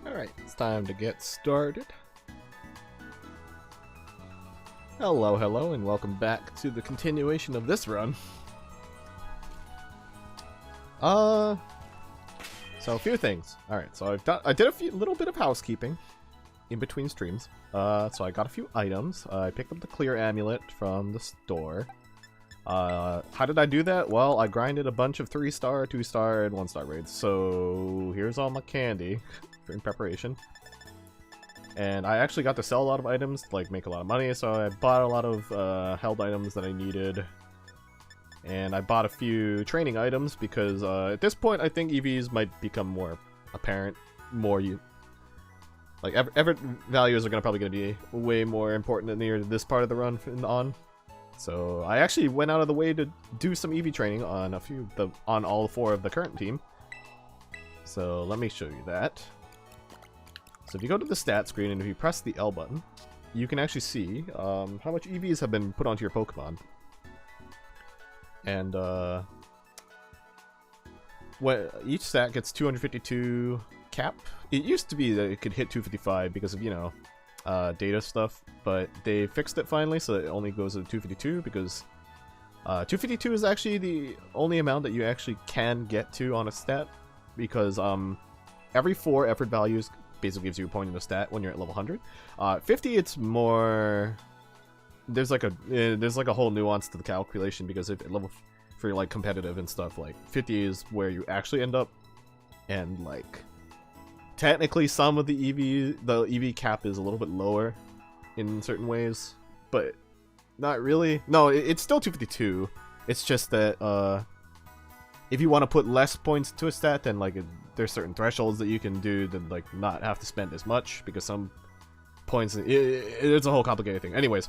Alright, it's time to get started. Hello, hello, and welcome back to the continuation of this run. So a few things. Alright, so I did a little bit of housekeeping in between streams. So I got a few items. I picked up the clear amulet from the store. How did I do that? Well, I grinded a bunch of 3-star, 2-star, and 1-star raids. So here's all my candy in preparation. And I actually got to sell a lot of items, like make a lot of money, so I bought a lot of held items that I needed. And I bought a few training items because at this point I think EVs might become more apparent, like effort values are probably gonna be way more important near this part of the run and on. So I actually went out of the way to do some EV training on on all 4 of the current team. So let me show you that. So if you go to the stat screen and if you press the L button, you can actually see how much EVs have been put onto your Pokemon. And each stat gets 252 cap. It used to be that it could hit 255 because of, you know, data stuff, but they fixed it finally so it only goes to 252 because 252 is actually the only amount that you actually can get to on a stat, because every 4 effort values basically gives you a point in the stat when you're at level 100. 50, it's more, there's like a whole nuance to the calculation, because if level for like competitive and stuff, like 50 is where you actually end up, and like technically some of the EV cap is a little bit lower in certain ways, but not really. No, it's still 252. It's just that if you want to put less points to a stat, then like there's certain thresholds that you can do to like not have to spend as much, because some points it's a whole complicated thing. Anyways,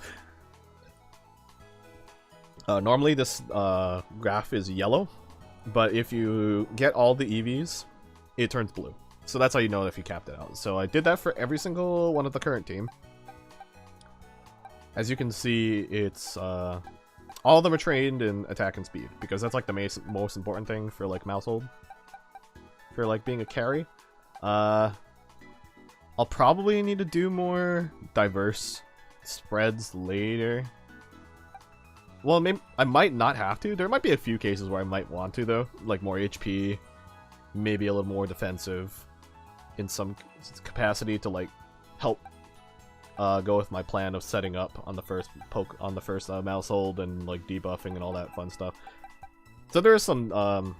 normally this graph is yellow, but if you get all the EVs, it turns blue. So that's how you know if you capped it out. So I did that for every single one of the current team. As you can see, it's all of them are trained in attack and speed, because that's like the most important thing for like Maushold, for like being a carry. I'll probably need to do more diverse spreads later. Well, maybe I might not have to. There might be a few cases where I might want to, though, like more HP, maybe a little more defensive in some capacity to like help go with my plan of setting up on the first Maushold and like debuffing and all that fun stuff. So there's some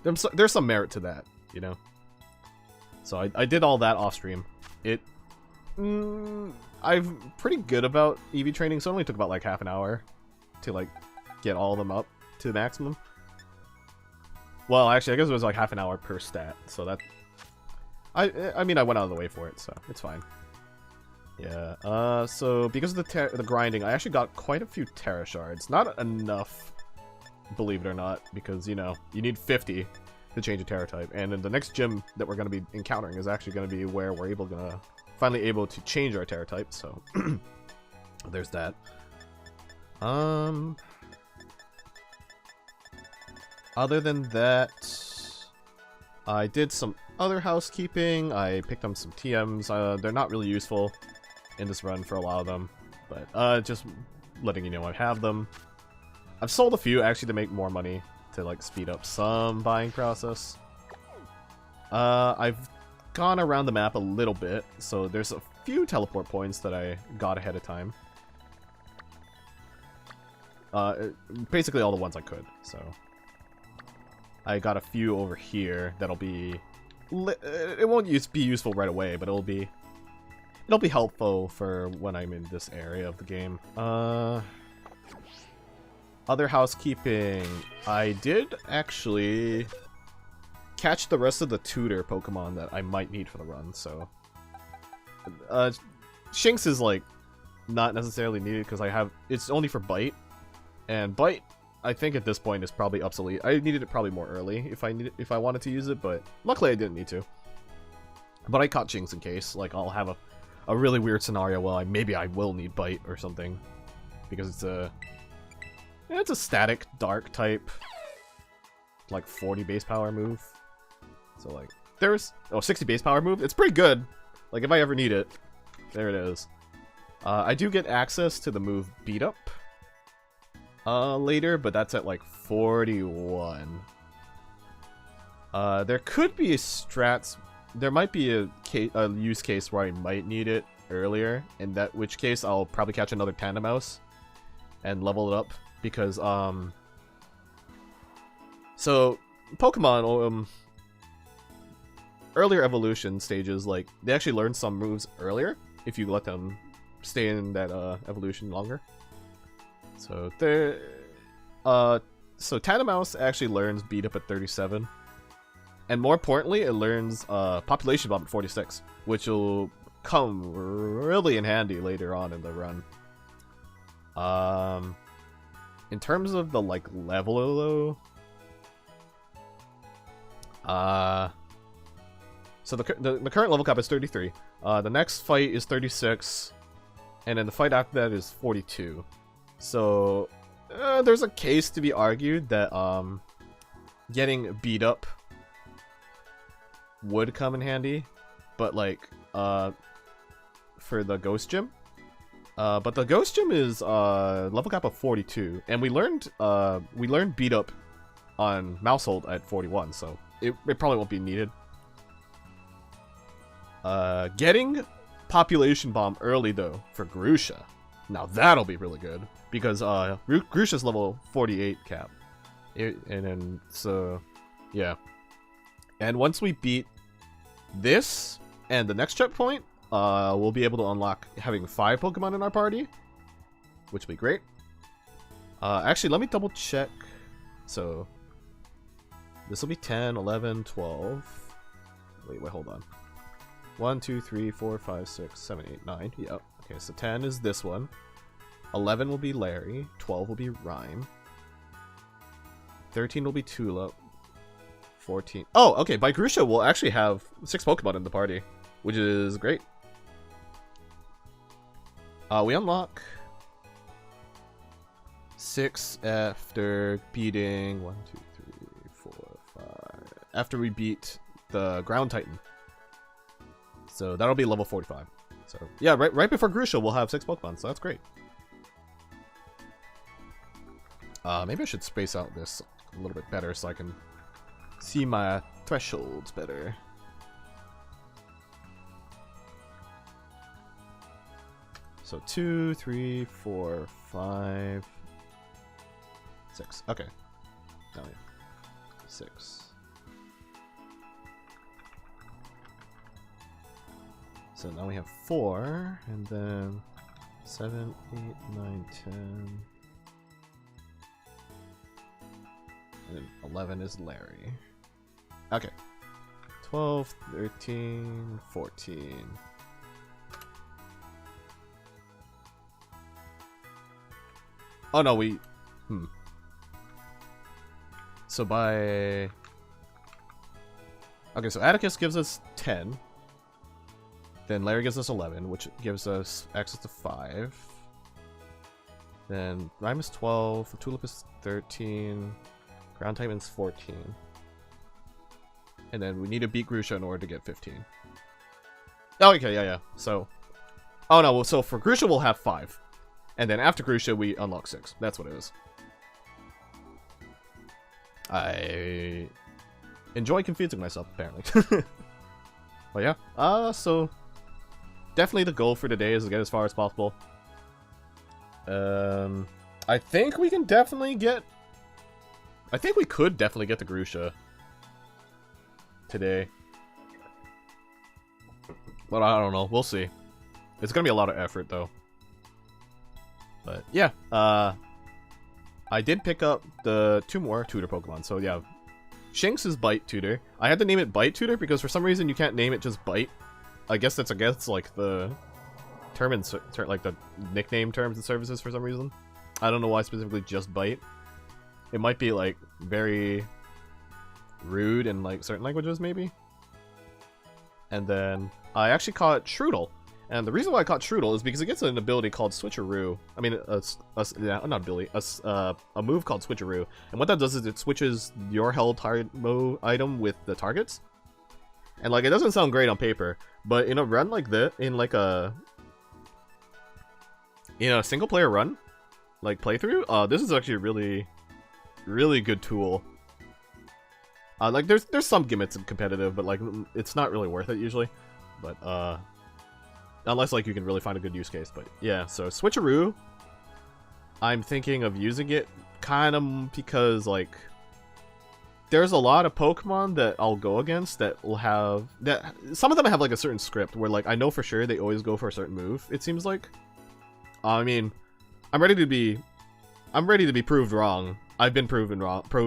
there's some merit to that, you know. So I did all that off stream. I'm pretty good about EV training, so it only took about like half an hour to like get all of them up to the maximum. Well, actually, I guess it was like half an hour per stat, so that I mean I went out of the way for it, so it's fine. Yeah. So because of the grinding, I actually got quite a few Terra shards. Not enough, believe it or not, because you know you need 50 to change a Terra type, and in the next gym that we're going to be encountering is actually going to be where we're finally able to change our Terra type. So there's that. Other than that, I did some other housekeeping. I picked up some TMs. They're not really useful in this run for a lot of them, but just letting you know I have them. I've sold a few actually to make more money to like speed up some buying process. I've gone around the map a little bit, so there's a few teleport points that I got ahead of time. Basically all the ones I could, so I got a few over here that'll be it won't be useful right away, but it'll be helpful for when I'm in this area of the game. Other housekeeping, I did actually catch the rest of the tutor Pokemon that I might need for the run, so Shinx is like not necessarily needed because it's only for Bite, and Bite I think at this point is probably obsolete. I needed it probably more early if I wanted to use it, but luckily I didn't need to. But I caught Shinx in case like I'll have a really weird scenario where maybe I will need Bite or something, because it's a static dark type, like 40 base power move. So like there's 60 base power move. It's pretty good. Like if I ever need it, there it is. I do get access to the move Beat Up later, but that's at like 41. There could be strats. There might be a use case where I might need it earlier, in that which case I'll probably catch another Tandemaus and level it up, because so Pokemon earlier evolution stages, like they actually learn some moves earlier if you let them stay in that evolution longer. So so Tandemaus actually learns Beat Up at 37. And more importantly, it learns Population Bomb at 46, which will come really in handy later on in the run. In terms of the like level though, so the current level cap is 33. The next fight is 36, and then the fight after that is 42. So there's a case to be argued that getting Beat Up would come in handy, but like for the Ghost Gym. But the Ghost Gym is level cap of 42, and we learned Beat Up on Maushold at 41, so it probably won't be needed. Getting Population Bomb early though for Grusha, now that'll be really good, because Grusha's level 48 cap, and then so yeah. And once we beat this and the next checkpoint, we'll be able to unlock having 5 Pokemon in our party, which will be great. Actually, let me double check. So this will be 10, 11, 12. Wait, hold on. 1, 2, 3, 4, 5, 6, 7, 8, 9. Yep. Okay, so 10 is this one. 11 will be Larry. 12 will be Rhyme. 13 will be Tulip. 14. Oh, okay. By Grusha, we'll actually have 6 Pokemon in the party, which is great. We unlock 6 after beating 1, 2, 3, 4, 5. After we beat the Ground Titan, so that'll be level 45. So yeah, right before Grusha, we'll have 6 Pokemon. So that's great. Maybe I should space out this a little bit better so I can see my thresholds better. So 2, 3, 4, 5, 6. Okay. Now we have 6. So now we have 4, and then 7, 8, 9, 10. And 11 is Larry. Okay. 12, 13, 14. Oh no, we... So by... Okay, so Atticus gives us 10. Then Larry gives us 11, which gives us access to 5. Then Rhyme is 12, Tulip is 13, Ground Titan's 14. And then we need to beat Grusha in order to get 15. Oh, okay, yeah. So... Oh no, well, so for Grusha we'll have 5. And then after Grusha we unlock 6. That's what it is. I enjoy confusing myself, apparently. But yeah, so... Definitely the goal for today is to get as far as possible. I think we can definitely get... I think we could definitely get the Grusha today. But I don't know. We'll see. It's gonna be a lot of effort, though. But yeah, I did pick up the 2 more tutor Pokemon. So yeah, Shinx is Bite Tutor. I had to name it Bite Tutor because for some reason you can't name it just Bite. I guess that's against like the term and like the nickname terms and services for some reason. I don't know why specifically just Bite. It might be like very rude in like certain languages maybe. And then I actually caught Shroodle. And the reason why I caught Shroodle is because it gets an ability called Switcheroo. I mean, yeah, not ability, a move called Switcheroo. And what that does is it switches your held target item with the targets. And like, it doesn't sound great on paper, but in a run like this, in a single player run, like playthrough, this is actually a really, really good tool. Like there's some gimmicks in competitive, but like it's not really worth it usually. But unless like you can really find a good use case. But yeah, so switcheroo, I'm thinking of using it kind of because like there's a lot of Pokemon that I'll go against that will have that. Some of them have like a certain script where like I know for sure they always go for a certain move. It seems like. I mean, I'm ready to be proved wrong. I've been proved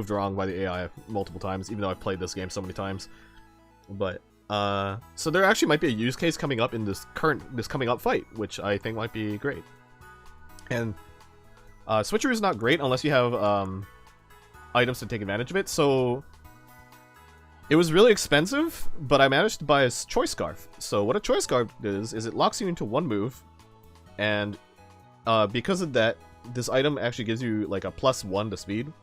wrong by the AI multiple times, even though I've played this game so many times. But so there actually might be a use case coming up in this coming up fight, which I think might be great. And switcheroo is not great unless you have items to take advantage of it. So it was really expensive, but I managed to buy a choice scarf. So what a choice scarf is it locks you into one move, and because of that, this item actually gives you like a +1 to speed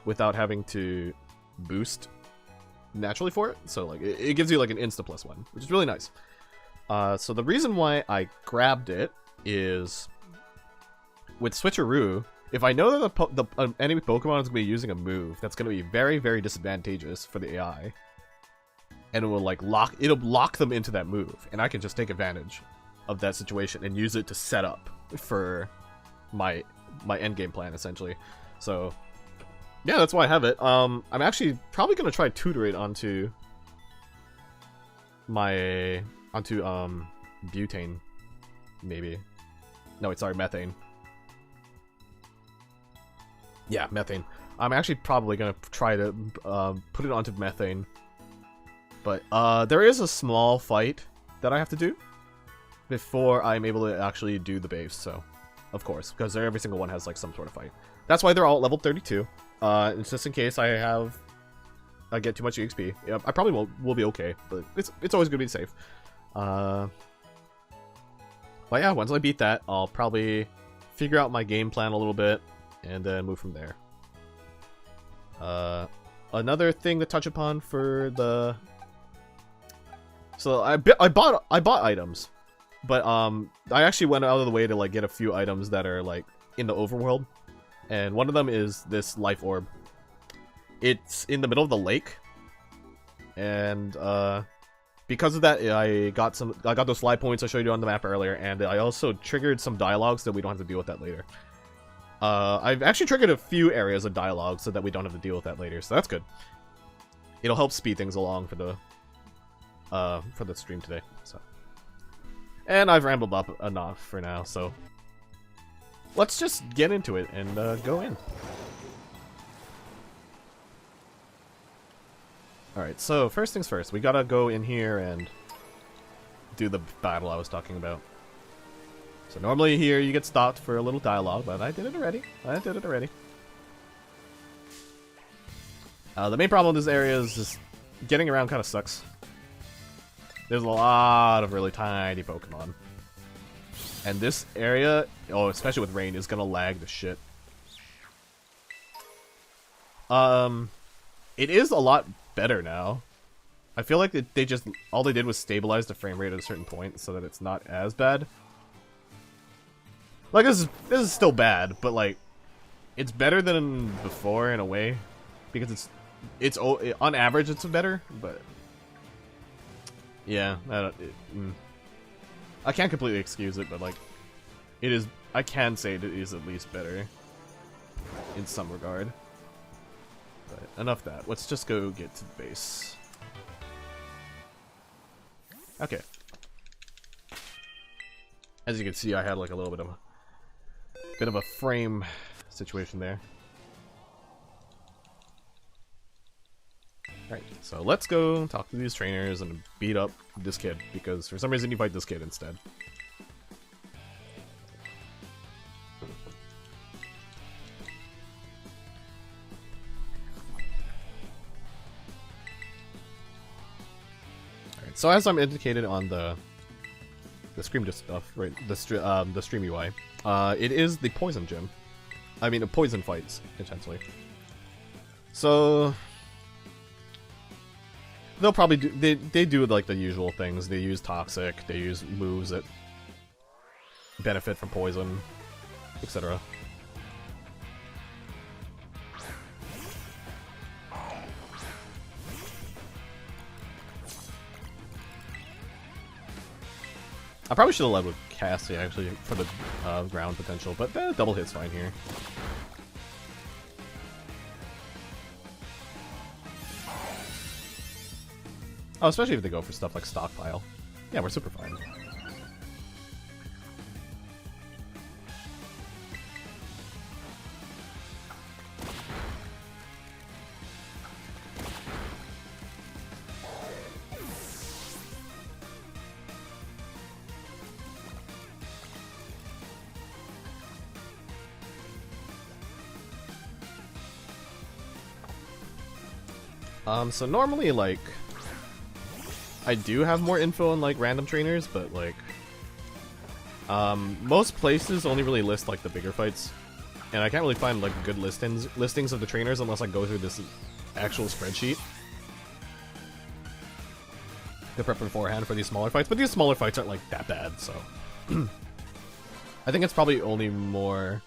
without having to boost naturally for it. So like it gives you like an insta +1, which is really nice. So the reason why I grabbed it is with switcheroo, if I know that the enemy Pokemon is going to be using a move that's going to be very, very disadvantageous for the AI, and it will like lock them into that move, and I can just take advantage of that situation and use it to set up for my end game plan essentially. So yeah, that's why I have it. I'm actually probably gonna try tutor it onto butane, maybe. No, wait, sorry, methane. Yeah, methane. I'm actually probably gonna try to put it onto methane, but there is a small fight that I have to do before I'm able to actually do the base. So of course, because every single one has like some sort of fight. That's why they're all level 32. It's just in case I get too much EXP. Yeah, I probably will be okay, but it's always good to be safe. But yeah, once I beat that, I'll probably figure out my game plan a little bit and then move from there. Another thing to touch upon for the... So I bought items. But I actually went out of the way to like get a few items that are like in the overworld, and one of them is this life orb. It's in the middle of the lake, and because of that, I got those fly points I showed you on the map earlier, and I also triggered some dialogue so that we don't have to deal with that later. I've actually triggered a few areas of dialogue so that we don't have to deal with that later, so that's good. It'll help speed things along for the stream today. So. And I've rambled up enough for now, so let's just get into it and go in. Alright, so first things first, we gotta go in here and do the battle I was talking about. So normally here you get stopped for a little dialogue, but I did it already. The main problem in this area is just getting around kind of sucks. There's a lot of really tiny Pokemon. And this area, especially with rain, is gonna lag the shit. It is a lot better now. I feel like all they did was stabilize the frame rate at a certain point so that it's not as bad. Like, this is still bad, but like, it's better than before in a way. Because it's on average it's better, but... Yeah, I can't completely excuse it, but like, it is. I can say it is at least better in some regard. But enough of that. Let's just go get to the base. Okay. As you can see, I had like a little bit of a frame situation there. Alright, so let's go talk to these trainers and beat up this kid, because for some reason you fight this kid instead. Alright, so as I'm indicated on the screen stuff, right, the stream UI, it is the poison gym. I mean, poison fights, essentially. So... they'll probably do, they do like the usual things. They use toxic, they use moves that benefit from poison, etc. I probably should have led with Cassie actually for the ground potential, but double hit's fine here. Oh, especially if they go for stuff like Stockpile. Yeah, we're super fine. So normally, like, I do have more info on, like, random trainers, but, like, most places only really list, like, the bigger fights, and I can't really find, like, good listings of the trainers unless I go through this actual spreadsheet to prep beforehand for these smaller fights, but these smaller fights aren't, like, that bad, so I think it's probably only more...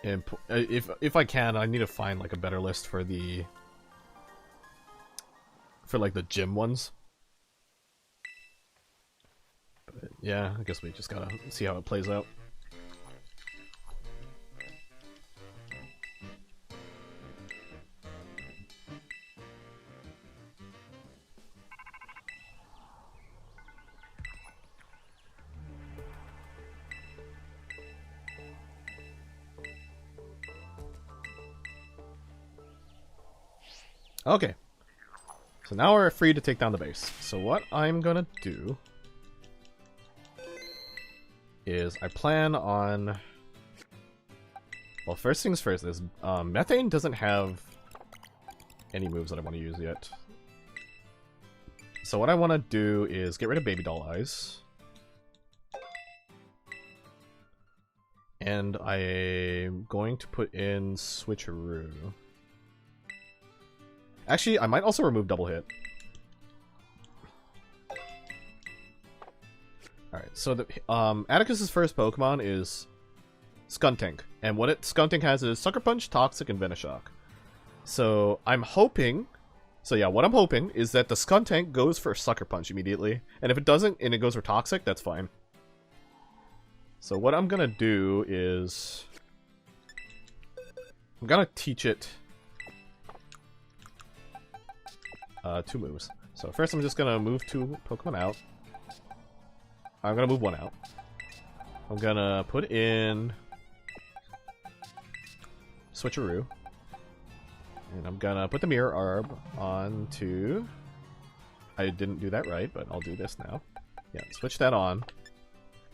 If I can, I need to find, like, a better list for the... for, like, the gym ones. But, yeah, I guess we just gotta see how it plays out. Okay. So now we're free to take down the base. So what I'm gonna do is I plan on... Well, first things first is Methane doesn't have any moves that I want to use yet. So what I want to do is get rid of Baby Doll Eyes. And I'm going to put in Switcheroo. Actually, I might also remove Double Hit. Alright, so the Atticus's first Pokemon is Skuntank. And what Skuntank has is Sucker Punch, Toxic, and Venoshock. So I'm hoping... So yeah, what I'm hoping is that the Skuntank goes for Sucker Punch immediately. And if it doesn't, and it goes for Toxic, that's fine. So what I'm gonna do is... I'm gonna teach it... two moves. So first I'm just gonna move two Pokemon out. I'm gonna move one out. I'm gonna put in Switcheroo. And I'm gonna put the Mirror Orb onto... I didn't do that right, but I'll do this now. Yeah, switch that on.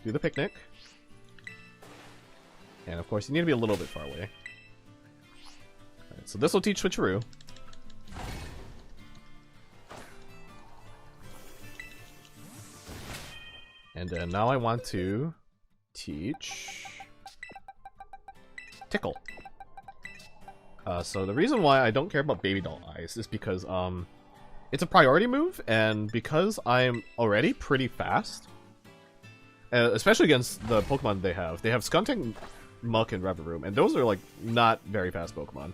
Do the Picnic. And of course you need to be a little bit far away. Alright, so this will teach Switcheroo. And then now I want to teach Tickle. So the reason why I don't care about Baby Doll Eyes is because it's a priority move, and because I'm already pretty fast, especially against the Pokemon they have Skuntank, Muck, and Revavroom, and those are like not very fast Pokemon.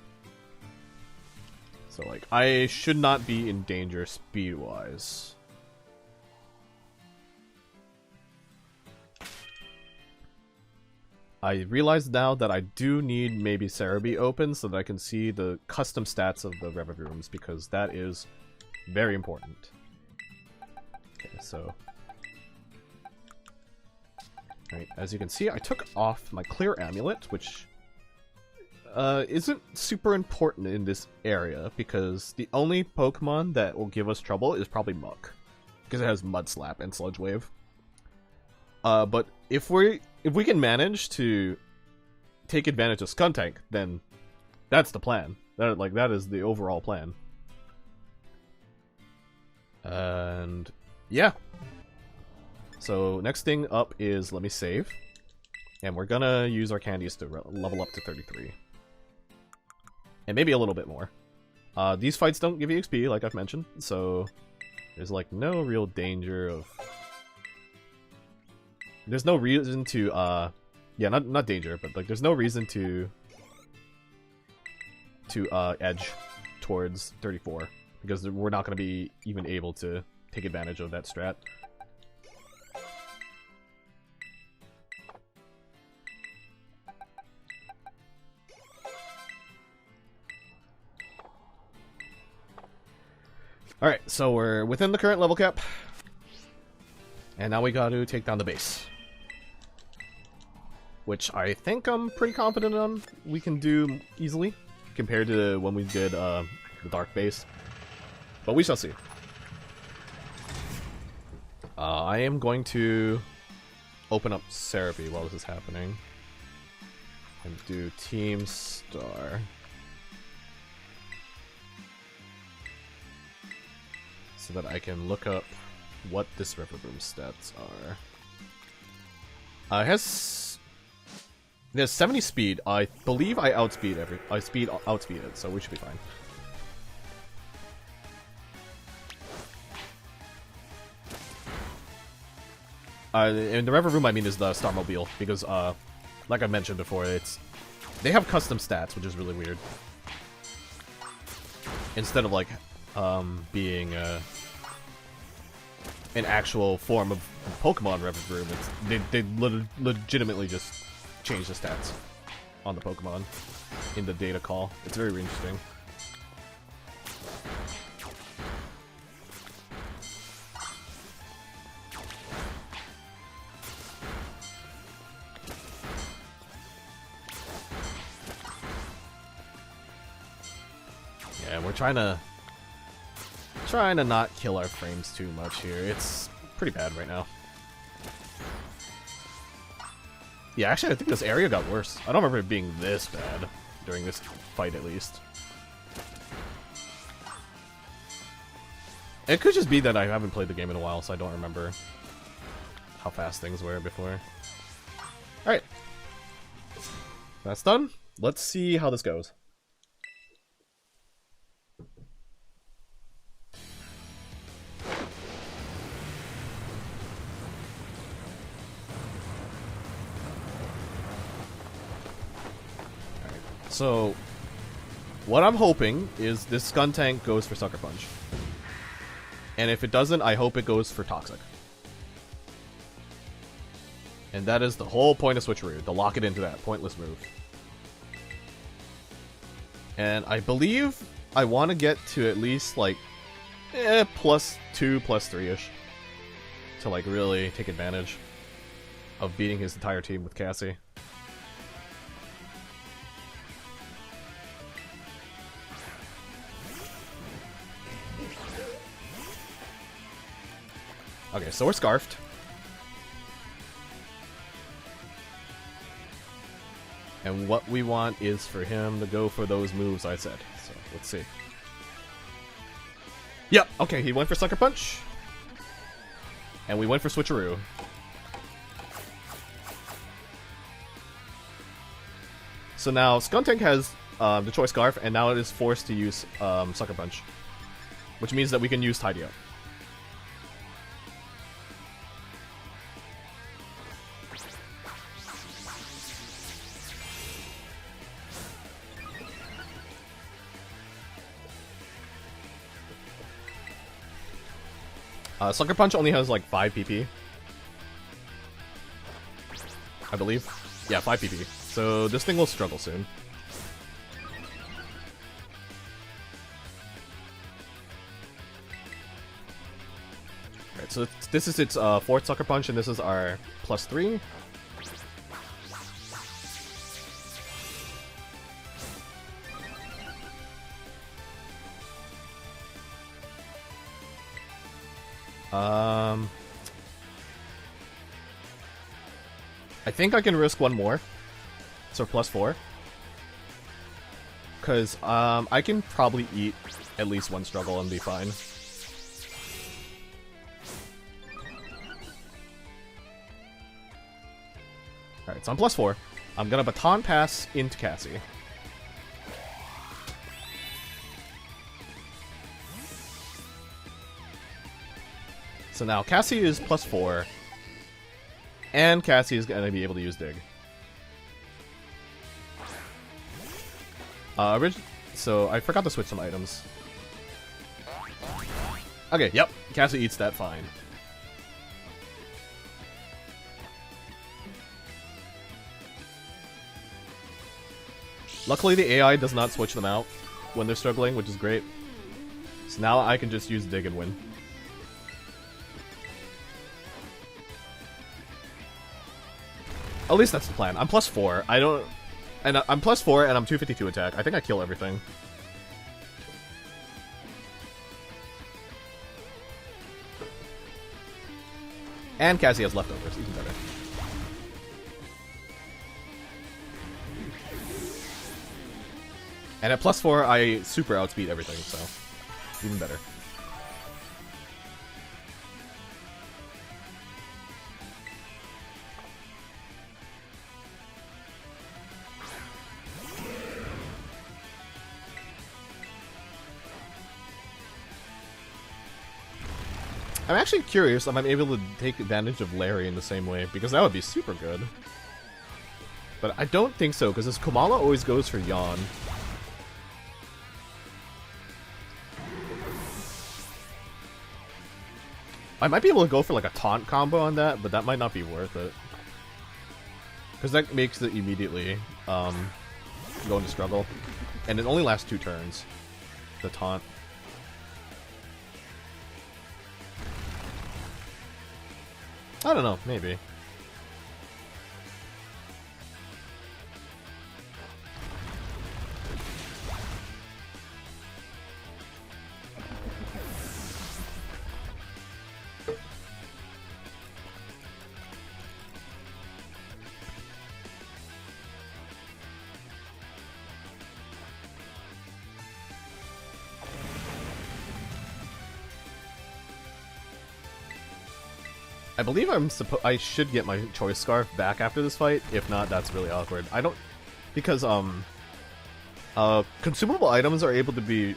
So like I should not be in danger speed-wise. I realize now that I do need maybe Cerebi open so that I can see the custom stats of the Revavrooms, because that is very important. Okay, so... Alright, as you can see, I took off my Clear Amulet, which isn't super important in this area, because the only Pokemon that will give us trouble is probably Muck, because it has Mud Slap and Sludge Wave. But if we can manage to take advantage of Skuntank, then that's the plan. That is the overall plan. And yeah. So next thing up is let me save, and we're gonna use our candies to level up to 33, and maybe a little bit more. These fights don't give you XP, like I've mentioned, so there's like no real danger of... There's no reason to, yeah, not danger, but like there's no reason to edge towards 34, because we're not going to be even able to take advantage of that strat. Alright, so we're within the current level cap. And now we got to take down the base. Which I think I'm pretty confident on we can do easily, compared to when we did the dark base. But we shall see. I am going to open up Serapi while this is happening. And do Team Star. So that I can look up what this River Room stats are. It has 70 speed. I believe I outspeed outspeed it, so we should be fine. In the River Room, I mean, is the Starmobile, because like I mentioned before, they have custom stats, which is really weird. Instead of like being an actual form of Pokemon River Room, they legitimately just change the stats on the Pokemon in the data call. It's very interesting. Yeah, we're trying to not kill our frames too much here. It's pretty bad right now. Yeah, actually, I think this area got worse. I don't remember it being this bad during this fight, at least. It could just be that I haven't played the game in a while, so I don't remember how fast things were before. Alright. That's done. Let's see how this goes. So, what I'm hoping is this Skuntank goes for Sucker Punch. And if it doesn't, I hope it goes for Toxic. And that is the whole point of Switcheroo, to lock it into that pointless move. And I believe I want to get to at least, like, +2, +3-ish. To, like, really take advantage of beating his entire team with Cassie. Okay, so we're Scarfed. And what we want is for him to go for those moves I said. So, let's see. Yep, okay, he went for Sucker Punch. And we went for Switcheroo. So now, Skuntank has the Choice Scarf, and now it is forced to use Sucker Punch. Which means that we can use Tidy Up. Sucker Punch only has like 5 PP. I believe. Yeah, 5 PP. So this thing will struggle soon. Alright, so this is its 4th Sucker Punch, and this is our +3. I think I can risk one more. So +4. Because I can probably eat at least one struggle and be fine. Alright, so I'm +4. I'm gonna Baton Pass into Cassie. So now Cassie is +4, and Cassie is gonna be able to use Dig. So I forgot to switch some items. Okay, yep, Cassie eats that fine. Luckily the AI does not switch them out when they're struggling, which is great. So now I can just use Dig and win. At least that's the plan. I'm +4. I'm +4 and I'm 252 attack. I think I kill everything. And Cassie has leftovers, even better. And at +4, I super outspeed everything, so even better. I'm actually curious if I'm able to take advantage of Larry in the same way, because that would be super good. But I don't think so, because this Kamala always goes for Yawn. I might be able to go for like a taunt combo on that, but that might not be worth it. Because that makes it immediately go into struggle. And it only lasts 2 turns, the taunt. I don't know, maybe. I believe I should get my choice scarf back after this fight. If not, that's really awkward. I don't, because consumable items are able to be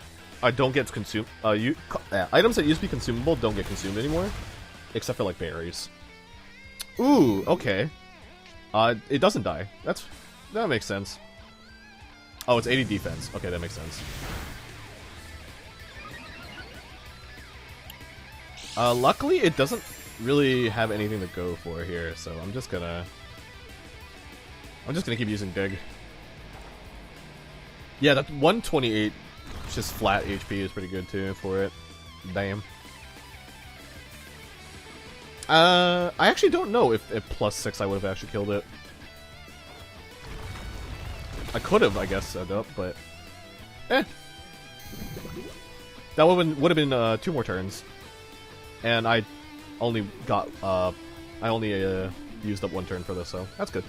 don't get consumed. Items that used to be consumable don't get consumed anymore, except for like berries. Ooh, okay. It doesn't die. That makes sense. Oh, it's 80 defense. Okay, that makes sense. Luckily, it doesn't really have anything to go for here, so I'm just gonna keep using Dig. Yeah, that 128 just flat HP is pretty good too for it. Damn. I actually don't know if at +6 I would have actually killed it. I could have, I guess, set up, but that would have been 2 more turns, and I only used up 1 turn for this, so that's good.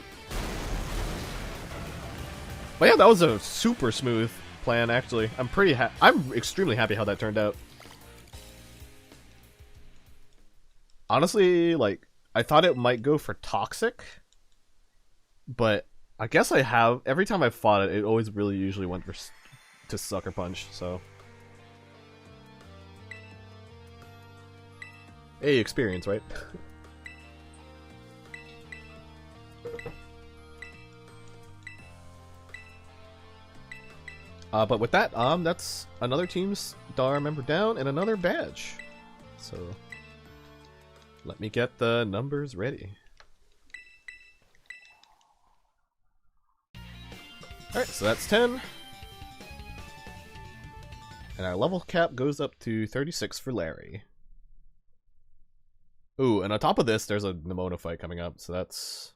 But yeah, that was a super smooth plan, actually. I'm extremely happy how that turned out. Honestly, like, I thought it might go for Toxic, but I guess every time I've fought it, it always really usually went to Sucker Punch, so. Hey, experience, right? But with that, that's another team's star member down and another badge. So, let me get the numbers ready. Alright, so that's 10. And our level cap goes up to 36 for Larry. Ooh, and on top of this, there's a Nemona fight coming up, so it's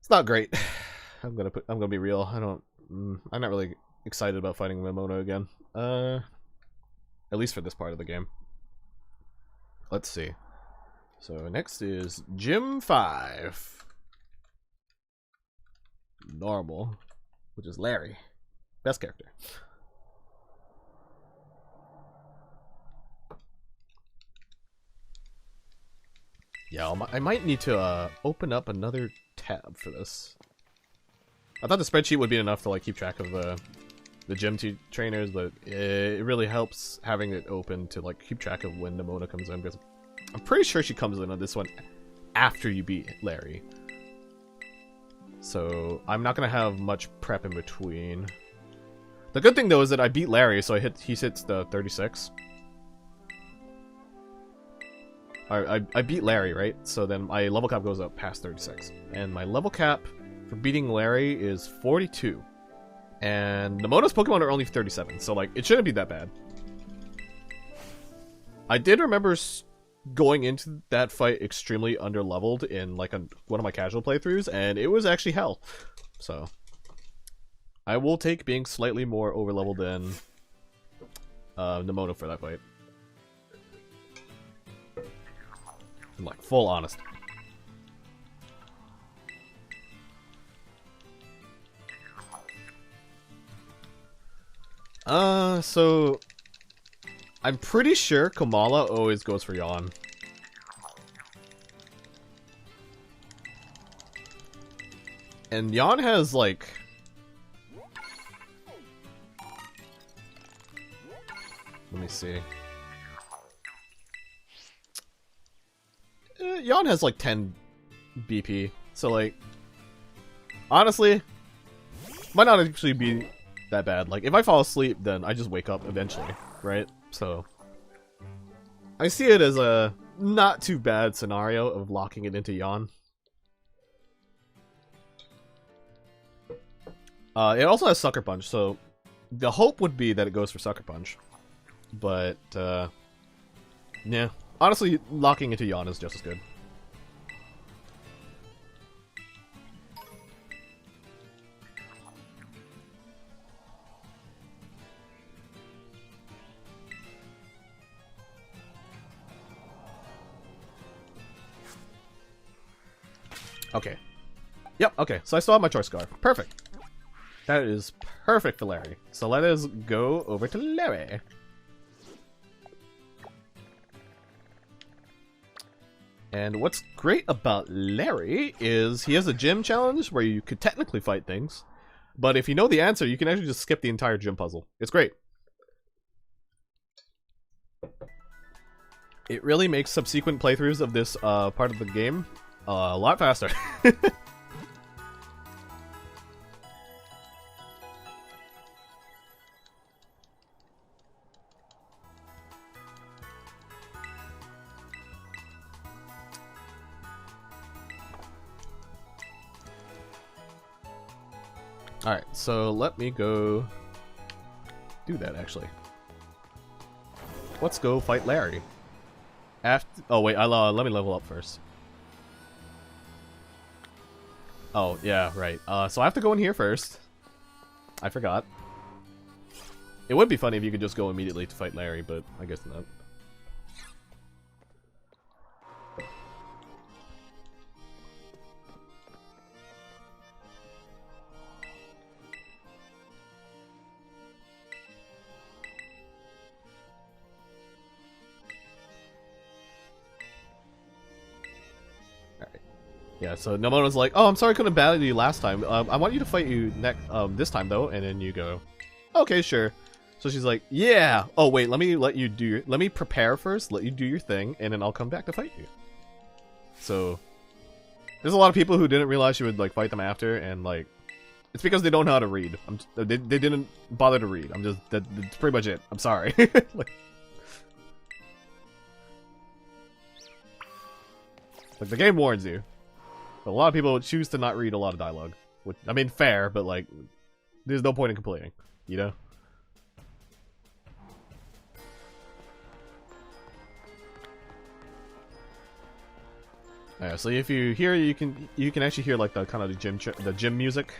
not great. I'm gonna be real. I'm not really excited about fighting Nemona again. At least for this part of the game. Let's see. So next is Gym 5. Normal, which is Larry. Best character. Yeah, I might need to open up another tab for this. I thought the spreadsheet would be enough to like keep track of the the gym trainers, but it really helps having it open to like keep track of when Nemona comes in, because I'm pretty sure she comes in on this one after you beat Larry. So I'm not gonna have much prep in between. The good thing though is that I beat Larry, so he hits the 36. I beat Larry, right? So then my level cap goes up past 36. And my level cap for beating Larry is 42. And Nemona's Pokemon are only 37, so like, it shouldn't be that bad. I did remember going into that fight extremely underleveled in like one of my casual playthroughs, and it was actually hell. So I will take being slightly more overleveled than Nemona for that fight. I'm like full honest. So I'm pretty sure Kamala always goes for Yawn. And Yawn has like let me see. Yawn has like 10 BP, so like honestly might not actually be that bad. Like if I fall asleep, then I just wake up eventually, right? So I see it as a not too bad scenario of locking it into Yawn. It also has Sucker Punch, so the hope would be that it goes for Sucker Punch. But yeah, honestly, locking into Yawn is just as good. Okay. Yep, okay. So I still have my Choice Scarf. Perfect. That is perfect for Larry. So let us go over to Larry. And what's great about Larry is he has a gym challenge where you could technically fight things, but if you know the answer, you can actually just skip the entire gym puzzle. It's great. It really makes subsequent playthroughs of this part of the game a lot faster. Alright, so let me go do that, actually. Let's go fight Larry. Oh, wait, let me level up first. Oh, yeah, right. So I have to go in here first. I forgot. It would be funny if you could just go immediately to fight Larry, but I guess not. Yeah, so Nemona's like, oh, I'm sorry I couldn't battle you last time. I want you to fight you this time, though. And then you go, okay, sure. So she's like, yeah. Oh, wait, let me prepare first, let you do your thing, and then I'll come back to fight you. So there's a lot of people who didn't realize she would, like, fight them after, and, like, it's because they don't know how to read. They didn't bother to read. That's pretty much it. I'm sorry. Like the game warns you. But a lot of people choose to not read a lot of dialogue. Which, I mean, fair, but like, there's no point in complaining, you know? Yeah, so if you hear, you can actually hear like the kind of the gym music,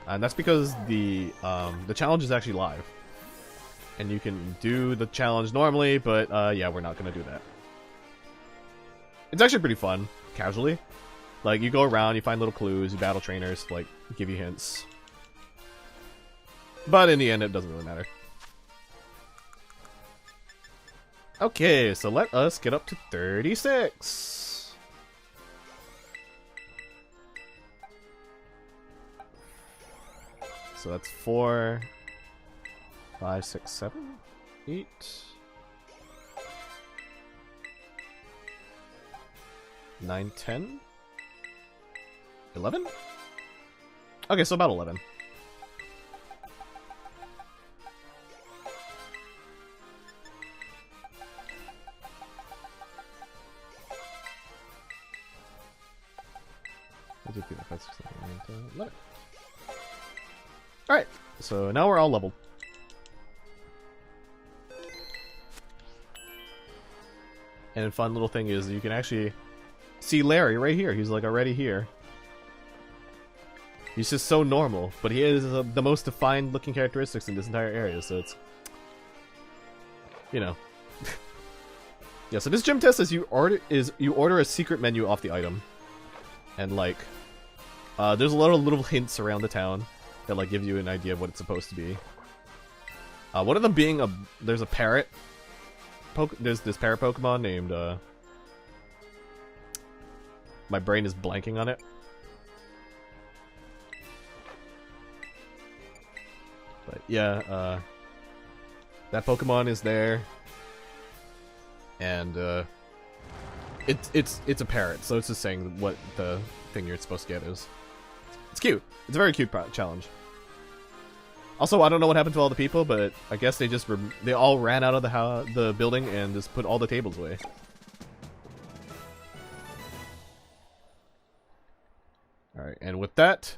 and that's because the challenge is actually live, and you can do the challenge normally, but yeah, we're not gonna do that. It's actually pretty fun, casually. Like, you go around, you find little clues, you battle trainers, like, give you hints. But in the end, it doesn't really matter. Okay, so let us get up to 36. So that's 4. 5, 6, 7, 8. 9, 10. 11? Okay, so about 11. Alright, so now we're all leveled. And a fun little thing is you can actually see Larry right here. He's like already here. He's just so normal, but he has the most defined looking characteristics in this entire area, so it's... You know. Yeah, so this gym test is you order a secret menu off the item. And like... there's a lot of little hints around the town that like give you an idea of what it's supposed to be. One of them being there's a parrot. There's this parrot Pokemon named my brain is blanking on it. But yeah, that Pokemon is there, and it's a parrot, so it's just saying what the thing you're supposed to get is. It's cute. It's a very cute challenge. Also, I don't know what happened to all the people, but I guess they all ran out of the building and just put all the tables away. All right, and with that,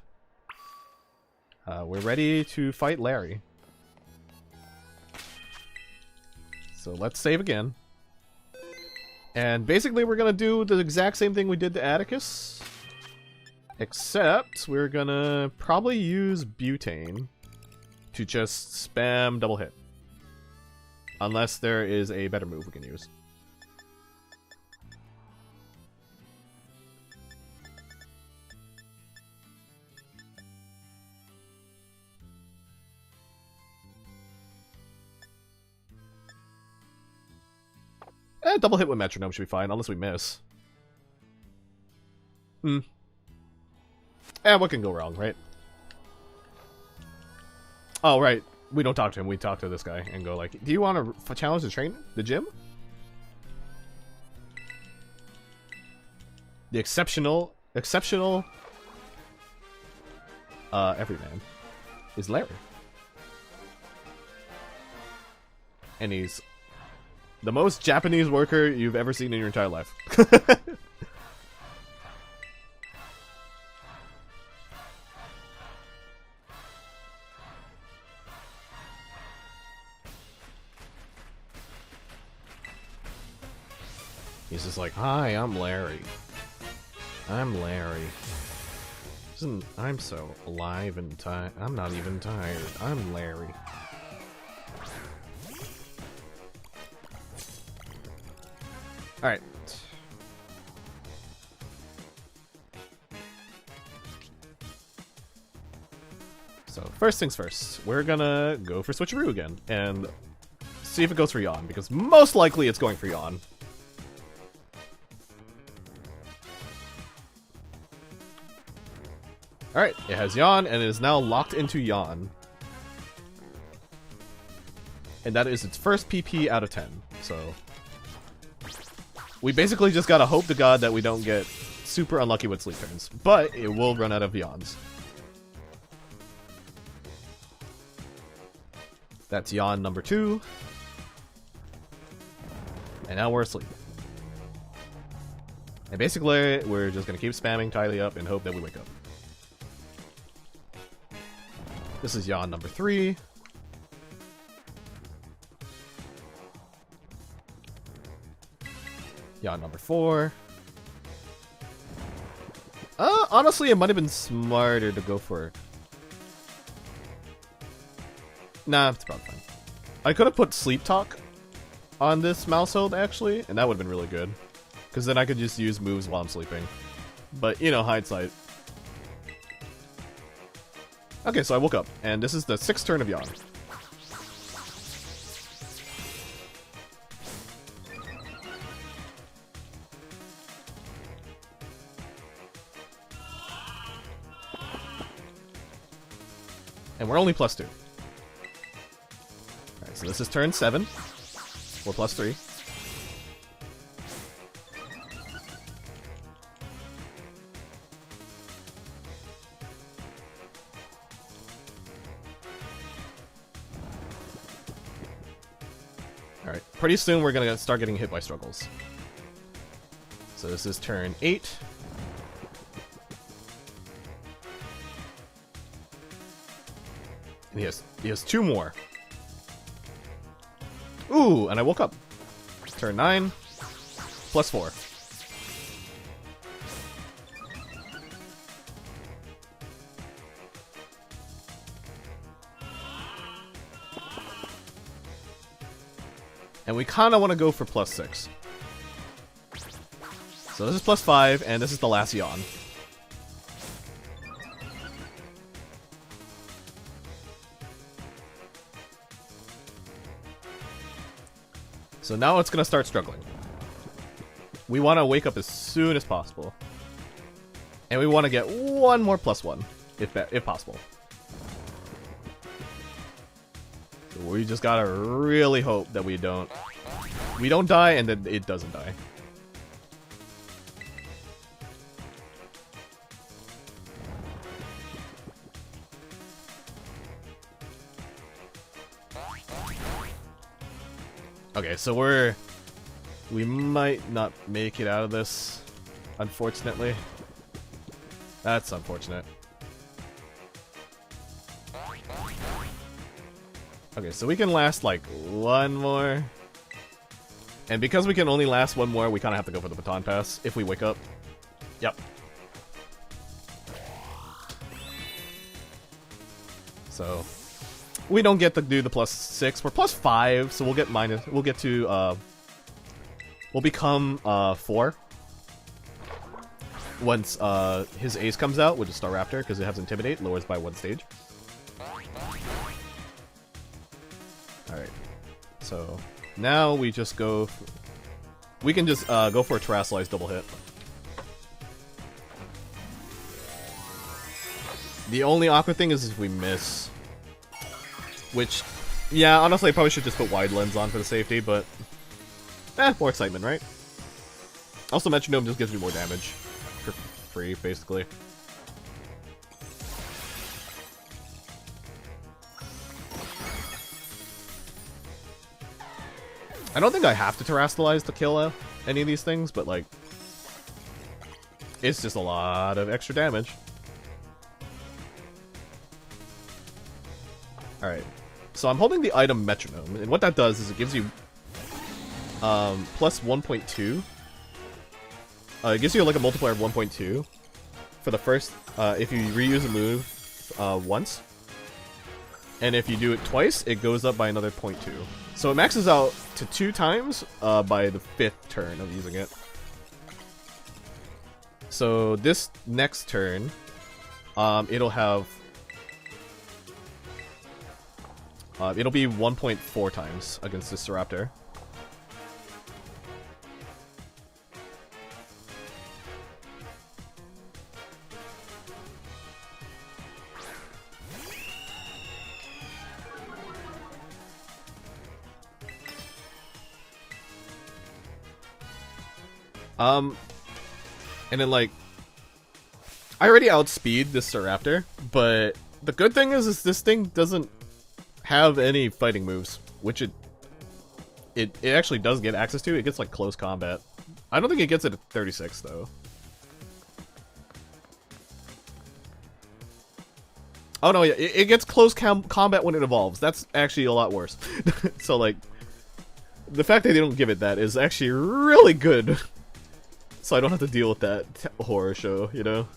we're ready to fight Larry. So let's save again. And basically, we're gonna do the exact same thing we did to Atticus, except we're gonna probably use butane to just spam double hit. Unless there is a better move we can use. Double hit with metronome should be fine, unless we miss. What can go wrong, right? Oh, right. We don't talk to him. We talk to this guy and go like, do you want to challenge the gym? The exceptional everyman is Larry. And he's the most Japanese worker you've ever seen in your entire life. He's just like, hi, I'm Larry. I'm Larry. I'm so alive and tired. I'm not even tired. I'm Larry. Alright. So, first things first. We're gonna go for Switcheroo again. And see if it goes for Yawn. Because most likely it's going for Yawn. Alright, it has Yawn, and it is now locked into Yawn. And that is its first PP out of 10, so... We basically just gotta hope to God that we don't get super unlucky with sleep turns, but it will run out of Yawns. That's Yawn number 2. And now we're asleep. And basically, we're just gonna keep spamming Tylee up and hope that we wake up. This is Yawn number 3. Yawn number 4. Honestly, it might have been smarter to go for it. Nah, it's probably fine. I could have put Sleep Talk on this Maushold, actually, and that would have been really good. Because then I could just use moves while I'm sleeping. But, you know, hindsight. Okay, so I woke up, and this is the 6th turn of Yawn. And we're only +2. So this is turn 7. Or +3. Alright, pretty soon we're gonna start getting hit by struggles. So this is turn 8. And he has 2 more. Ooh, and I woke up. Turn 9. +4. And we kind of want to go for +6. So this is +5, and this is the last yawn. So now it's going to start struggling. We want to wake up as soon as possible. And we want to get one more +1, if possible. So we just gotta really hope that we don't die and that it doesn't die. Okay, so we might not make it out of this, unfortunately. That's unfortunate. Okay, so we can last like one more. And because we can only last one more, we kind of have to go for the baton pass if we wake up. Yep. So we don't get to do the +6. We're +5, so we'll get to we'll become 4 once his ace comes out, which is Staraptor, because it has Intimidate, lowers by 1 stage. Alright, so now we just go. We can just go for a Terrasilize double hit. The only awkward thing is if we miss. Which, yeah, honestly, I probably should just put Wide Lens on for the safety, but more excitement, right? Also, Metronome just gives me more damage for free, basically. I don't think I have to Terrasilize to kill any of these things, but like, it's just a lot of extra damage. Alright, so I'm holding the item Metronome, and what that does is it gives you plus 1.2. It gives you like a multiplier of 1.2 for the first, if you reuse a move once. And if you do it twice, it goes up by another 0.2. So it maxes out to 2 times by the 5th turn of using it. So this next turn, it'll have... it'll be 1.4 times against this Staraptor. And then like, I already outspeed this Staraptor, but the good thing is this thing doesn't have any fighting moves, which it actually does get access to. It gets like close combat. I don't think it gets it at 36 though. Oh no, yeah, it gets close combat when it evolves. That's actually a lot worse. So like, the fact that they don't give it that is actually really good. So I don't have to deal with that horror show, you know?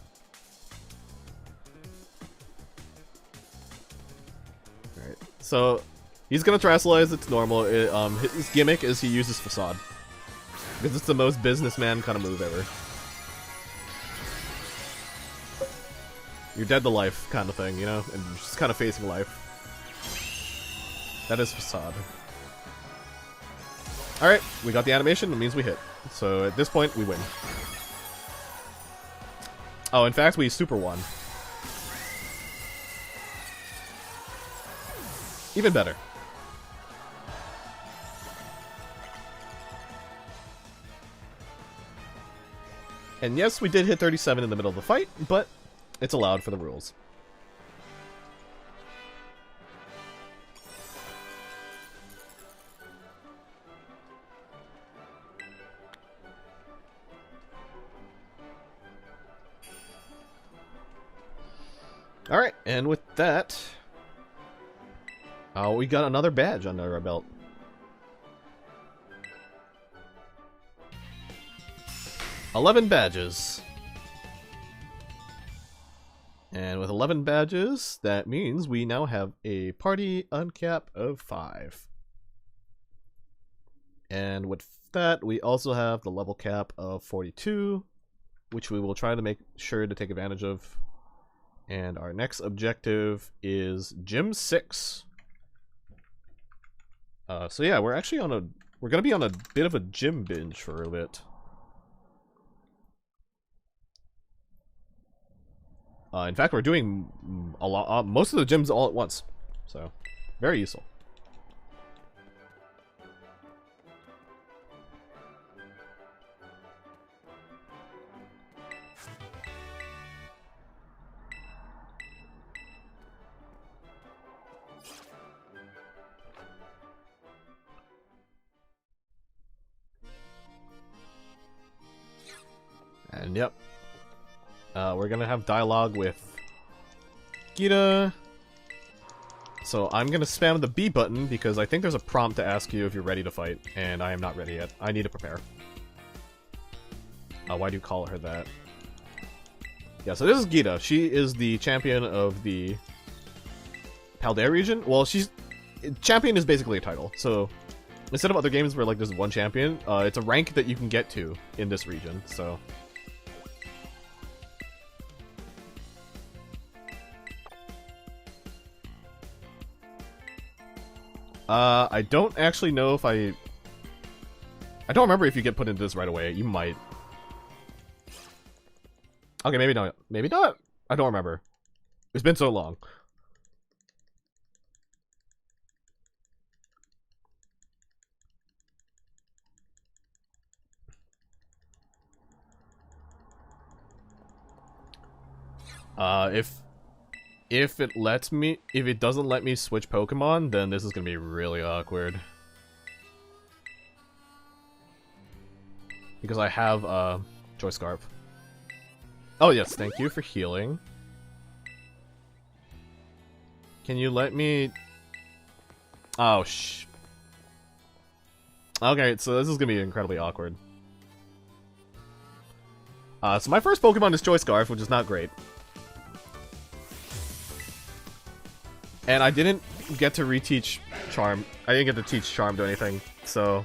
Alright, so he's gonna Terrasilize, it's normal. His gimmick is he uses Facade. Because it's the most businessman kind of move ever. You're dead to life kind of thing, you know? And you're just kind of facing life. That is Facade. Alright, we got the animation, it means we hit. So at this point, we win. Oh, in fact, we super won. Even better. And yes, we did hit 37 in the middle of the fight, but it's allowed for the rules. Alright, and with that, we got another badge under our belt. $11 badges. And with 11 badges, that means we now have a party uncap of 5. And with that, we also have the level cap of 42, which we will try to make sure to take advantage of. And our next objective is Gym 6. So yeah, we're actually gonna be on a bit of a gym binge for a bit. In fact, we're doing a lot, most of the gyms all at once, so very useful. And yep, we're gonna have dialogue with Gita. So I'm gonna spam the B button because I think there's a prompt to ask you if you're ready to fight, and I am not ready yet. I need to prepare. Why do you call her that? Yeah, so this is Gita. She is the champion of the Paldea region. Well, champion is basically a title. So instead of other games where like there's one champion, it's a rank that you can get to in this region. So. I don't actually know if I don't remember if you get put into this right away. You might. Okay, maybe not. Maybe not. I don't remember. It's been so long. If it doesn't let me switch Pokemon, then this is gonna be really awkward. Because I have, Joy Scarf. Oh yes, thank you for healing. Can you let me... Oh, Okay, so this is gonna be incredibly awkward. So my first Pokemon is Joy Scarf, which is not great. And I didn't get to reteach Charm. I didn't get to teach Charm to anything, so...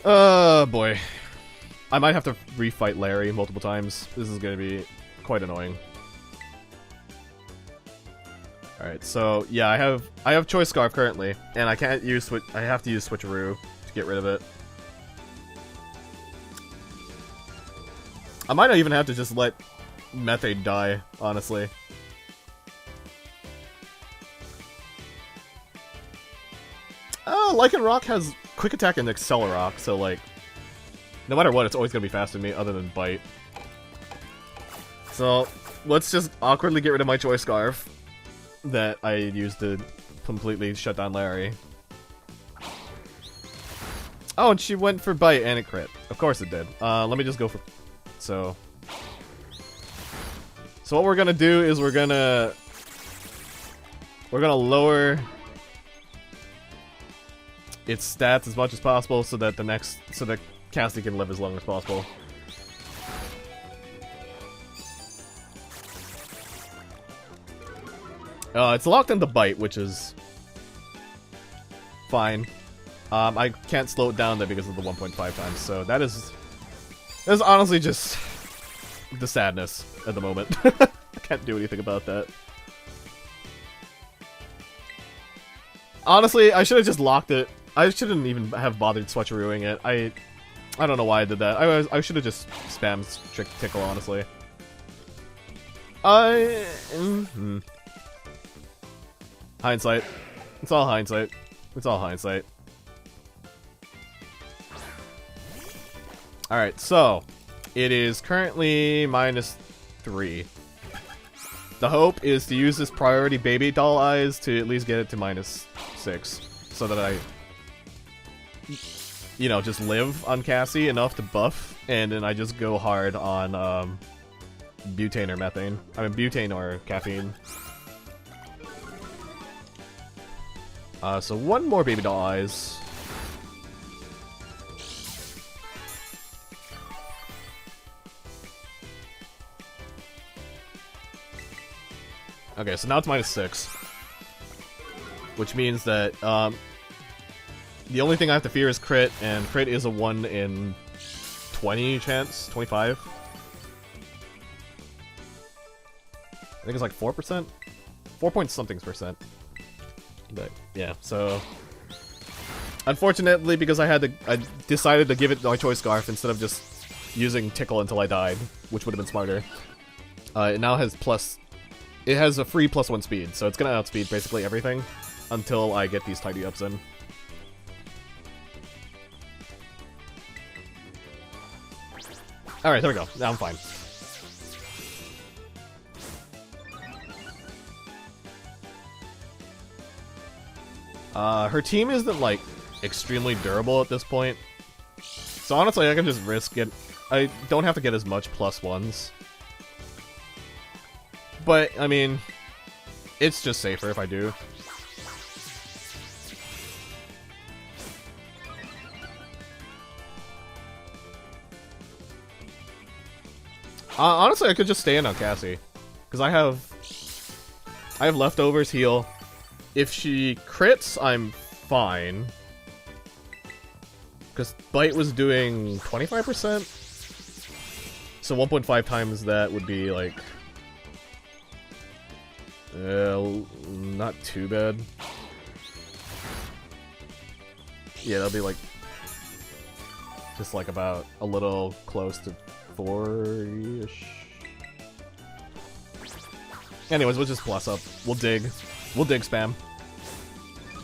boy. I might have to refight Larry multiple times. This is gonna be quite annoying. Alright, so yeah, I have Choice Scarf currently, and I can't use I have to use Switcheroo to get rid of it. I might not even have to just let Methane die, honestly. Lycanroc has Quick Attack and Accelerock, so like, no matter what, it's always gonna be faster than me, other than Bite. So, let's just awkwardly get rid of my Choice Scarf that I used to completely shut down Larry. Oh, and she went for Bite and it crit. Of course it did. Let me just go for... So what we're gonna do is we're gonna lower its stats as much as possible so that Cassie can live as long as possible. It's locked into Bite, which is fine. I can't slow it down there because of the 1.5 times, so that is honestly just the sadness at the moment. I can't do anything about that. Honestly, I should have just locked it. I shouldn't even have bothered switcherooing it. I don't know why I did that. I should have just spammed Tickle, honestly. Hindsight. It's all hindsight. It's all hindsight. Alright, so it is currently -3. The hope is to use this priority baby doll eyes to at least get it to -6. So that I, you know, just live on Cassie enough to buff, and then I just go hard on butane or methane. I mean, butane or caffeine. So one more baby doll eyes. Okay, so now it's -6. Which means that, the only thing I have to fear is crit, and crit is a 1 in 20 chance, 25. I think it's like 4%? 4 point something%. But, yeah, so... Unfortunately, because I decided to give it my choice scarf instead of just using Tickle until I died, which would have been smarter. It now has it has a free +1 speed, so it's gonna outspeed basically everything until I get these tidy ups in. Alright, there we go. Now I'm fine. Her team isn't, like, extremely durable at this point. So honestly, I can just risk it. I don't have to get as much +1s. But, I mean, it's just safer if I do. Honestly, I could just stay in on Cassie. Because I have leftovers heal. If she crits, I'm fine. Because Bite was doing 25%? So 1.5 times that would be like... not too bad. Yeah, that'll be like... just like about a little close to 4-ish. Anyways, we'll just plus up. We'll dig. We'll dig spam.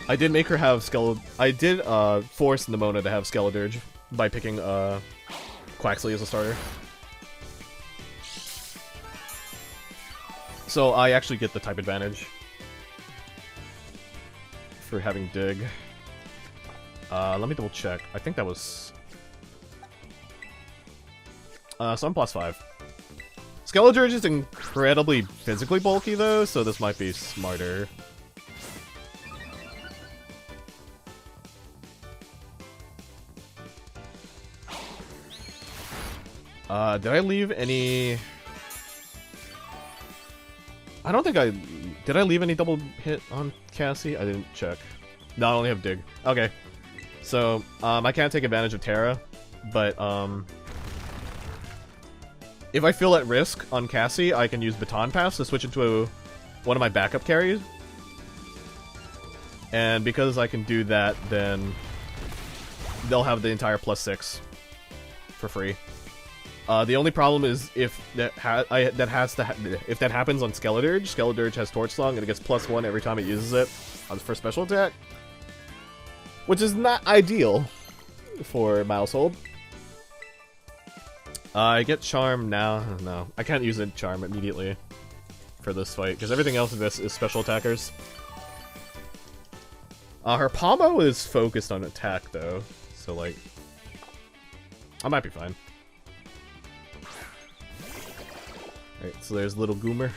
I did make her have I did force Nemona to have Skeledirge by picking Quaxley as a starter. So I actually get the type advantage for having dig. Let me double check. I think that was... so I'm +5. Skeledirge is incredibly physically bulky though, so this might be smarter. Did I leave any... I don't think did I leave any double hit on Cassie? I didn't check. No, I only have dig. Okay. So, I can't take advantage of Terra, but, if I feel at risk on Cassie, I can use Baton Pass to switch into one of my backup carries. And because I can do that, then they'll have the entire +6 for free. The only problem is if that if that happens on Skeledirge. Skeledirge has Torch Song and it gets +1 every time it uses it for special attack, which is not ideal for Maushold. I get Charm now. No, I can't use a Charm immediately for this fight because everything else in this is special attackers. Her Pomo is focused on attack though, so like I might be fine. Alright, so there's Little Goomer.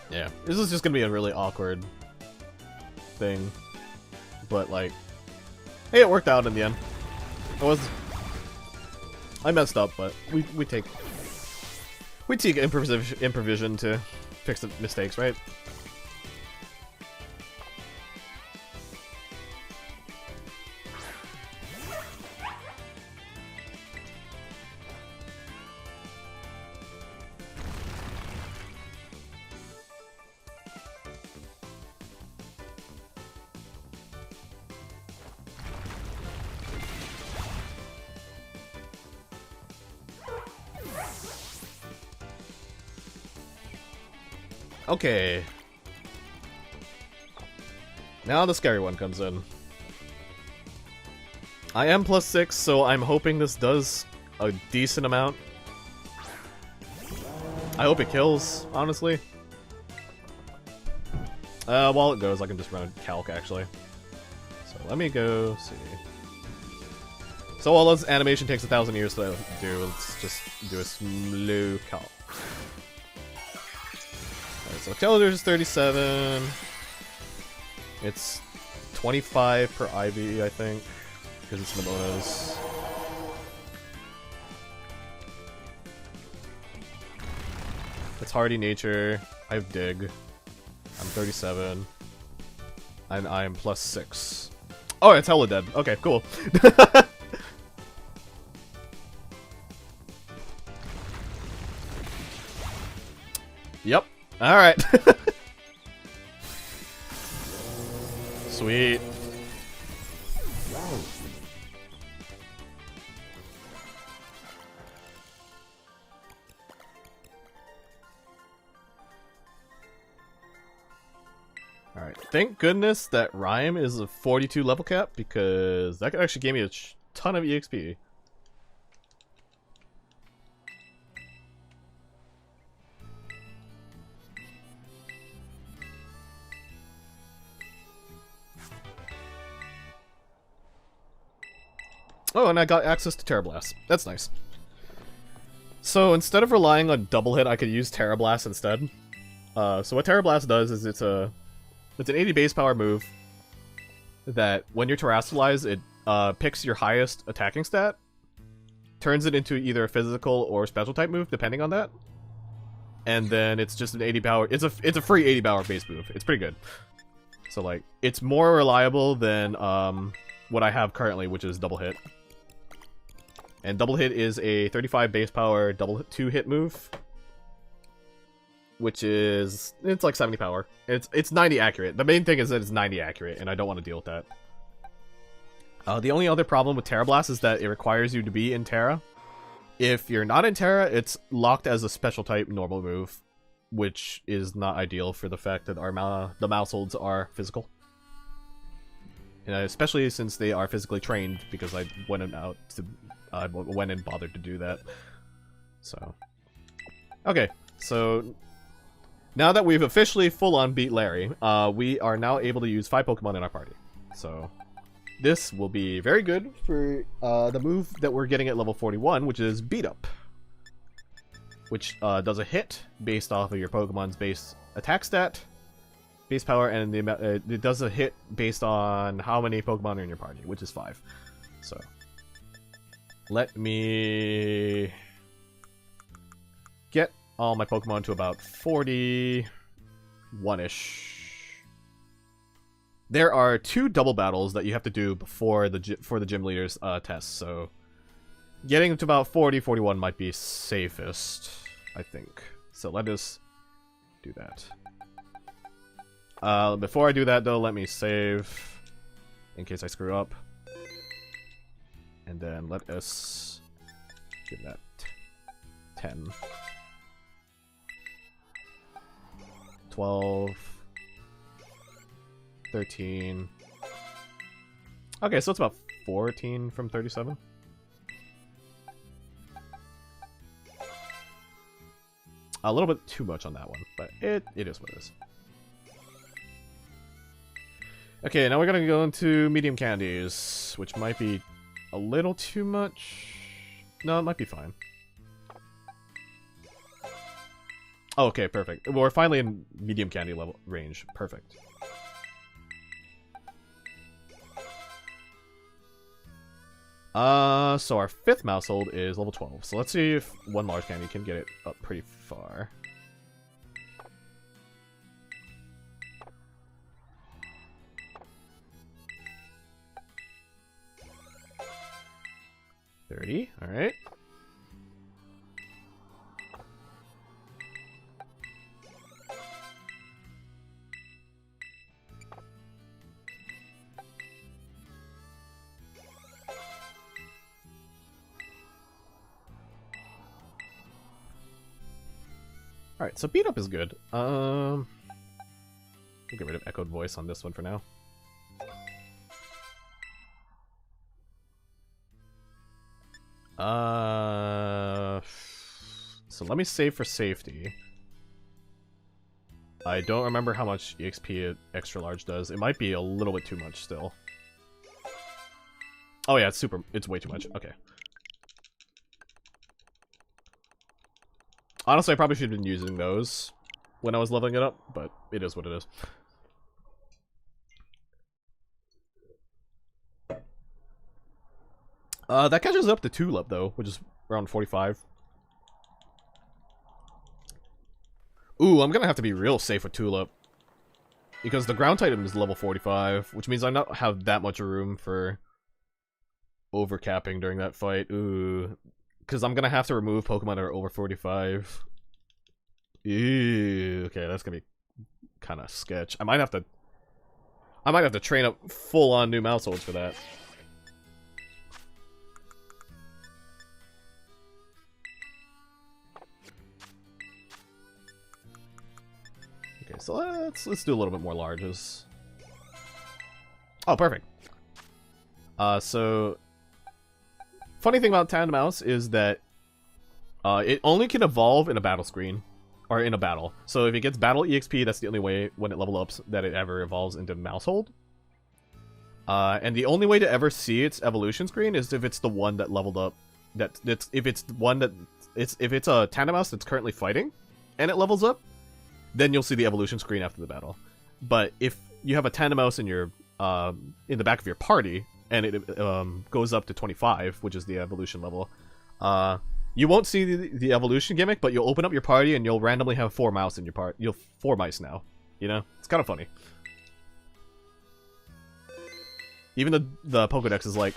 Yeah, this is just gonna be a really awkward thing. But, like, hey, it worked out in the end. I messed up, but we take improvisation to fix the mistakes, right? Okay. Now the scary one comes in. I am +6, so I'm hoping this does a decent amount. I hope it kills, honestly. While it goes, I can just run a calc, actually. So let me go see. So while this animation takes 1,000 years to do, let's just do a slow calc. Alright, so intelligence is 37. It's 25 per IV, I think, because it's Momona's. It's hardy nature. I have dig. I'm 37. And I am +6. Oh, it's hella dead. Okay, cool. Yep. Alright. Sweet. Alright, thank goodness that Rhyme is a 42 level cap, because that could actually give me a ton of EXP. Oh, and I got access to Terra Blast. That's nice. So instead of relying on double hit, I could use Terra Blast instead. So what Terra Blast does is it's an 80 base power move that when you're terrestrialized, it picks your highest attacking stat, turns it into either a physical or special type move, depending on that. And then it's just an 80 power. It's a free 80 power base move. It's pretty good. So like it's more reliable than what I have currently, which is double hit. And double hit is a 35 base power double 2 hit move, which is it's like 70 power. It's 90 accurate. The main thing is that it's 90 accurate, and I don't want to deal with that. The only other problem with Terra Blast is that it requires you to be in Terra. If you're not in Terra, it's locked as a special type normal move, which is not ideal for the fact that the Mausholds are physical. And especially since they are physically trained, because I went and bothered to do that. So, okay, so now that we've officially full-on beat Larry, we are now able to use 5 Pokemon in our party. So this will be very good for the move that we're getting at level 41, which is Beat Up, which does a hit based off of your Pokemon's base attack stat, base power, and it does a hit based on how many Pokemon are in your party, which is 5. So let me get all my Pokemon to about 41-ish. There are 2 double battles that you have to do before for the gym leaders test, so getting to about 41 might be safest, I think. So let us do that. Before I do that, though, let me save in case I screw up. And then let us give that 10. 12. 13. Okay, so it's about 14 from 37. A little bit too much on that one, but it is what it is. Okay, now we're gonna go into medium candies, which might be a little too much. No, it might be fine. Oh, okay, perfect. We're finally in medium candy level range. Perfect. So our 5th Maushold is level 12. So let's see if one large candy can get it up pretty far. $30, alright. Alright, so Beat Up is good. We'll get rid of Echoed Voice on this one for now. So let me save for safety. I don't remember how much EXP extra large does. It might be a little bit too much still. Oh yeah, it's way too much. Okay. Honestly, I probably should have been using those when I was leveling it up, but it is what it is. That catches up to Tulip though, which is around 45. Ooh, I'm gonna have to be real safe with Tulip. Because the ground item is level 45, which means I don't have that much room for overcapping during that fight. Ooh. Because I'm gonna have to remove Pokemon that are over 45. Ew. Okay, that's gonna be kind of sketch. I might have to train up full-on new Mausholds for that. Okay, so let's do a little bit more larges. Oh, perfect. So funny thing about Tandemaus is that it only can evolve in a battle screen. Or in a battle. So if it gets battle EXP, that's the only way when it level ups that it ever evolves into Maushold. And the only way to ever see its evolution screen is if it's the one that leveled up. If it's a Tandemaus that's currently fighting, and it levels up, then you'll see the evolution screen after the battle. But if you have a Tandemaus in your in the back of your party, and it goes up to 25, which is the evolution level, you won't see the evolution gimmick, but you'll open up your party and you'll randomly have 4 mouse in your party. You'll 4 mice now. You know? It's kind of funny. Even the Pokedex is like,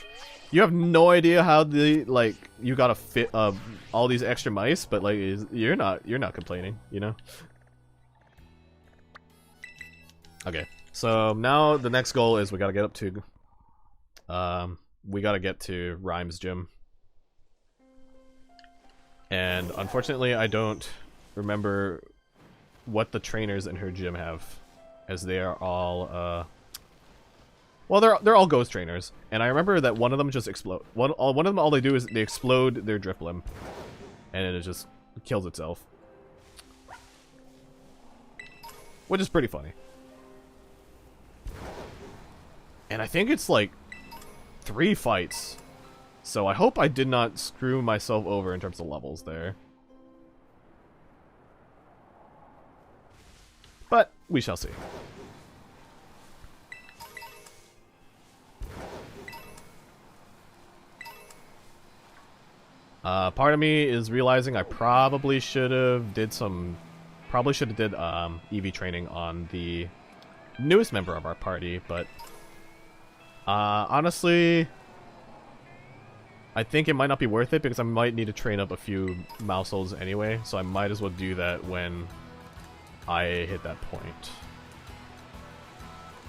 you have no idea how you gotta fit all these extra mice, but like you're not complaining, you know? Okay. So now the next goal is we gotta get to Rhyme's gym. And unfortunately, I don't remember what the trainers in her gym have, as they are all, well, they're all ghost trainers, and I remember that one of them just explode. One of them, all they do is they explode their Drifblim, and it just kills itself, which is pretty funny. And I think it's like 3 fights. So I hope I did not screw myself over in terms of levels there. But we shall see. Part of me is realizing I probably should have did EV training on the newest member of our party, but honestly, I think it might not be worth it because I might need to train up a few Mausholds anyway, so I might as well do that when I hit that point.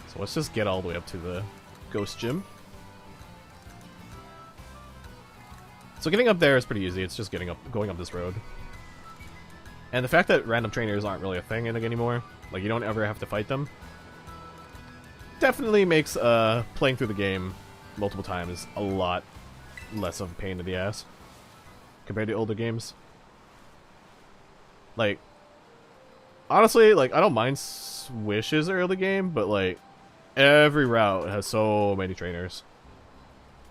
So let's just get all the way up to the Ghost Gym. So getting up there is pretty easy, it's just going up this road. And the fact that random trainers aren't really a thing in it anymore, like you don't ever have to fight them, definitely makes playing through the game multiple times a lot less of a pain in the ass compared to older games. Like, honestly, like, I don't mind Swish's early game, but like every route has so many trainers.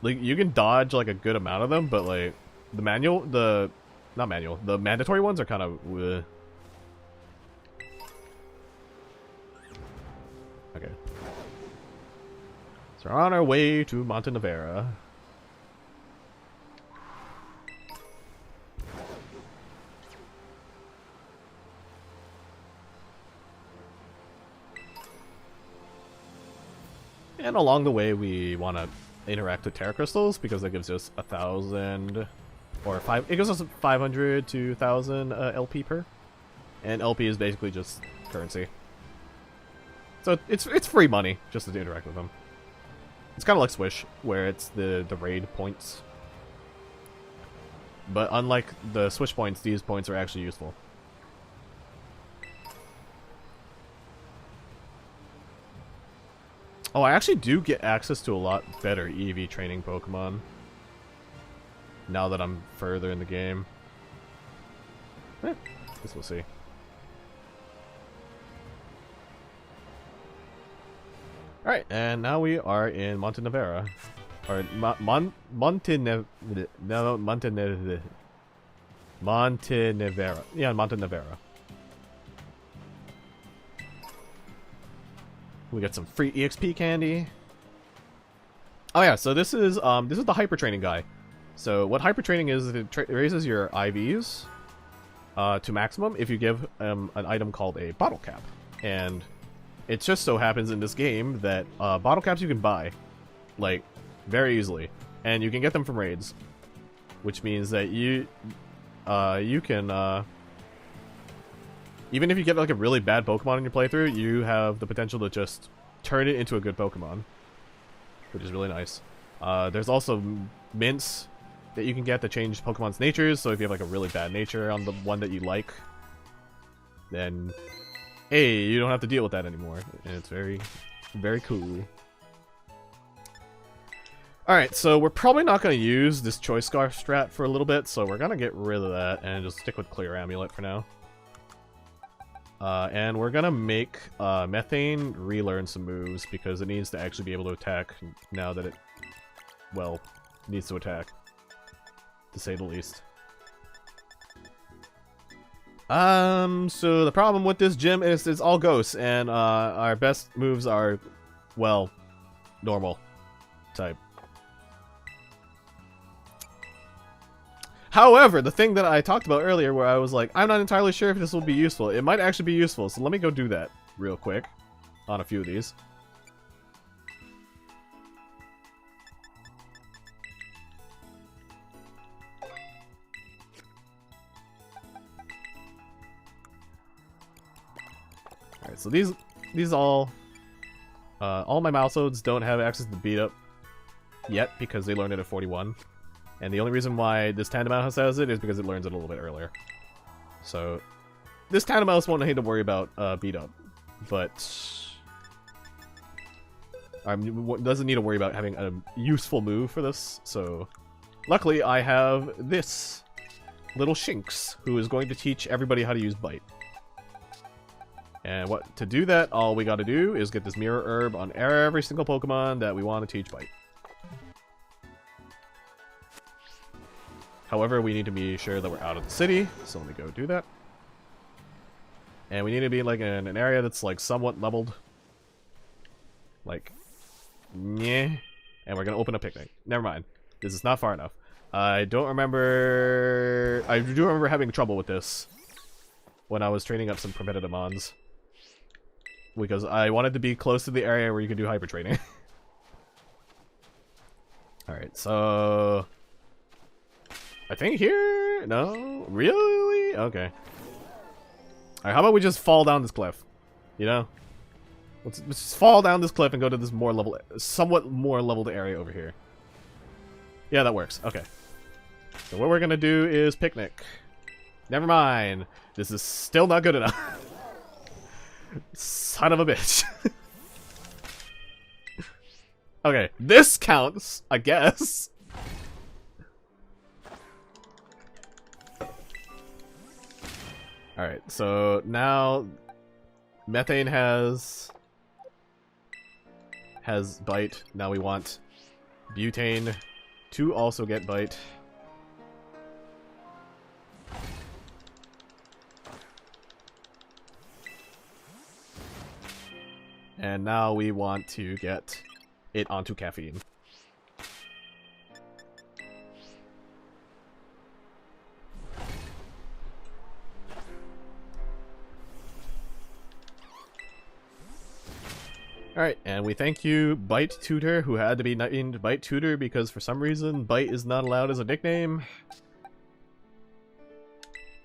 Like, you can dodge like a good amount of them, but like the mandatory ones are kind of okay. So we're on our way to Montenevera. And along the way, we want to interact with Terra Crystals because that gives us 1,000 or 5. It gives us 500 to 1,000 LP per, and LP is basically just currency. So it's free money just to interact with them. It's kind of like Swish, where it's the raid points. But unlike the Swish points, these points are actually useful. Oh, I actually do get access to a lot better EV training Pokemon. now that I'm further in the game. Guess we'll see. Alright, and now we are in Montenevera. Or Montenevera. Yeah, Montenevera. We got some free EXP candy. Oh yeah, so this is the hyper training guy. So what hyper training is, it raises your IVs to maximum if you give an item called a bottle cap. And it just so happens in this game that bottle caps you can buy, like, very easily, and you can get them from raids, which means that you can even if you get like a really bad Pokemon in your playthrough, you have the potential to just turn it into a good Pokemon, which is really nice. There's also mints that you can get to change Pokemon's natures, so if you have like a really bad nature on the one that you like, then hey, you don't have to deal with that anymore, and it's very, very cool. Alright, so we're probably not going to use this Choice Scarf strat for a little bit, so we're going to get rid of that and just stick with Clear Amulet for now. And we're going to make Methane relearn some moves, because it needs to actually be able to attack now that it, well, needs to attack, to say the least. So the problem with this gym is it's all ghosts, and our best moves are, well, normal type. However, the thing that I talked about earlier where I was like, I'm not entirely sure if this will be useful. It might actually be useful, so let me go do that real quick on a few of these. Alright, so these all my Mouseholds don't have access to beat up yet because they learned it at 41. And the only reason why this Tandemaus has it is because it learns it a little bit earlier. So, this Tandemaus won't need to worry about beat up, but doesn't need to worry about having a useful move for this. So, luckily I have this little Shinx who is going to teach everybody how to use Bite. And to do that, all we got to do is get this Mirror Herb on every single Pokemon that we want to teach Bite. However, we need to be sure that we're out of the city, so let me go do that. And we need to be like in an area that's like somewhat leveled. Like, yeah. And we're gonna open a picnic. Never mind. This is not far enough. I do remember having trouble with this when I was training up some competitive mons. Because I wanted to be close to the area where you can do hyper training. Alright, so I think here? No? Really? Okay. Alright, how about we just fall down this cliff? You know? Let's just fall down this cliff and go to this somewhat more leveled area over here. Yeah, that works. Okay. So what we're gonna do is picnic. Never mind. This is still not good enough. Son of a bitch. Okay, this counts, I guess. Alright, so now Methane has Bite. Now we want Butane to also get Bite. And now we want to get it onto Caffeine. Alright, and we thank you, Bite Tutor, who had to be named Bite Tutor because for some reason Bite is not allowed as a nickname.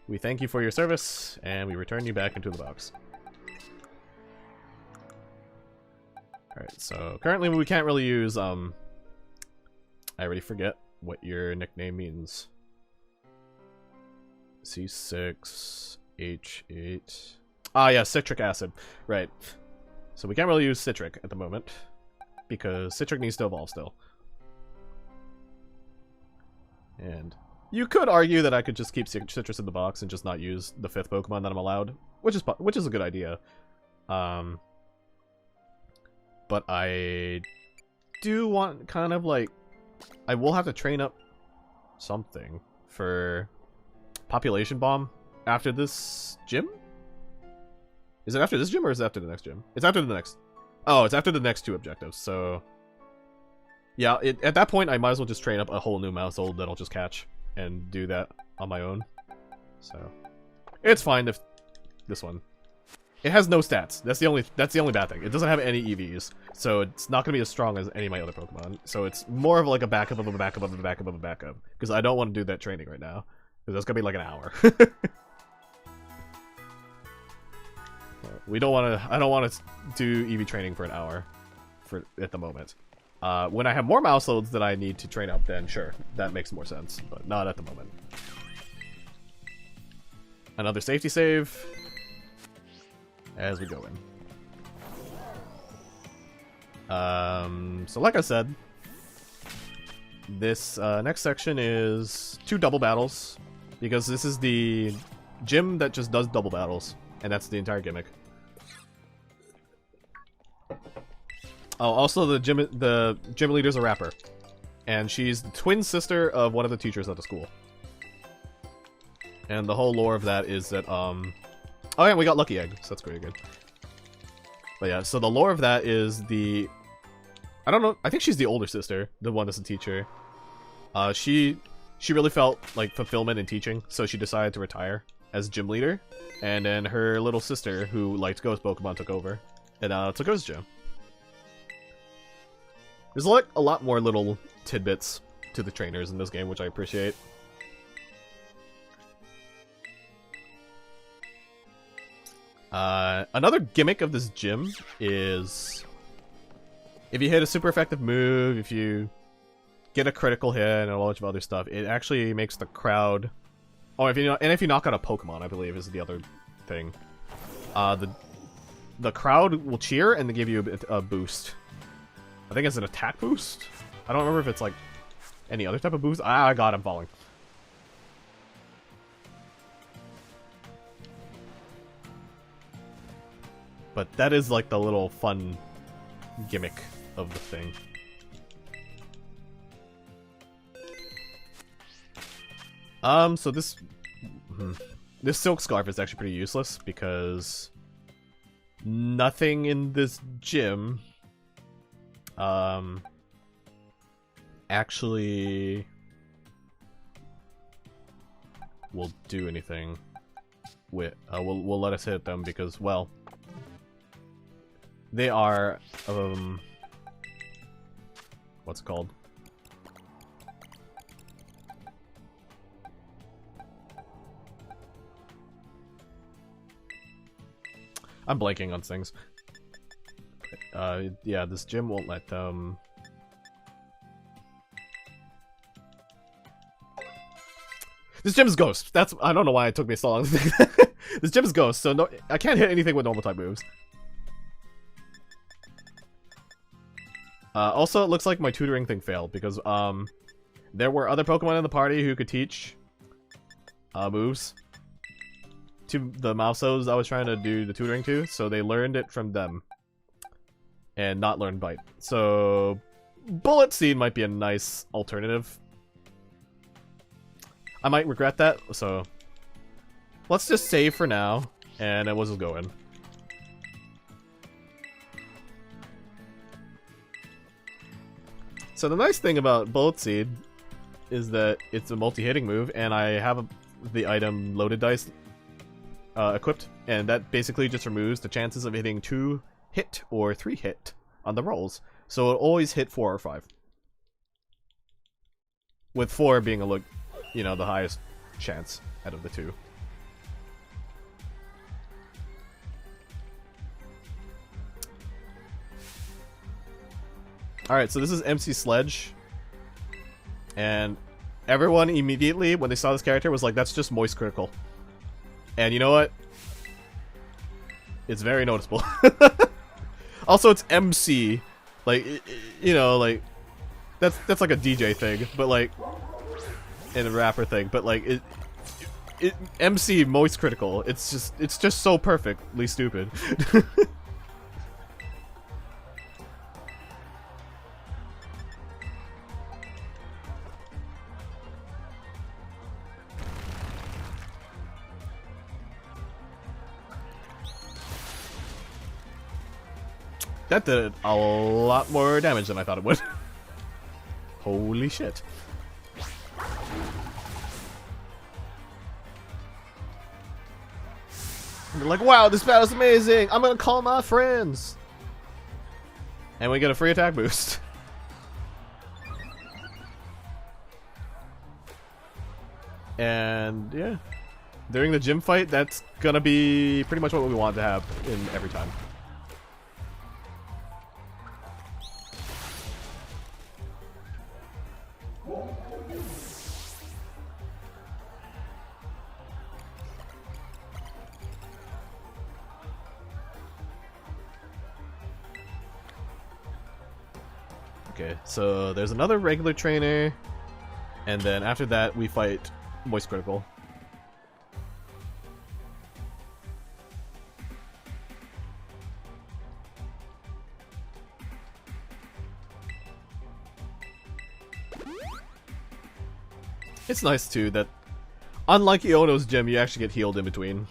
We thank you for your service, and we return you back into the box. Alright, so currently we can't really use, I already forget what your nickname means. C6, H8... Ah, yeah, citric acid. Right. So we can't really use Citric at the moment, because Citric needs to evolve still. And you could argue that I could just keep Citrus in the box and just not use the 5th Pokemon that I'm allowed, which is a good idea. But I do want kind of like, I will have to train up something for Population Bomb after this gym? Is it after this gym or is it after the next gym? It's after the next. Oh, it's after the next 2 objectives, so... Yeah, at that point I might as well just train up a whole new Maushold that I'll just catch and do that on my own. So, it's fine if this one. It has no stats. That's the only bad thing. It doesn't have any EVs, so it's not going to be as strong as any of my other Pokemon. So it's more of like a backup of a backup of a backup of a backup. Because I don't want to do that training right now. Because that's going to be like an hour. We don't want to. I don't want to do EV training for an hour, at the moment. When I have more Mausholds that I need to train up, then sure, that makes more sense. But not at the moment. Another safety save. As we go in. So like I said, this next section is 2 double battles, because this is the gym that just does double battles, and that's the entire gimmick. Oh, also the gym leader's a rapper, and she's the twin sister of one of the teachers at the school. And the whole lore of that is that oh yeah, we got Lucky Egg, so that's pretty good. But yeah, so the lore of that is I don't know, I think she's the older sister, the one that's a teacher. She really felt like fulfillment in teaching, so she decided to retire as gym leader. And then her little sister, who liked Ghost Pokemon, took over and took Ghost Gym. There's like a lot more little tidbits to the trainers in this game, which I appreciate. Another gimmick of this gym is if you hit a super effective move, if you get a critical hit and a bunch of other stuff, it actually makes the crowd. Oh, if you knock out a Pokemon, I believe is the other thing. The crowd will cheer and they give you a boost. I think it's an attack boost. I don't remember if it's like any other type of boost. Ah, God, I'm falling. But that is like the little fun gimmick of the thing. So this Silk Scarf is actually pretty useless because nothing in this gym actually will do anything with will let us hit them because, well, they are what's it called? I'm blanking on things. Yeah, this gym won't let them. This gym is Ghost. I don't know why it took me so long to think that. This gym is Ghost, so no, I can't hit anything with normal type moves. Also, it looks like my tutoring thing failed because there were other Pokemon in the party who could teach moves to the Mausholds I was trying to do the tutoring to, so they learned it from them and not learned Bite. So Bullet Seed might be a nice alternative. I might regret that, so let's just save for now and then we'll just go in. So the nice thing about Bullet Seed is that it's a multi-hitting move, and I have the item Loaded Dice equipped, and that basically just removes the chances of hitting 2 hit or 3 hit on the rolls. So it'll always hit 4 or 5. With 4 being the highest chance out of the 2. Alright, so this is MC Sledge. And everyone immediately, when they saw this character, was like, that's just Moist Critical. And you know what? It's very noticeable. Also, it's MC. Like, you know, like, that's like a DJ thing. But, like, in a rapper thing, but like it MC moist critical. It's just so perfectly stupid. That did a lot more damage than I thought it would. Holy shit. And they're like, wow, this battle's amazing! I'm gonna call my friends! And we get a free attack boost. And yeah. During the gym fight, that's gonna be pretty much what we want to have in every time. Okay, so there's another regular trainer, and then after that we fight Moist Critical. It's nice too that, unlike Iono's gym, you actually get healed in between.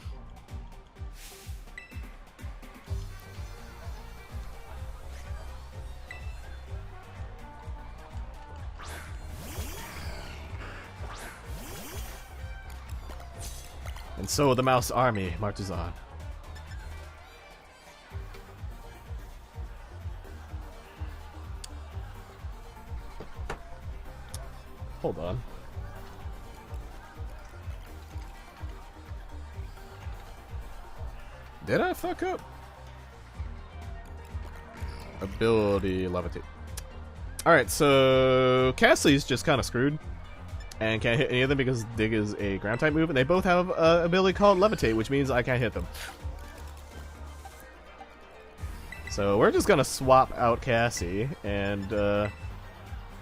And so the mouse army marches on. Hold on. Did I fuck up? Ability levitate. Alright, so Cassie's just kind of screwed. And can't hit any of them because Dig is a ground type move, and they both have an ability called Levitate, which means I can't hit them. So we're just gonna swap out Cassie and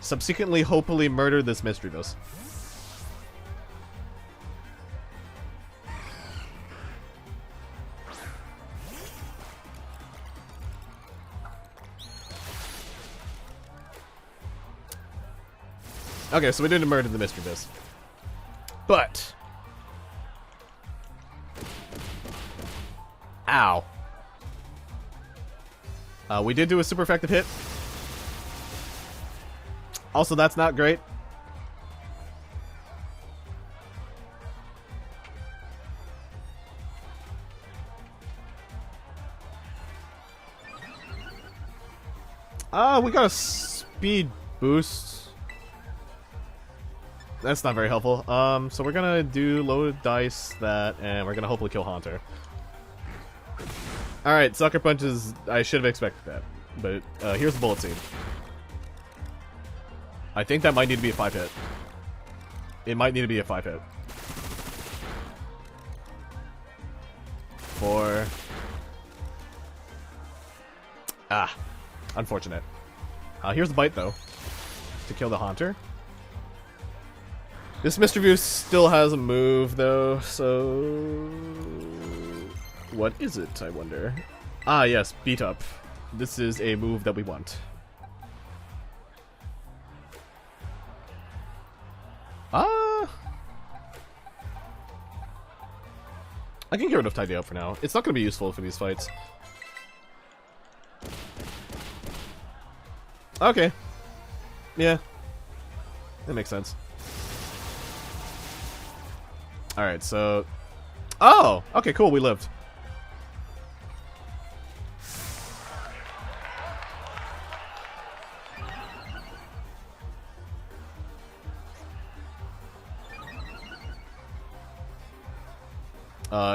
subsequently hopefully murder this mystery boss. Okay, so we didn't murder the mystery boss. But ow. We did do a super effective hit. Also, that's not great. We got a speed boost. That's not very helpful. So we're gonna do low dice that, and we're gonna hopefully kill Haunter. Alright, Sucker Punches, I should have expected that. But here's the Bullet Seed. I think that might need to be a 5-hit. It might need to be a 5-hit. 4. Ah, unfortunate. Here's the Bite, though, to kill the Haunter. This Mr. View still has a move, though, so... What is it, I wonder? Ah, yes, Beat Up. This is a move that we want. I can get rid of Tidy Up for now. It's not going to be useful for these fights. Okay. Yeah. That makes sense. Alright, so... Oh! Okay, cool, we lived.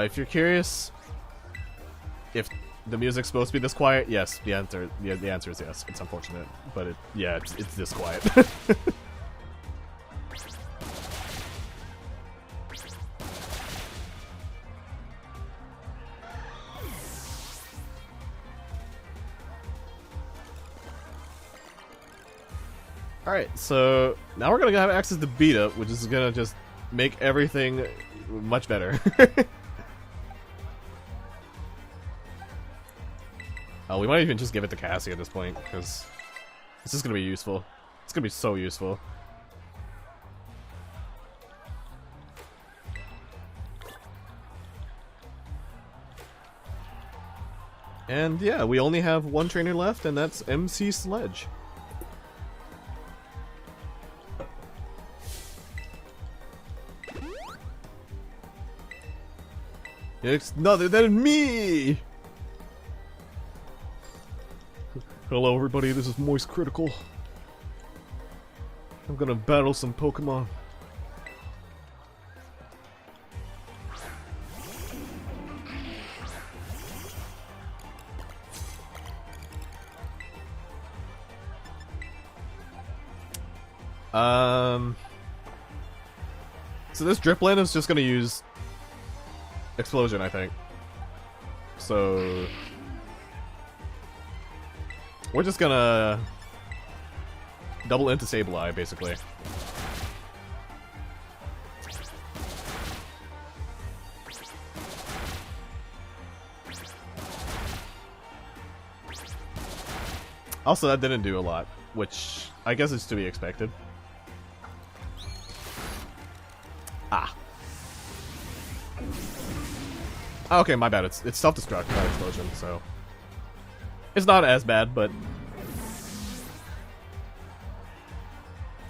If you're curious, if the music's supposed to be this quiet, yes, the answer is yes. It's unfortunate, but it's this quiet. Alright, so now we're gonna have access to beat up, which is gonna just make everything much better. Oh, we might even just give it to Cassie at this point, because this is gonna be useful. It's gonna be so useful. And yeah, we only have one trainer left, and that's MC Sledge. It's none other than me! Hello everybody, this is Moist Critical. I'm gonna battle some Pokemon. So this Dripland is just gonna use Explosion, I think. So we're just gonna double into Sableye, basically. Also, that didn't do a lot, which I guess is to be expected. Ah. Okay, my bad. It's self-destruct, not explosion, so it's not as bad, but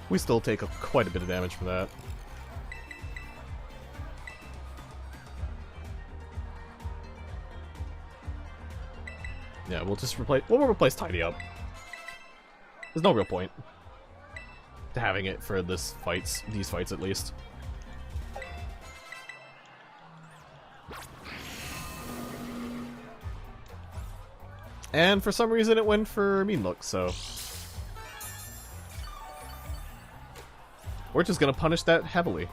we still take quite a bit of damage from that. Yeah, we'll just replace. We'll replace Tidy Up. There's no real point to having it for these fights at least. And for some reason it went for Mean Look, so we're just gonna punish that heavily.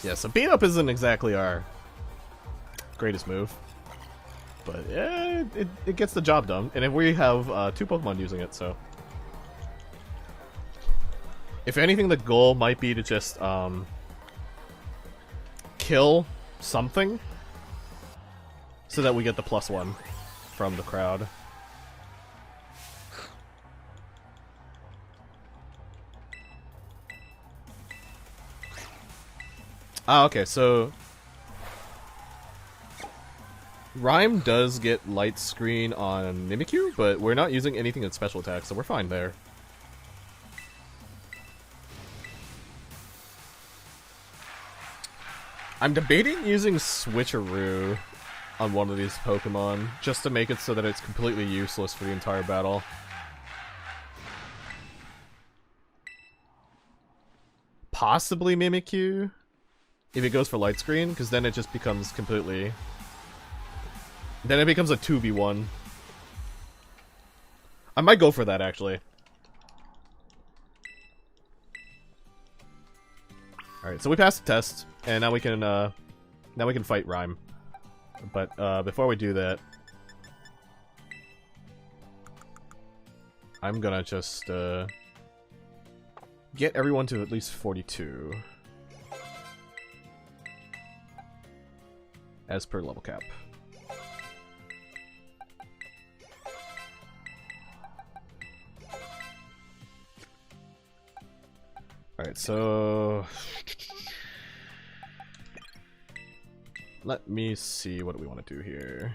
Yeah, so Beat Up isn't exactly our greatest move, but yeah, it gets the job done. And if we have two Pokemon using it, so if anything, the goal might be to just kill something so that we get the +1 from the crowd. Ah, okay, so Rhyme does get Light Screen on Mimikyu, but we're not using anything in special attack, so we're fine there. I'm debating using Switcheroo on one of these Pokemon, just to make it so that it's completely useless for the entire battle. Possibly Mimikyu, if it goes for Light Screen, because then it just becomes completely... Then it becomes a 2v1. I might go for that, actually. Alright, so we passed the test, and now we can fight Rhyme. But before we do that, I'm gonna just get everyone to at least 42. As per level cap. Alright, so let me see what we want to do here.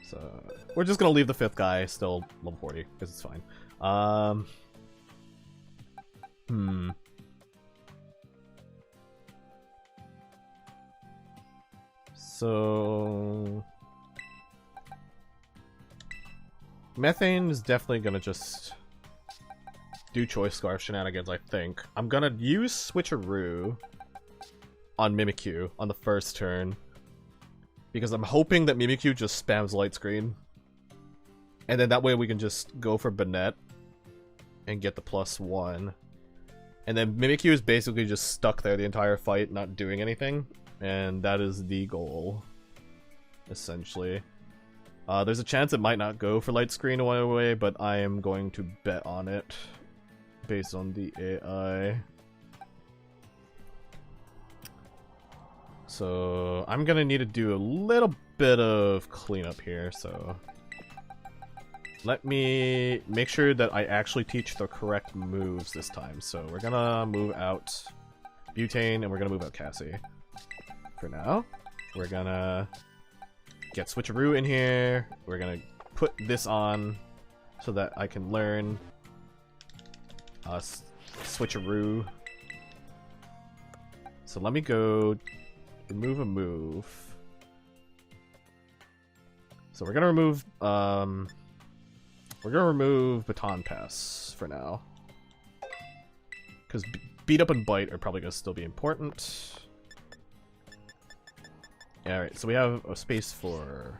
So we're just gonna leave the 5th guy still level 40 because it's fine. So Methane is definitely gonna just do Choice Scarf shenanigans, I think. I'm gonna use Switcheroo on Mimikyu on the first turn, because I'm hoping that Mimikyu just spams Light Screen. And then that way we can just go for Banette and get the +1. And then Mimikyu is basically just stuck there the entire fight, not doing anything. And that is the goal, essentially. There's a chance it might not go for Light Screen away, but I am going to bet on it based on the AI. So I'm gonna need to do a little bit of cleanup here, so let me make sure that I actually teach the correct moves this time. So we're gonna move out Butane and we're gonna move out Cassie. For now, we're gonna get Switcheroo in here. We're gonna put this on so that I can learn Switcheroo. So let me go remove a move. So we're gonna remove Baton Pass for now, because Beat Up and Bite are probably gonna still be important. Alright, so we have a space for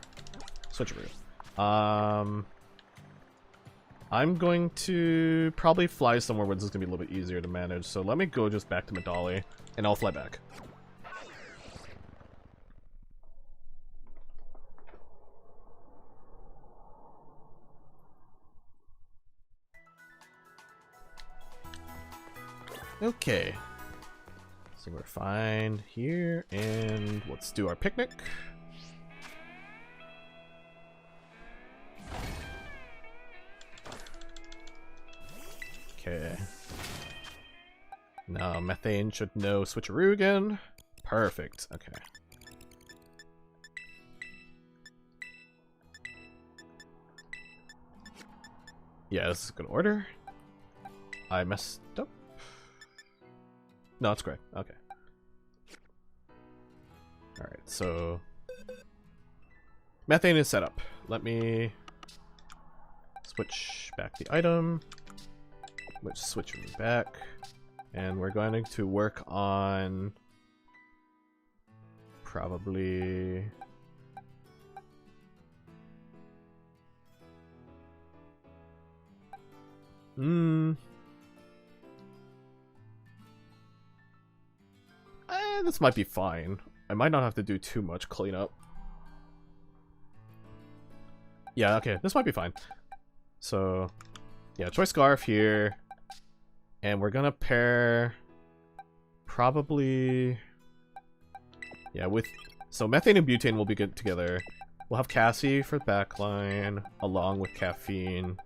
Switcheroo. I'm going to probably fly somewhere where this is going to be a little bit easier to manage, so let me go just back to Medali, and I'll fly back. Okay. So we're fine here, and let's do our picnic. Okay. Now Methane should know Switcheroo again. Perfect. Okay. Yeah, this is a good order. I messed up. No, it's great. Okay. Alright, so Methane is set up. Let me switch back the item. Let's switch it back. And we're going to work on probably this might be fine. I might not have to do too much cleanup. Yeah, okay, this might be fine. So, yeah, Choice Scarf here. And we're gonna pair probably, yeah, with, so Methane and Butane will be good together. We'll have Cassie for backline along with Caffeine,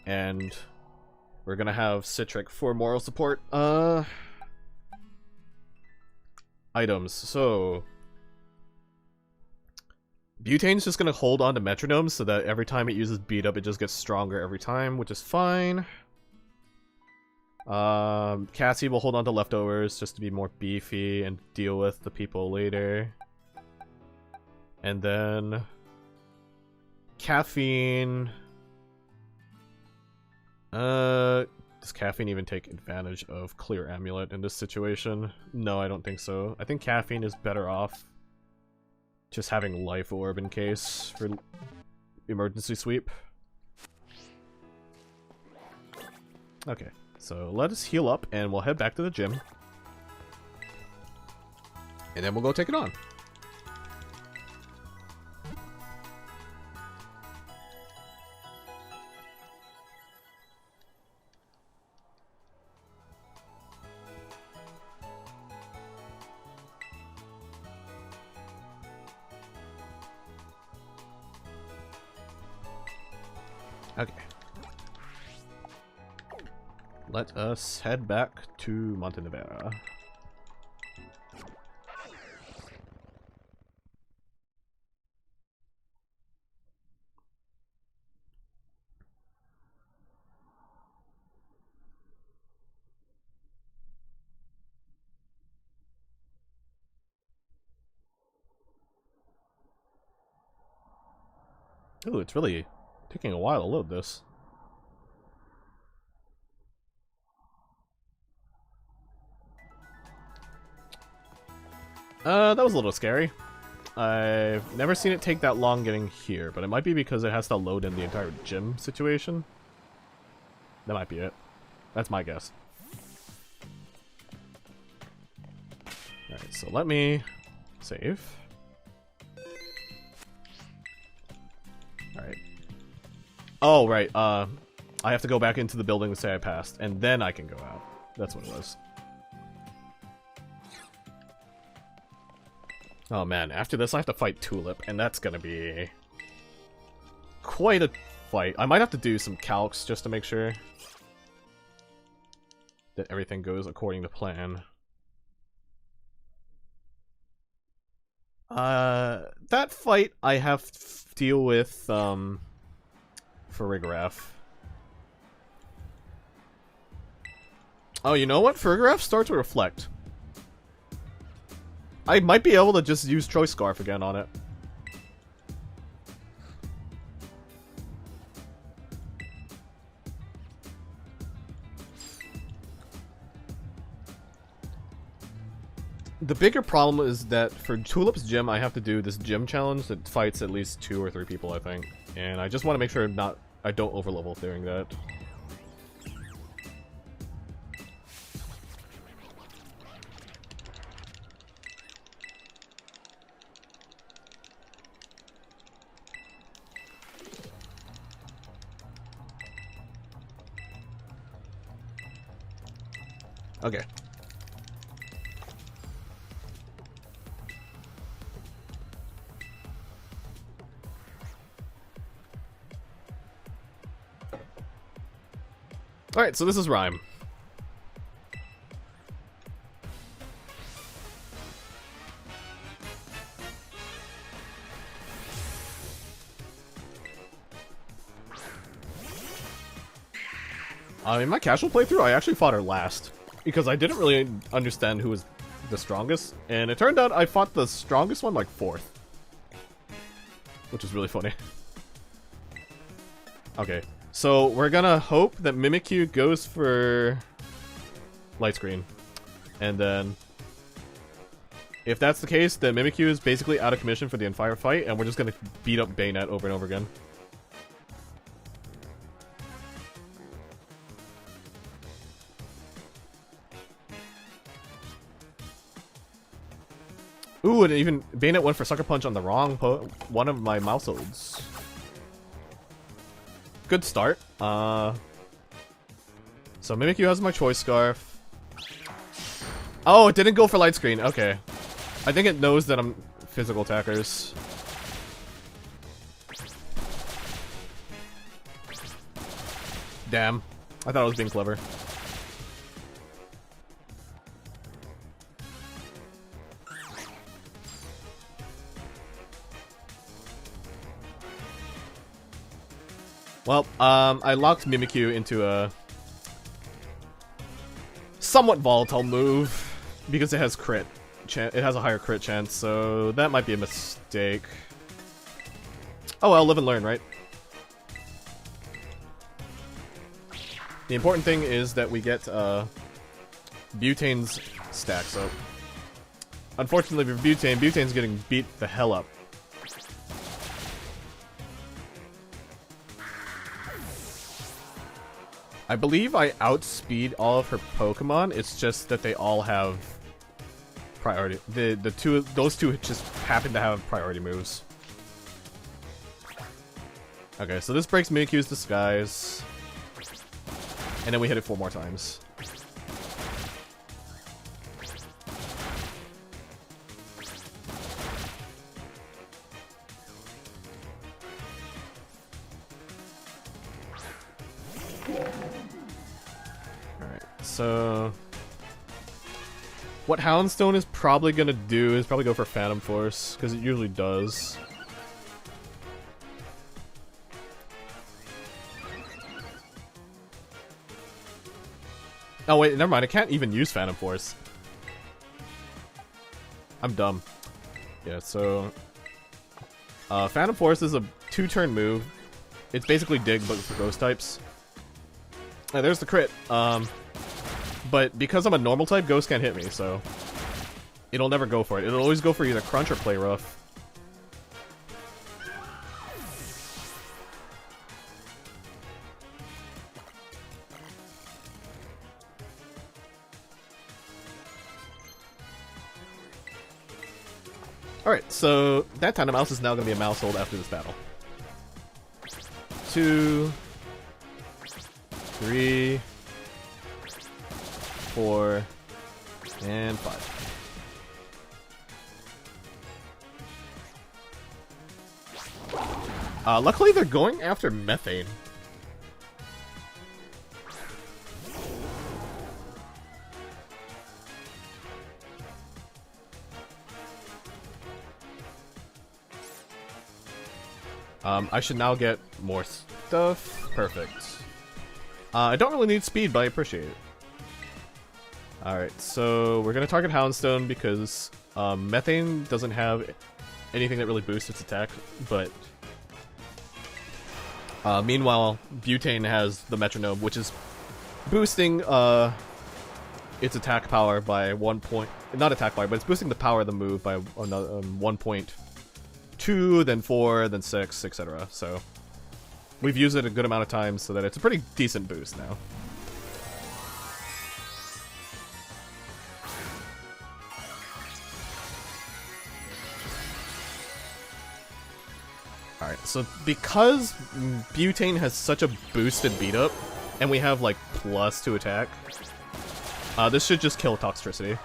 and we're gonna have Citric for moral support. Items. So Butane's just gonna hold on to Metronomes so that every time it uses Beat Up, it just gets stronger every time, which is fine. Cassie will hold on to Leftovers just to be more beefy and deal with the people later. And then Caffeine. Does Caffeine even take advantage of Clear Amulet in this situation? No, I don't think so. I think Caffeine is better off just having Life Orb in case for emergency sweep. Okay. So let us heal up, and we'll head back to the gym. And then we'll go take it on. Okay. Let us head back to Montenevera. Ooh, it's really taking a while to load this. That was a little scary. I've never seen it take that long getting here, but it might be because it has to load in the entire gym situation. That might be it. That's my guess. Alright, so let me save. Alright. Oh, right, I have to go back into the building to say I passed, and then I can go out. That's what it was. Oh man, after this I have to fight Tulip, and that's gonna be quite a fight. I might have to do some calcs just to make sure that everything goes according to plan. That fight I have to deal with, Farigiraf. Oh, you know what? Farigiraf starts to reflect. I might be able to just use Choice Scarf again on it. The bigger problem is that for Tulip's gym, I have to do this gym challenge that fights at least 2 or 3 people, I think. And I just want to make sure I don't overlevel during that. Okay. Alright, so this is Rhyme. In my casual playthrough, I actually fought her last. Because I didn't really understand who was the strongest. And it turned out I fought the strongest one like 4th. Which is really funny. Okay, so we're gonna hope that Mimikyu goes for light screen. And then if that's the case, then Mimikyu is basically out of commission for the entire fight, and we're just gonna beat up Bayonet over and over again. Ooh, and even Bayonet went for Sucker Punch on the wrong one of my Mausholds. Good start. So Mimikyu has my Choice Scarf. Oh, it didn't go for light screen. Okay. I think it knows that I'm physical attackers. Damn. I thought I was being clever. Well, I locked Mimikyu into a somewhat volatile move because it has crit. It has a higher crit chance, so that might be a mistake. Oh well, live and learn, right? The important thing is that we get Butane's stacks up. Unfortunately for Butane's getting beat the hell up. I believe I outspeed all of her Pokemon. It's just that they all have priority. Those two just happen to have priority moves. Okay, so this breaks Mimikyu's disguise, and then we hit it 4 more times. So, what Houndstone is probably gonna do is probably go for Phantom Force, because it usually does. Oh wait, never mind, I can't even use Phantom Force. I'm dumb. Yeah, so... Phantom Force is a 2-turn move. It's basically Dig, but for ghost types. There's the crit. But because I'm a normal type, ghost can't hit me, so it'll never go for it. It'll always go for either crunch or play rough. Alright, so that Tandemaus is now going to be a Maushold after this battle. 2, 3, 4, and 5. Luckily they're going after methane. I should now get more stuff. Perfect. I don't really need speed, but I appreciate it. Alright, so we're gonna target Houndstone because Methane doesn't have anything that really boosts its attack, but meanwhile, Butane has the Metronome, which is boosting its attack power by 1 point. Not attack power, but it's boosting the power of the move by 1.2, then 4, then 6, etc. So we've used it a good amount of times so that it's a pretty decent boost now. Alright, so because Butane has such a boosted beat up, and we have like plus to attack, this should just kill Toxtricity.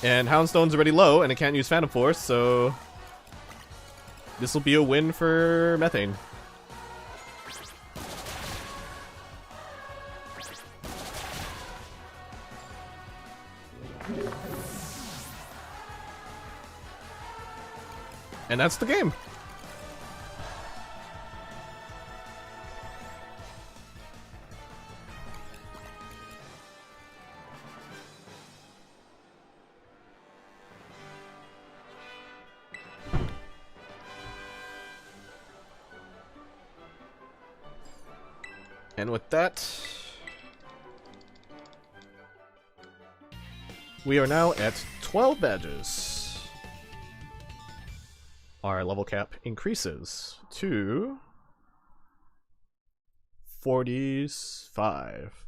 And Houndstone's already low, and it can't use Phantom Force, so this will be a win for Methane. And that's the game. And with that, we are now at 12 badges. Our level cap increases to 45,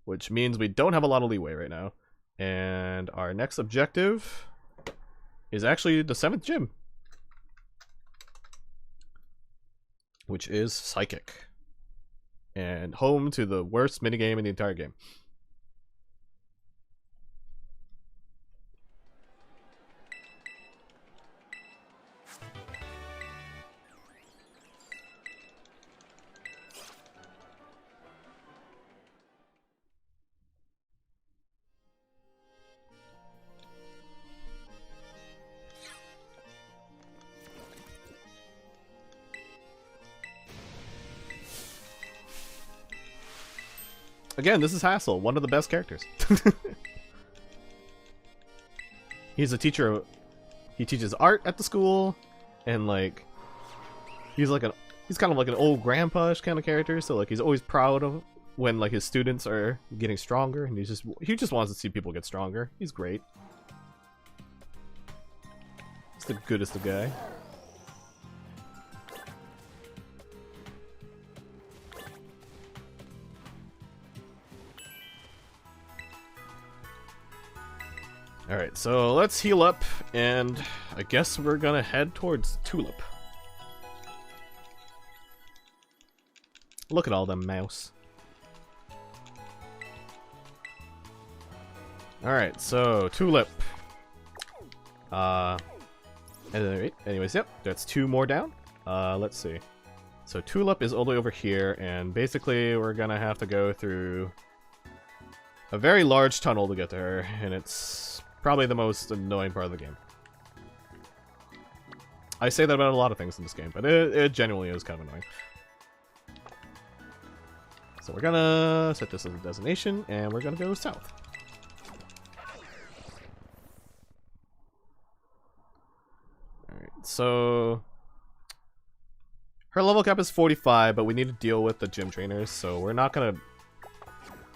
which means we don't have a lot of leeway right now. And our next objective is actually the 7th gym, which is Psychic, and home to the worst minigame in the entire game. Again, this is Hassel, one of the best characters. He's a teacher. He teaches art at the school, and like, he's kind of like an old grandpa-ish kind of character. So like, he's always proud of when like his students are getting stronger, and he just wants to see people get stronger. He's great. He's the goodest of guy. Alright, so let's heal up, and I guess we're gonna head towards Tulip. Look at all them mouse. Alright, so Tulip. Anyways, yep, that's 2 more down. Let's see. So Tulip is all the way over here, and basically we're gonna have to go through a very large tunnel to get to her, and it's probably the most annoying part of the game. I say that about a lot of things in this game, but it genuinely is kind of annoying. So we're gonna set this as a destination, and we're gonna go south. Alright, so... her level cap is 45, but we need to deal with the gym trainers, so we're not gonna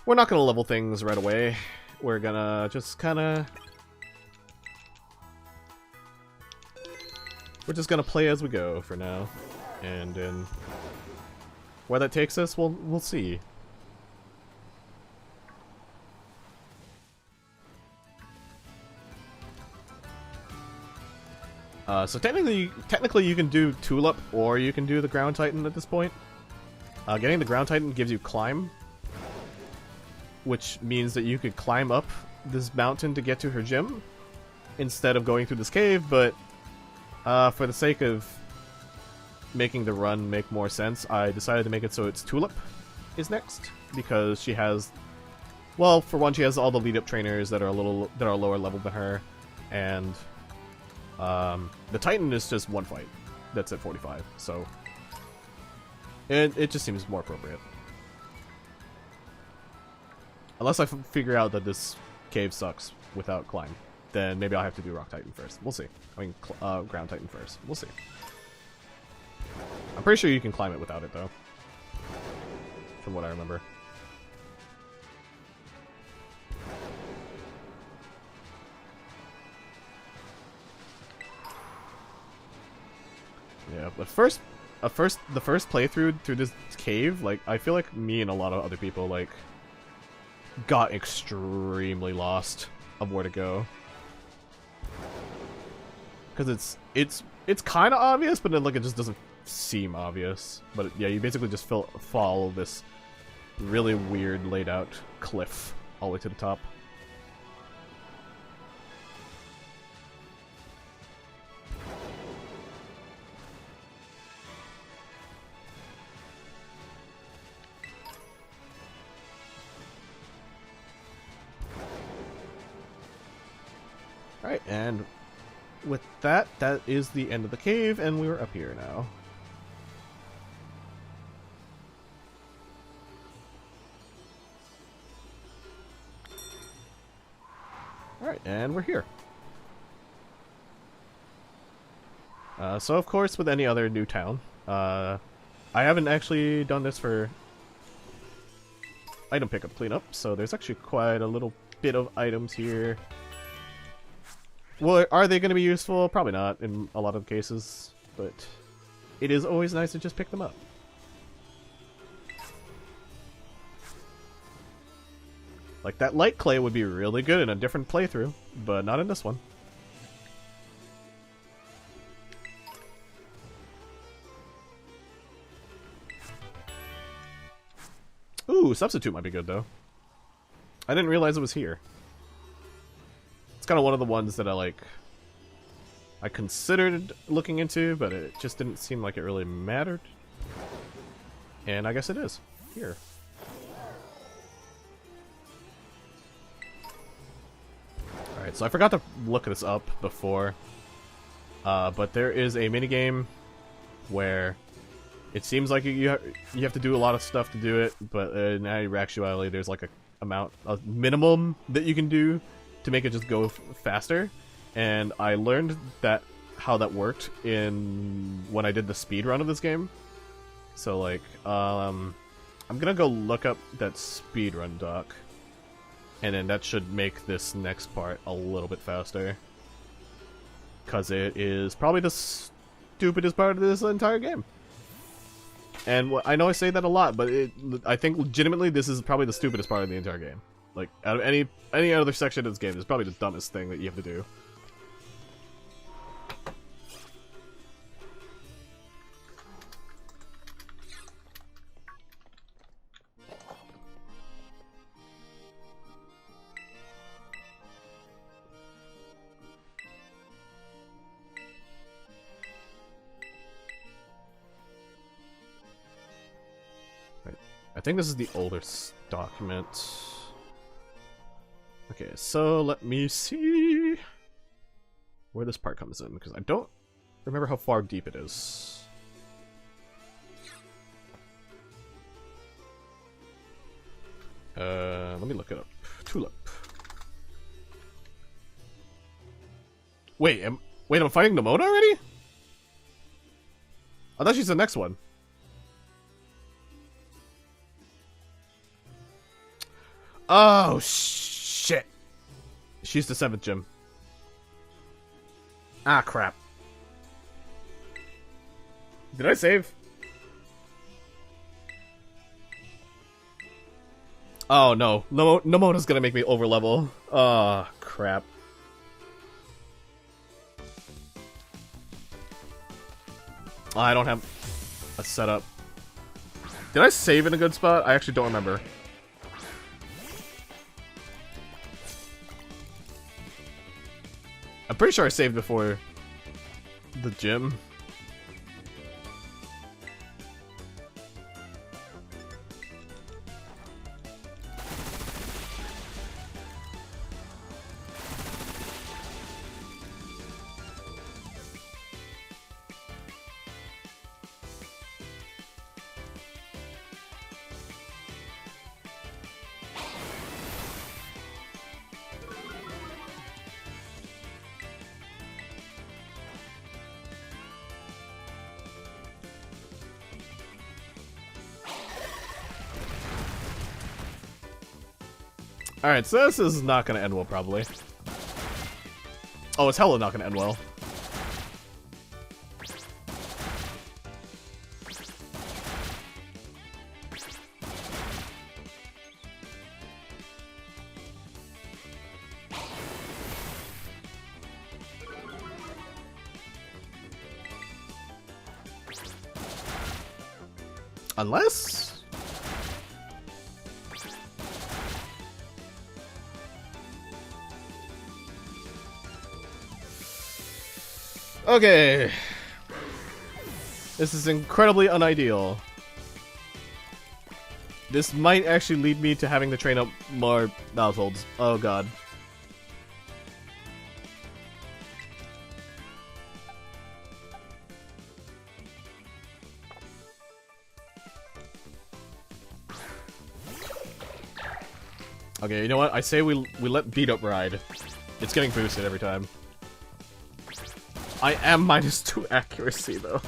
level things right away. We're gonna just kinda... we're just gonna play as we go for now, and then where that takes us, we'll see. So technically you can do Tulip or you can do the Ground Titan at this point. Getting the Ground Titan gives you climb, which means that you could climb up this mountain to get to her gym instead of going through this cave, but for the sake of making the run make more sense, I decided to make it so it's Tulip is next, because she has, well, for one, she has all the lead-up trainers that are lower level than her, and the Titan is just one fight that's at 45, so it just seems more appropriate. Unless I figure out that this cave sucks without climb, then maybe I'll have to do Rock Titan first. We'll see. I mean, Ground Titan first. We'll see. I'm pretty sure you can climb it without it, though. From what I remember. Yeah, but the first playthrough through this cave, like, I feel like me and a lot of other people, like, got extremely lost of where to go. Because it's kind of obvious, but then, like, it just doesn't seem obvious. But yeah, you basically just follow this really weird laid out cliff all the way to the top. Alright, and with that is the end of the cave, and we're up here now. Alright, and we're here. So of course, with any other new town, I haven't actually done this for item pickup cleanup, so there's actually quite a little bit of items here. Well, are they going to be useful? Probably not in a lot of cases, but it is always nice to just pick them up. Like, that light clay would be really good in a different playthrough, but not in this one. Ooh, Substitute might be good, though. I didn't realize it was here. It's kind of one of the ones that I considered looking into, but it just didn't seem like it really mattered. And I guess it is. Here. Alright, so I forgot to look this up before, but there is a minigame where it seems like you have to do a lot of stuff to do it, but in actuality there's like a minimum that you can do to make it just go faster, and I learned how that worked when I did the speed run of this game. So like, I'm gonna go look up that speedrun doc, and then that should make this next part a little bit faster, because it is probably the stupidest part of this entire game. And I know I say that a lot, but I think legitimately this is probably the stupidest part of the entire game. Like, out of any other section of this game, it's probably the dumbest thing that you have to do. Right. I think this is the oldest document. Okay, so let me see where this part comes in, because I don't remember how far deep it is. Let me look it up. Tulip. Wait, I'm fighting Nemona already? I thought she's the next one. Oh, shit. She's the 7th gym. Ah, crap. Did I save? Oh, no. Nemona's gonna make me overlevel. Oh, crap. I don't have a setup. Did I save in a good spot? I actually don't remember. I'm pretty sure I saved before the gym. Alright, so this is not gonna end well, probably. Oh, it's hella not gonna end well. Unless... Okay. This is incredibly unideal. This might actually lead me to having to train up more Mausholds. Oh god. Okay, you know what? I say we let beat up ride. It's getting boosted every time. I am -2 accuracy though.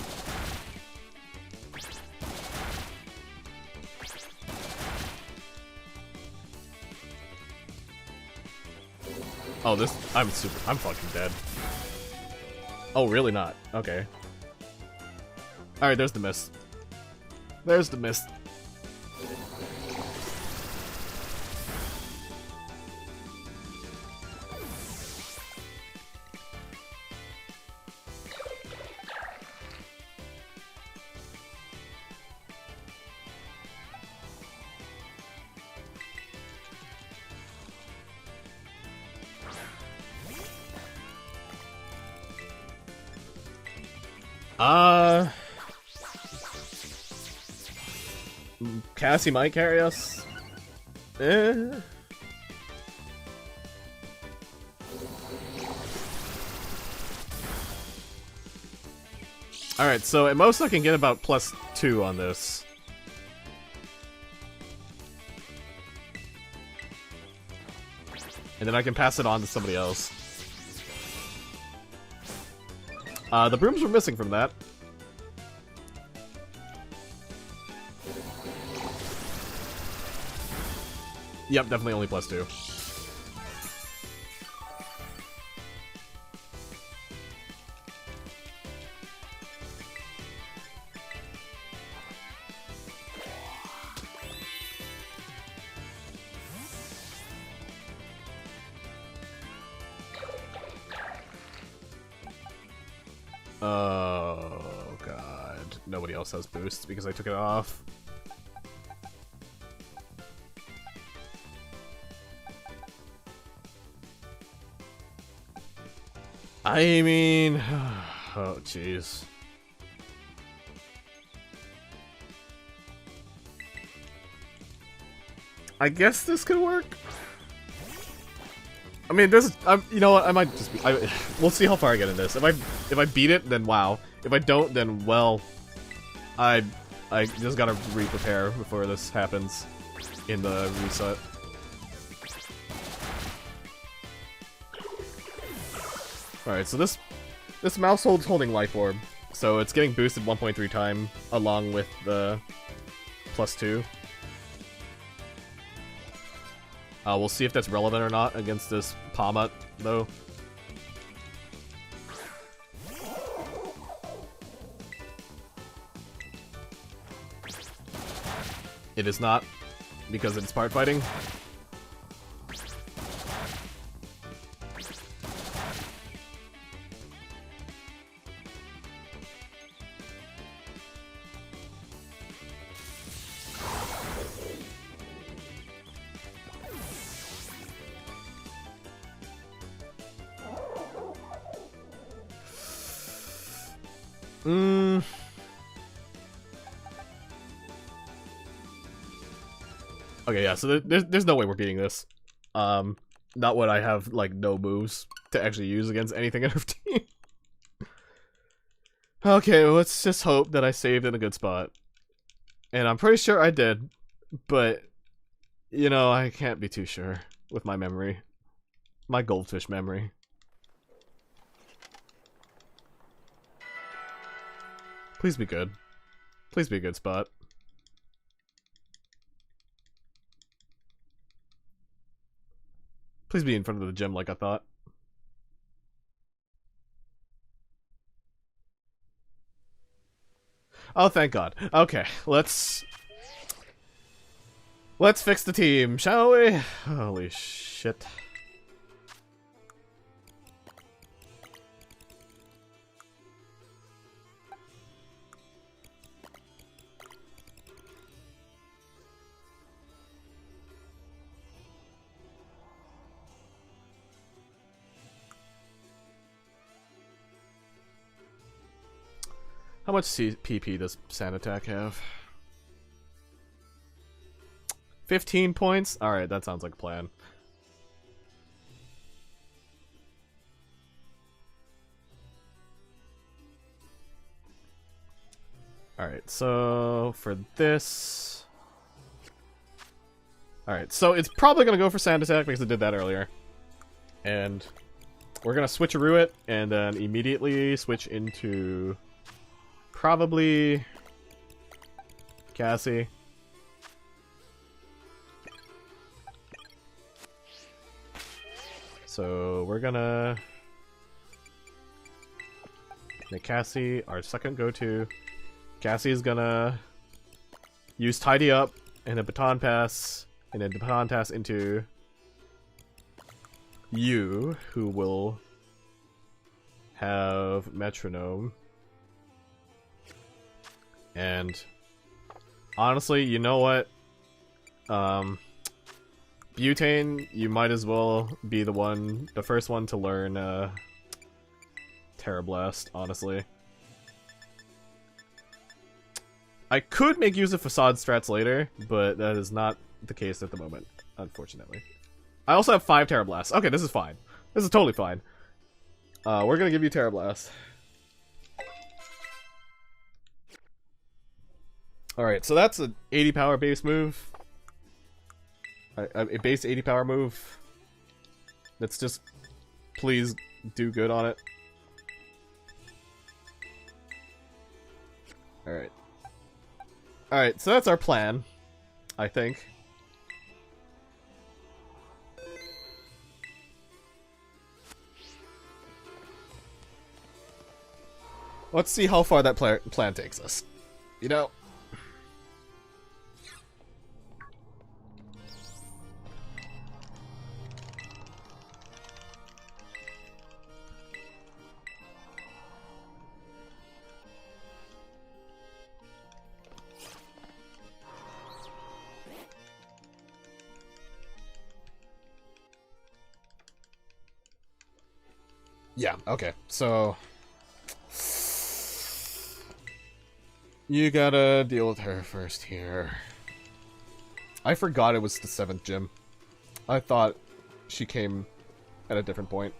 Oh, I'm fucking dead. Oh, really not? Okay. Alright, there's the mist. There's the mist. Cassie might carry us. Alright, so at most I can get about +2 on this. And then I can pass it on to somebody else. The brooms were missing from that. Yep, definitely only +2. Oh god. Nobody else has boosts because I took it off. I mean... Oh, jeez. I guess this could work? I mean, you know what? I might just. We'll see how far I get in this. If I beat it, then wow. If I don't, then well, I just gotta re-prepare before this happens in the reset. All right, so this Maushold's holding Life Orb, so it's getting boosted 1.3 times along with the +2. We'll see if that's relevant or not against this Palmut, though. It is not, because it's part fighting. Okay, yeah, so there's no way we're beating this. Not when I have, like, no moves to actually use against anything in our team. Okay, well, let's just hope that I saved in a good spot. And I'm pretty sure I did, but, you know, I can't be too sure with my memory. My goldfish memory. Please be good. Please be a good spot. Please be in front of the gym like I thought. Oh, thank God. Okay, let's fix the team, shall we? Holy shit. How much PP does Sand Attack have? 15 points? Alright, that sounds like a plan. Alright, so for this... Alright, so it's probably gonna go for Sand Attack because it did that earlier. And we're gonna switcheroo it and then immediately switch into... probably Cassie. So we're gonna make Cassie our second go-to. Cassie is gonna use Tidy Up and a Baton Pass, and a Baton Pass into you, who will have Metronome. And honestly, you know what? Butane, you might as well be the first one to learn Terra Blast, honestly. I could make use of Facade strats later, but that is not the case at the moment, unfortunately. I also have 5 Terra Blasts. Okay, this is fine. This is totally fine. We're gonna give you Terra Blast. Alright, so that's an 80 power base move. A base 80 power move. Let's just please do good on it. Alright. Alright, so that's our plan, I think. Let's see how far that plan takes us. You know? Yeah, okay, so... you gotta deal with her first here. I forgot it was the 7th gym. I thought she came at a different point.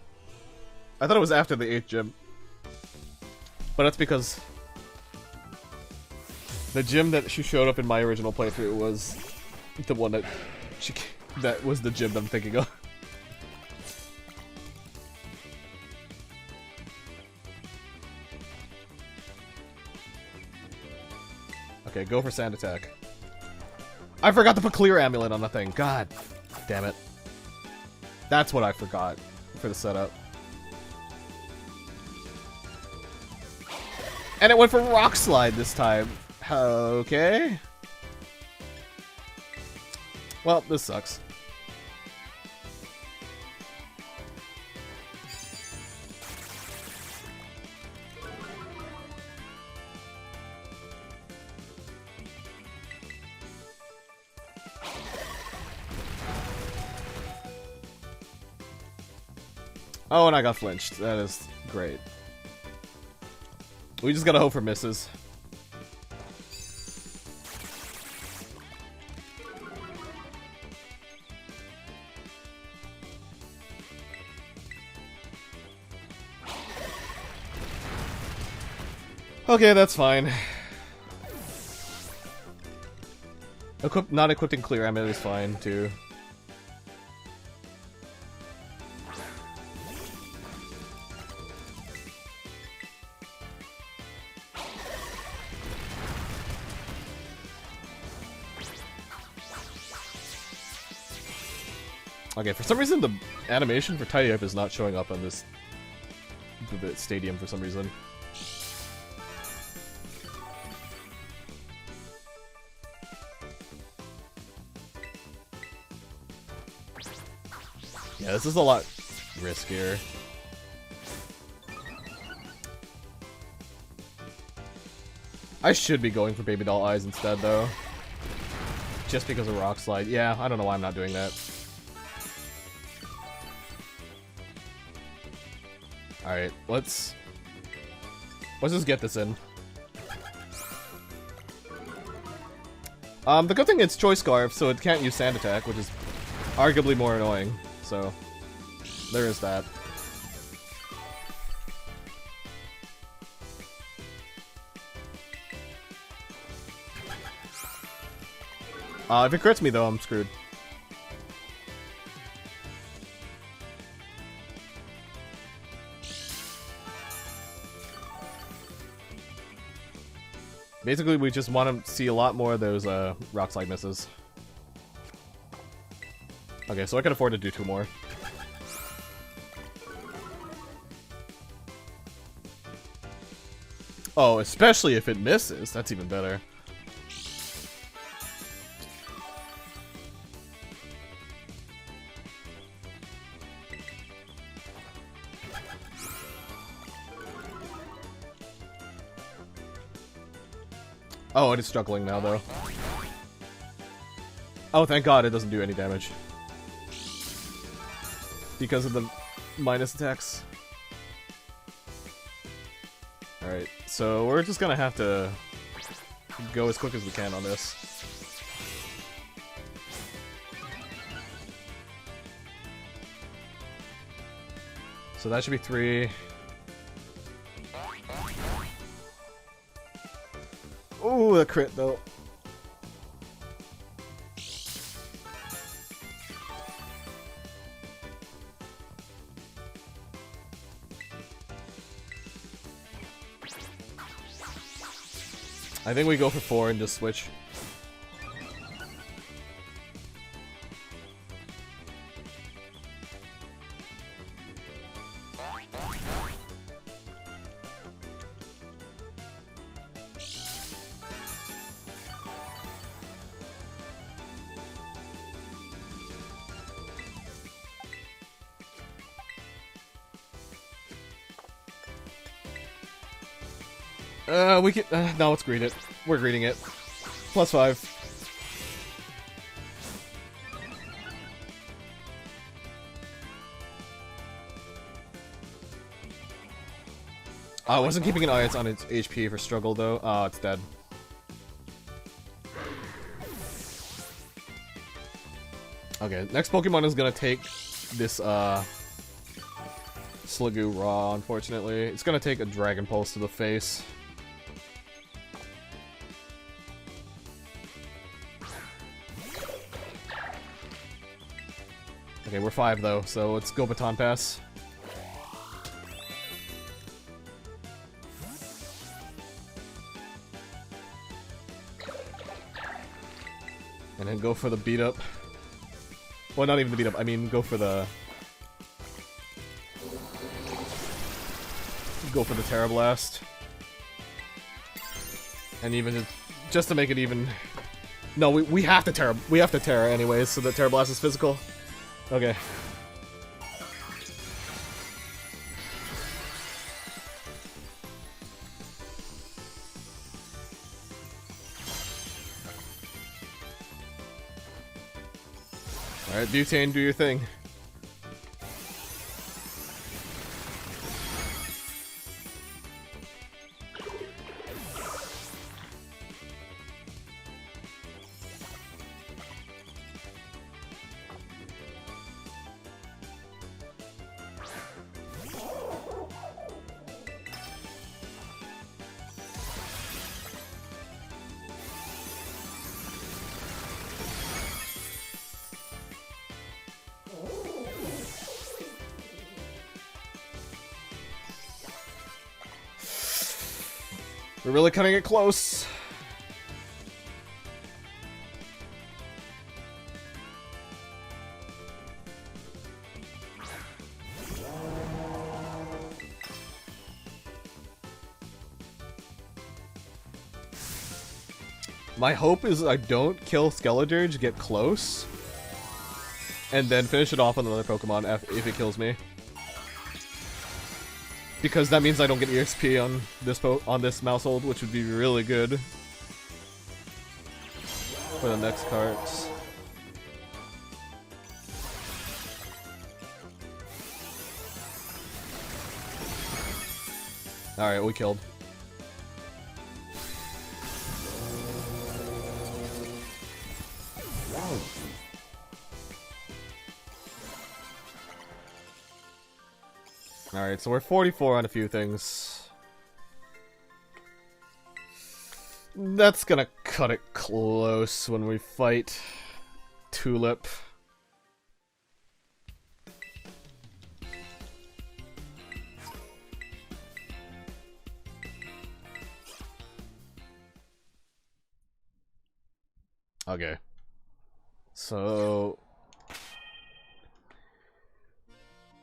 I thought it was after the 8th gym. But that's because the gym that she showed up in my original playthrough was the one that that was the gym that I'm thinking of. Okay, go for sand attack. I forgot to put clear amulet on the thing. God damn it. That's what I forgot for the setup. And it went for rock slide this time. Okay. Well, this sucks. Oh, and I got flinched. That is great. We just gotta hope for misses. Okay, that's fine. Not equipping clear amulet is fine, too. Okay, for some reason the animation for Tidy Up is not showing up on this stadium for some reason. Yeah, this is a lot riskier. I should be going for Baby Doll Eyes instead, though. Just because of Rock Slide. Yeah, I don't know why I'm not doing that. Alright, let's just get this in. The good thing it's Choice Scarf, so it can't use Sand Attack, which is arguably more annoying. So, there is that. If it crits me though, I'm screwed. Basically, we just want to see a lot more of those Rock Slide misses. Okay, so I can afford to do 2 more. Oh, especially if it misses. That's even better. Oh, it is struggling now, though. Oh, thank God it doesn't do any damage. Because of the minus attacks. Alright, so we're just gonna have to go as quick as we can on this. So that should be 3. Ooh, the crit though. I think we go for 4 and just switch. We can. No, let's greet it. We're greeting it. +5. I wasn't keeping an eye on its HP for struggle though. Oh, it's dead. Okay, next Pokemon is gonna take this Sligoo raw, unfortunately. It's gonna take a Dragon Pulse to the face. Okay, we're 5 though, so let's go Baton Pass. And then go for the beat up. Well, not even the beat up, I mean go for the... Go for the Terra Blast. And even just to make it even... No, we have to Terra anyways, so the Terra Blast is physical. Okay. Alright, Butane, do your thing. We're really cutting it close. My hope is I don't kill Skeledirge, get close, and then finish it off on another Pokemon if it kills me. Because that means I don't get EXP on this Maushold, which would be really good for the next cards. Alright, we killed. Alright, so we're 44 on a few things. That's gonna cut it close when we fight Tulip. Okay. So...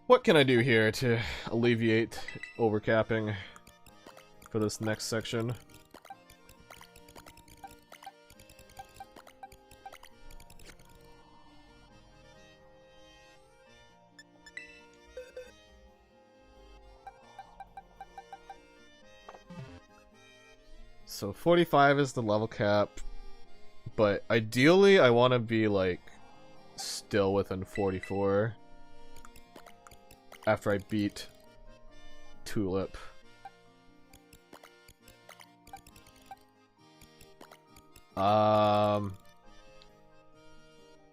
what can I do here to alleviate overcapping for this next section? So 45 is the level cap, but ideally I want to be like still within 44. After I beat Tulip.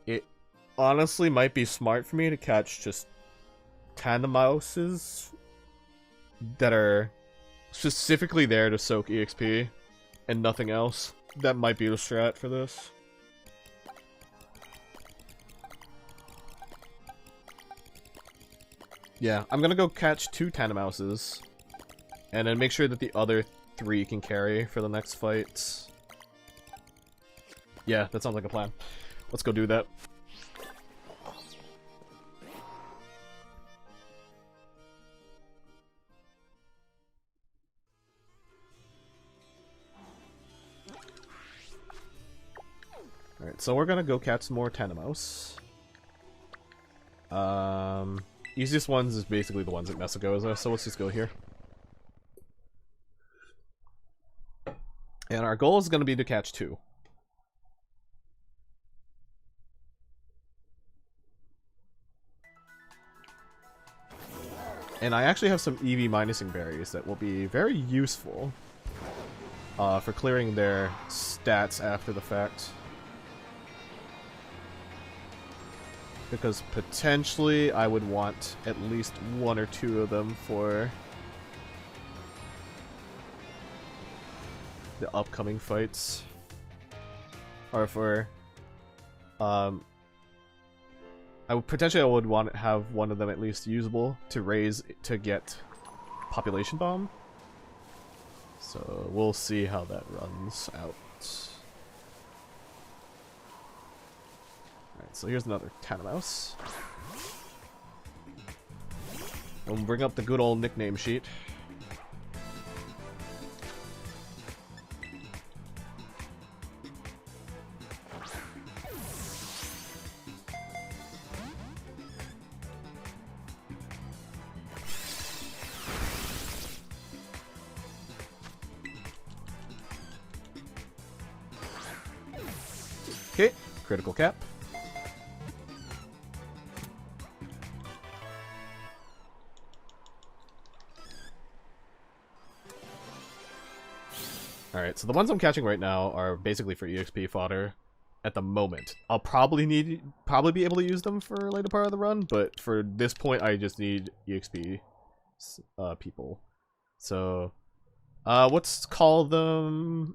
It honestly might be smart for me to catch just Tandemauses that are specifically there to soak EXP and nothing else. That might be the strat for this. Yeah, I'm gonna go catch 2 Tandemauses, and then make sure that the other 3 can carry for the next fights. Yeah, that sounds like a plan. Let's go do that. Alright, so we're gonna go catch some more Tandemaus. Easiest ones is basically the ones at Mesagoza, so let's just go here. And our goal is going to be to catch 2. And I actually have some EV minusing berries that will be very useful for clearing their stats after the fact. Because potentially I would want at least 1 or 2 of them for the upcoming fights. Or for I would want to have one of them at least usable to get population bomb. So we'll see how that runs out. Alright, so here's another Tandemaus. We'll bring up the good old nickname sheet. Okay, critical cap. Alright, so the ones I'm catching right now are basically for EXP fodder at the moment. I'll probably be able to use them for later part of the run, but for this point I just need EXP people. So let's call them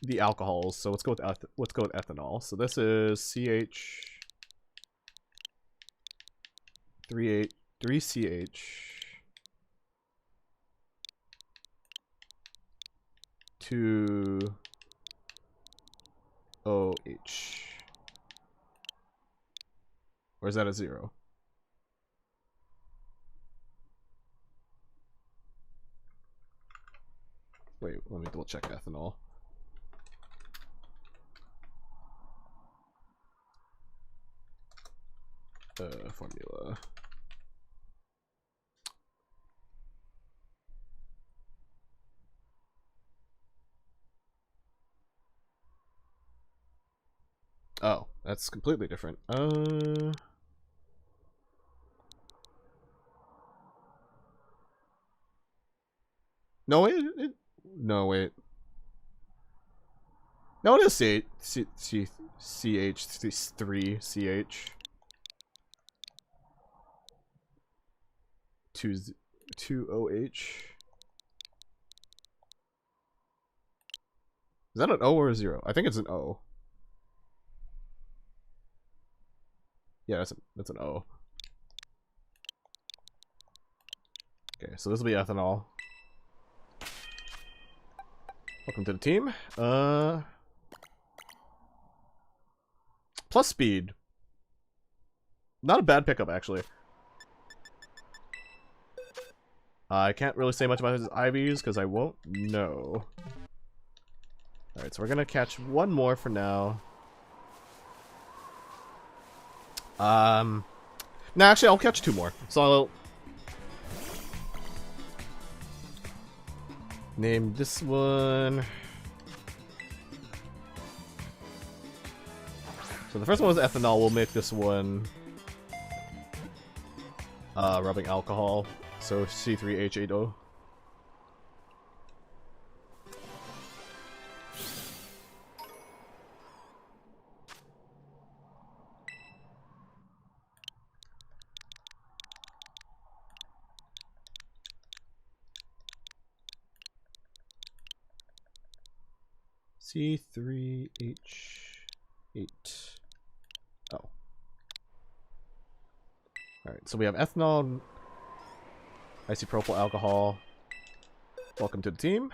the alcohols. So let's go with ethanol. So this is CH3CH 2OH. Or is that a 0? Wait, let me double check ethanol. Formula. Oh, that's completely different. No, wait. No, wait. No, it is CH3CH 2OH. Is that an O or a 0? I think it's an O. Yeah, that's an O. Okay, so this will be ethanol. Welcome to the team. Plus speed. Not a bad pickup, actually. I can't really say much about his IVs because I won't know. Alright, so we're gonna catch one more for now. No, actually, I'll catch 2 more. So I'll name this one. So the first one was ethanol. We'll make this one rubbing alcohol. So C3H80. C3H8. Oh. Alright, so we have ethanol, isopropyl alcohol. Welcome to the team.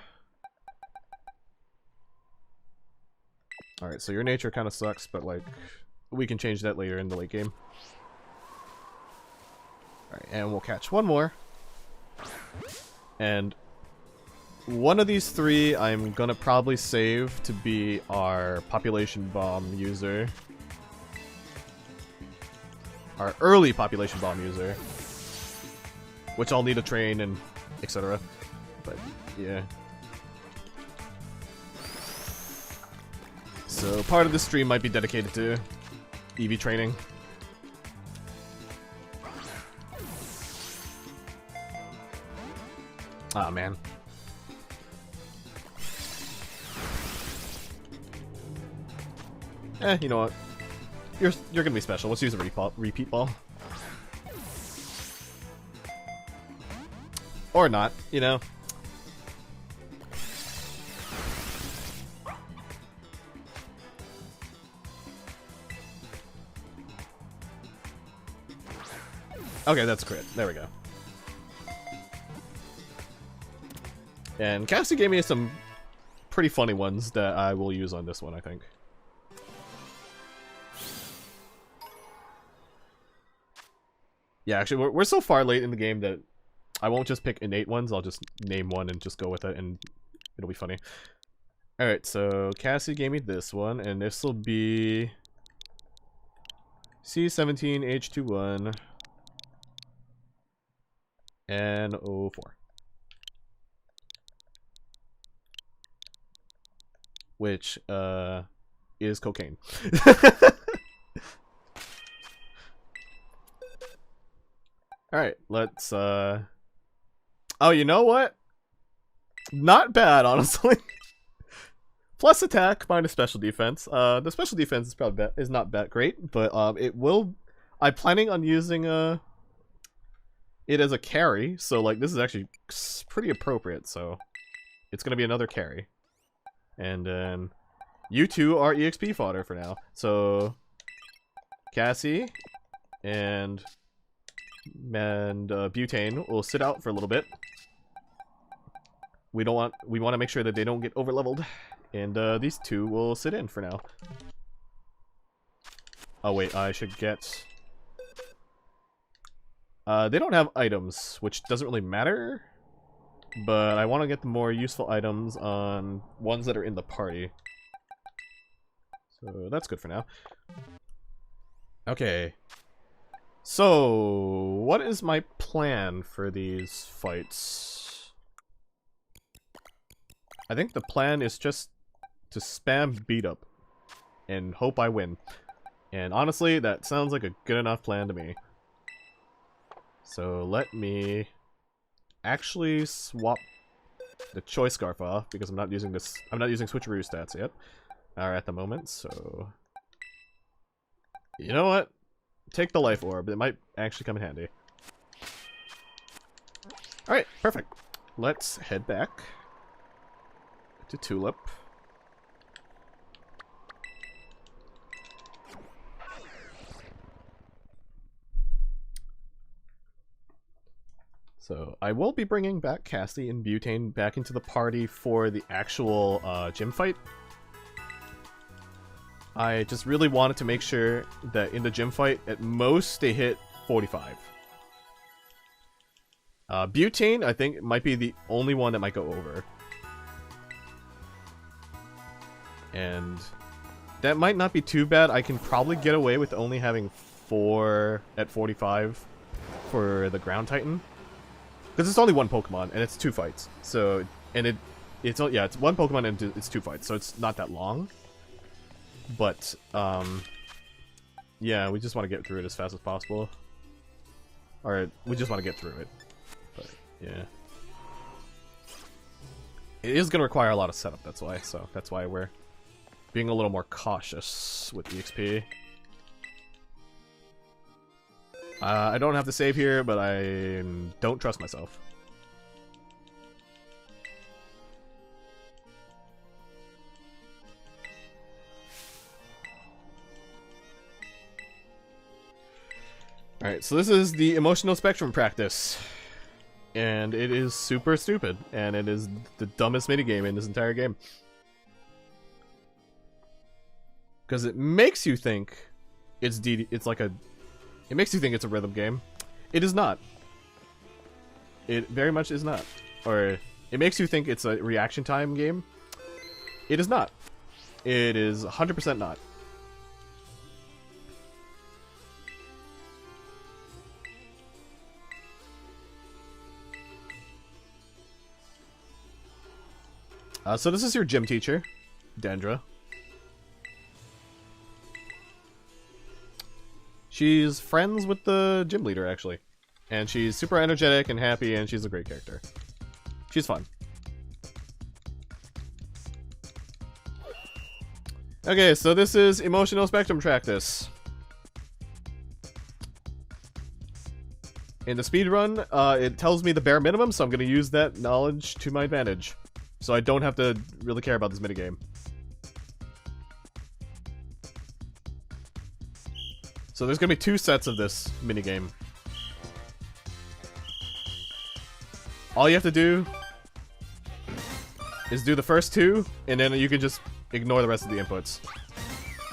Alright, so your nature kind of sucks, but like, we can change that later in the late game. Alright, and we'll catch one more. And one of these 3 I'm gonna probably save to be our population bomb user. Our early population bomb user. Which I'll need to train and etc. But, yeah. So, part of the stream might be dedicated to EV training. Ah, man. You know what? you're gonna be special. Let's use a repeat ball. Or not, you know. Okay, that's crit. There we go. And Cassie gave me some pretty funny ones that I will use on this one, I think. Yeah, actually, we're so far late in the game that I won't just pick innate ones. I'll just name one and just go with it, and it'll be funny. Alright, so Cassie gave me this one, and this will be C17H21 and 04. Which, is cocaine. Alright, let's, oh, you know what? Not bad, honestly. Plus attack, minus special defense. The special defense is probably is not that great, but, it will... I'm planning on using, it as a carry, so, like, this is actually pretty appropriate, so... It's gonna be another carry. And then... You two are EXP fodder for now. So... Cassie... And Butane will sit out for a little bit. We want to make sure that they don't get over leveled, and these two will sit in for now. Oh wait, I should get. They don't have items, which doesn't really matter, but I want to get the more useful items on ones that are in the party. So that's good for now. Okay. So, what is my plan for these fights? I think the plan is just to spam beat up and hope I win. And honestly, that sounds like a good enough plan to me. So let me actually swap the choice scarf off because I'm not using switcheroo stats yet. Or at the moment, so you know what? Take the life orb. It might actually come in handy. Alright, perfect. Let's head back to Tulip. So, I will be bringing back Cassie and Butane back into the party for the actual gym fight. I just really wanted to make sure that in the gym fight, at most, they hit 45. Butane, I think, might be the only one that might go over. And that might not be too bad. I can probably get away with only having 4 at 45 for the Ground Titan. Because it's only one Pokemon, and it's 2 fights. So, and it's one Pokemon and it's 2 fights, so it's not that long. But, yeah, we just want to get through it as fast as possible. Or, we just want to get through it. But, yeah. It is going to require a lot of setup, that's why. So, that's why we're being a little more cautious with EXP. I don't have to save here, but I don't trust myself. Alright, so this is the emotional spectrum practice. And it is super stupid. And it is the dumbest minigame in this entire game. Because it makes you think it's it makes you think it's a rhythm game. It is not. It very much is not. Or it makes you think it's a reaction time game. It is not. It is 100% not. So this is your gym teacher, Dendra. She's friends with the gym leader, actually. And she's super energetic and happy, and she's a great character. She's fun. Okay, so this is emotional spectrum practice. In the speedrun, it tells me the bare minimum, so I'm going to use that knowledge to my advantage. So I don't have to really care about this minigame. So there's going to be 2 sets of this minigame. All you have to do is do the first 2, and then you can just ignore the rest of the inputs.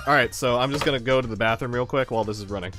Alright, so I'm just going to go to the bathroom real quick while this is running.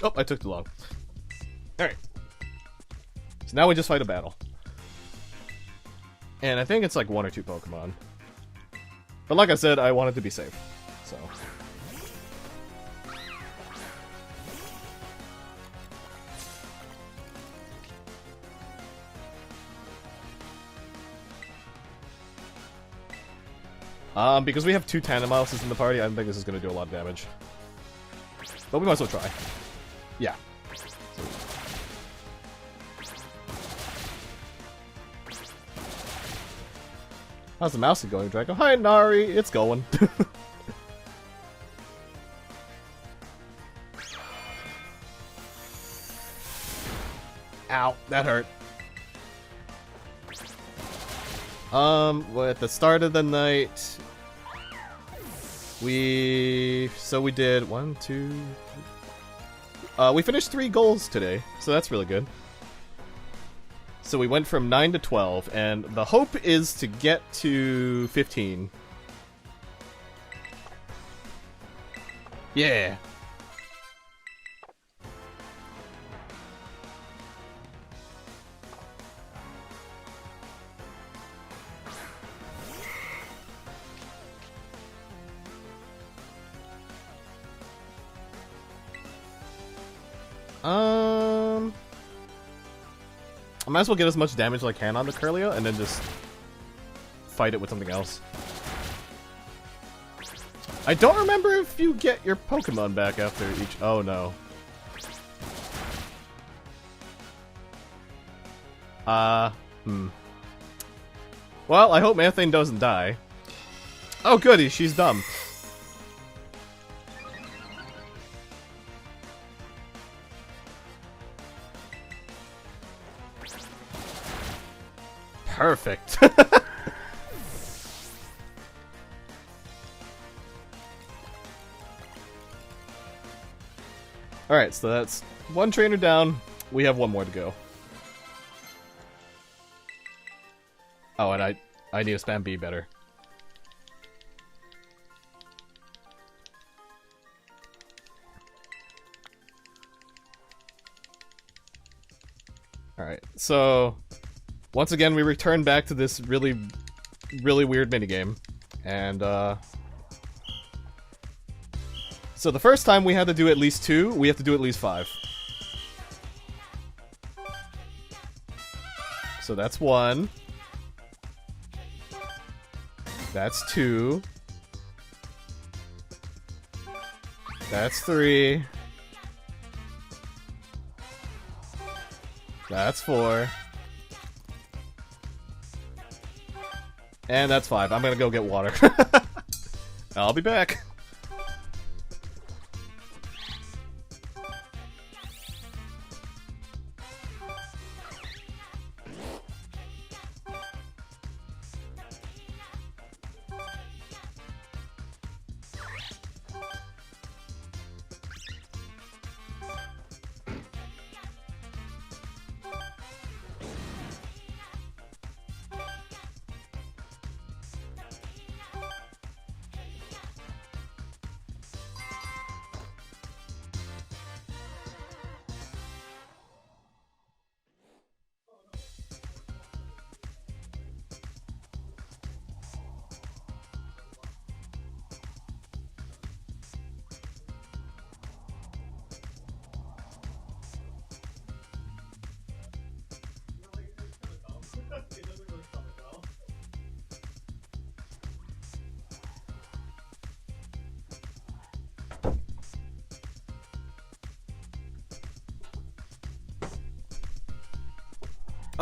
Oh, I took too long. Alright. So now we just fight a battle. And I think it's like 1 or 2 Pokemon. But like I said, I wanted to be safe. So. Because we have 2 Tandemouses in the party, I don't think this is going to do a lot of damage. But we might as well try. Yeah. How's the mouse going, Draco? Hi, Nari! It's going. Ow, that hurt. Well, at the start of the night, we did 1, 2. We finished 3 goals today, so that's really good. So we went from 9 to 12, and the hope is to get to 15. Yeah. I might as well get as much damage as I can on the Curlia, and then just fight it with something else. I don't remember if you get your Pokemon back after each... Oh, no. Well, I hope Manthane doesn't die. Oh, goody, she's dumb. Perfect. Alright, so that's 1 trainer down. We have 1 more to go. Oh, and I need to spam B better. Alright, so... Once again, we return back to this really weird minigame. And, so the first time we had to do at least 2, we have to do at least 5. So that's 1. That's 2. That's 3. That's 4. And that's 5. I'm gonna go get water. I'll be back.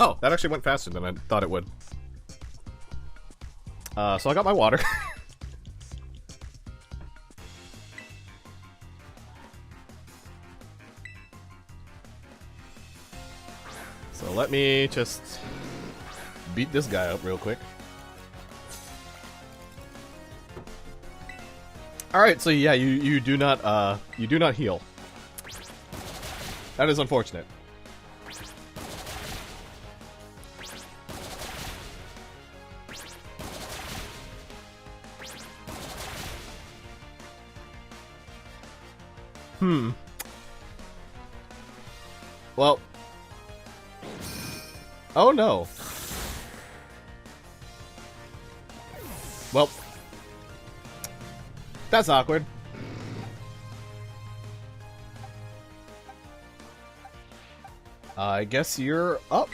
Oh, that actually went faster than I thought it would. So I got my water. So let me just beat this guy up real quick. Alright, so yeah, you do not heal. That is unfortunate. Well. Oh no. Well. That's awkward. I guess you're up.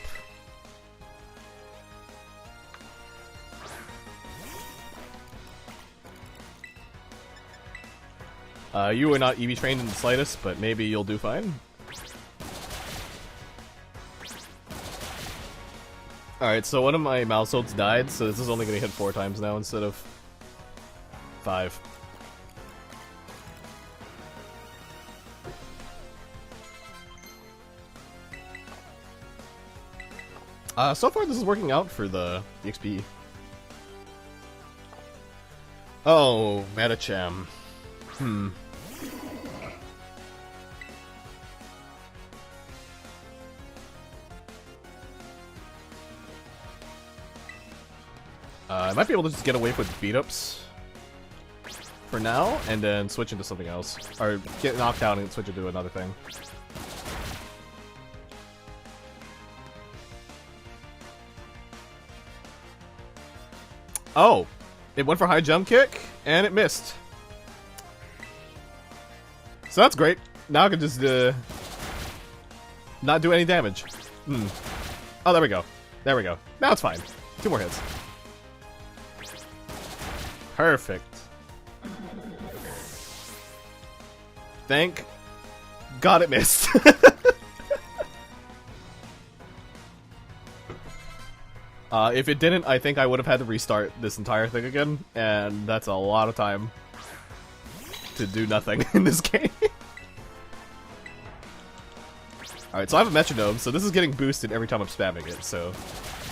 You were not EV trained in the slightest, but maybe you'll do fine. Alright, so one of my Mausholds died, so this is only going to hit 4 times now instead of 5. So far this is working out for the XP. Oh, Metacham. I might be able to just get away with beat-ups for now, and then switch into something else. Or get knocked out and switch into another thing. Oh! It went for high jump kick, and it missed. So that's great. Now I can just, not do any damage. Oh, there we go. There we go. Now it's fine. 2 more hits. Perfect. Thank God it missed. If it didn't, I think I would have had to restart this entire thing again, and that's a lot of time to do nothing in this game. Alright, so I have a metronome, so this is getting boosted every time I'm spamming it, so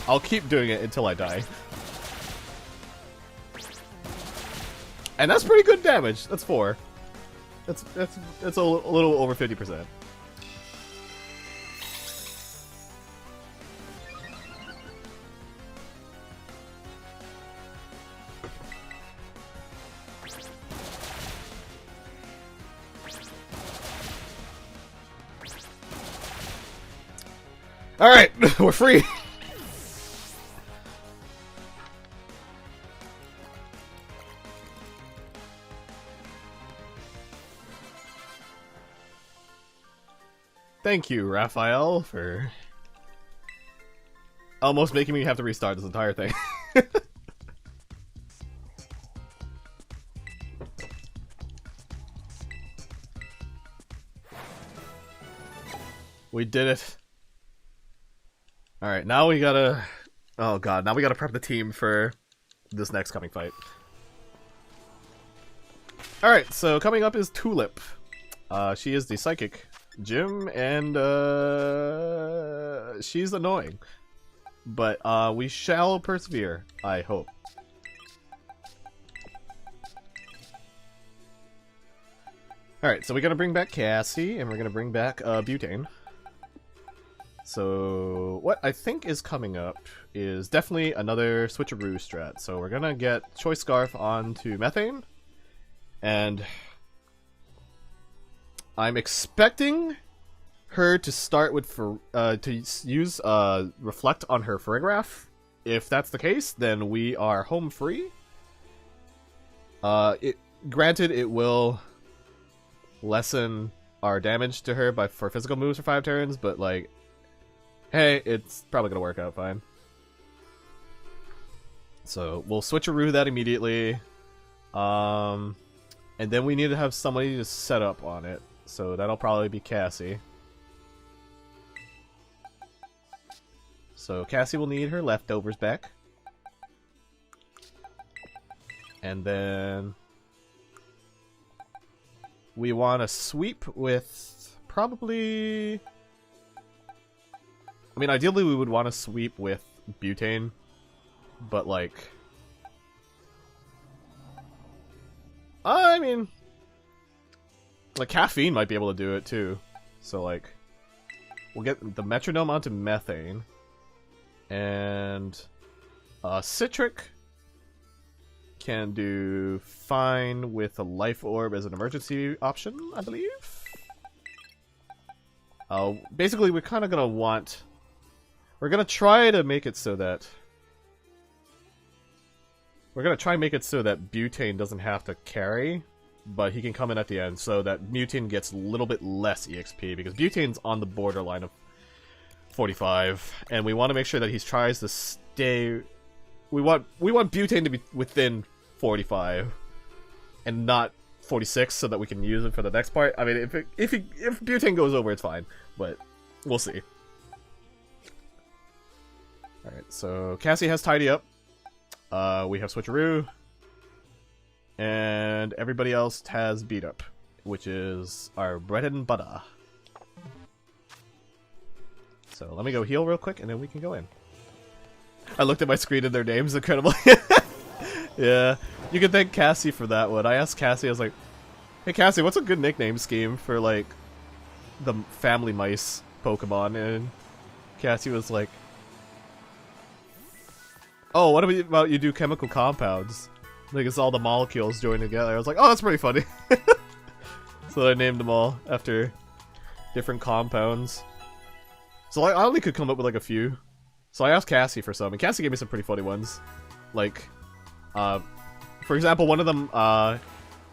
I'll keep doing it until I die. And that's pretty good damage. That's 4. That's a little over 50%. All right, we're free. Thank you, Raphael, for almost making me have to restart this entire thing. We did it. Alright, now we gotta... Oh god, now we gotta prep the team for this next coming fight. Alright, so coming up is Tulip. She is the psychic gym, and she's annoying. But we shall persevere, I hope. Alright, so we're gonna bring back Cassie, and we're gonna bring back Butane. So, what I think is coming up is definitely another switcheroo strat. So we're gonna get Choice Scarf onto Methane, and I'm expecting her to start with to use Reflect on her Farigiraf. If that's the case, then we are home free. Granted, it will lessen our damage to her for physical moves for 5 turns, but like, hey, it's probably gonna work out fine. So we'll switcheroo that immediately, and then we need to have somebody to set up on it. So that'll probably be Cassie. So Cassie will need her leftovers back. And then we want to sweep with probably... I mean, ideally we would want to sweep with butane, but like... I mean... like, caffeine might be able to do it too. So like... we'll get the metronome onto methane. And... citric can do fine with a life orb as an emergency option, I believe. Basically, we're kind of gonna want... we're gonna try to make it so that... we're gonna try and make it so that butane doesn't have to carry, but he can come in at the end, so that butane gets a little bit less EXP, because butane's on the borderline of 45, and we want to make sure that he tries to stay... We want butane to be within 45, and not 46, so that we can use it for the next part. I mean, if butane goes over, it's fine, but we'll see. Alright, so Cassie has Tidy Up. We have Switcheroo. And everybody else has Beat Up, which is our bread and butter. So let me go heal real quick, and then we can go in. I looked at my screen and their names, incredible. Yeah, you can thank Cassie for that one. I asked Cassie, I was like, hey Cassie, what's a good nickname scheme for, like, the family mice Pokemon? And Cassie was like, oh, what about you do chemical compounds? Like, it's all the molecules joined together. I was like, oh, that's pretty funny. So I named them all after different compounds. So I only could come up with, like, a few. So I asked Cassie for some, and Cassie gave me some pretty funny ones. Like, for example, one of them,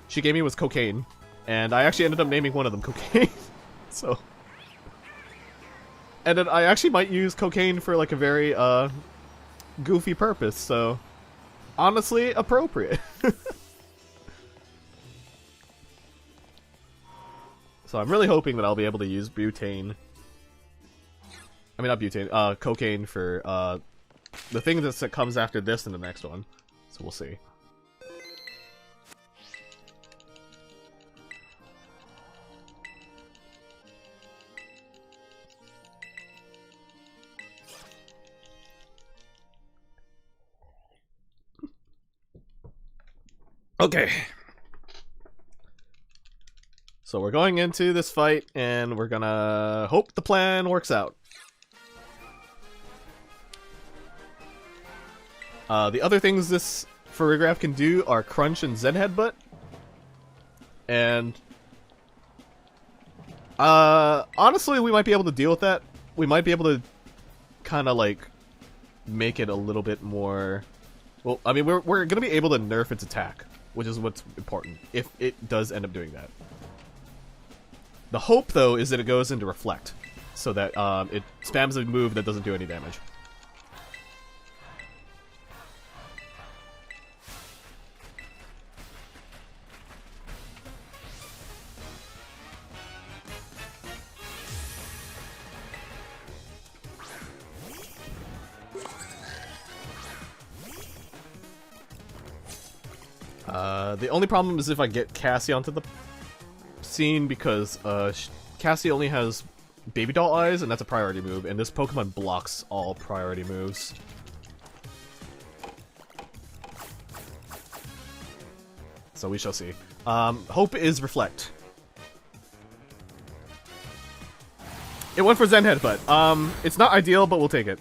she gave me was cocaine. And I actually ended up naming one of them cocaine. So... and then I actually might use cocaine for, like, a very, goofy purpose, so... honestly, appropriate. So I'm really hoping that I'll be able to use butane... I mean, not butane, cocaine for, the thing that comes after this and the next one. So we'll see. Okay. So we're going into this fight, and we're gonna hope the plan works out. The other things this Farigiraf can do are Crunch and Zen Headbutt. And... honestly, we might be able to deal with that. We might be able to kind of, like, make it a little bit more... well, I mean, we're gonna be able to nerf its attack, which is what's important, if it does end up doing that. The hope, though, is that it goes into Reflect, so that it spams a move that doesn't do any damage. The only problem is if I get Cassie onto the scene, because Cassie only has Baby Doll Eyes, and that's a priority move, and this Pokemon blocks all priority moves. So we shall see. Hope is Reflect. It went for Zen Headbutt. It's not ideal, but we'll take it.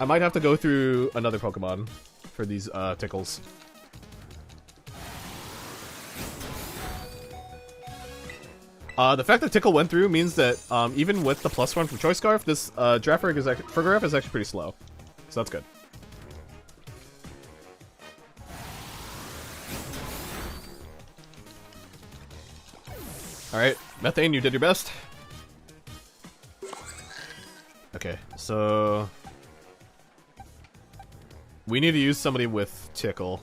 I might have to go through another Pokemon for these tickles. The fact that Tickle went through means that even with the +1 from Choice Scarf, this Farigiraf is actually pretty slow. So that's good. Alright, Methane, you did your best. Okay, so... we need to use somebody with Tickle.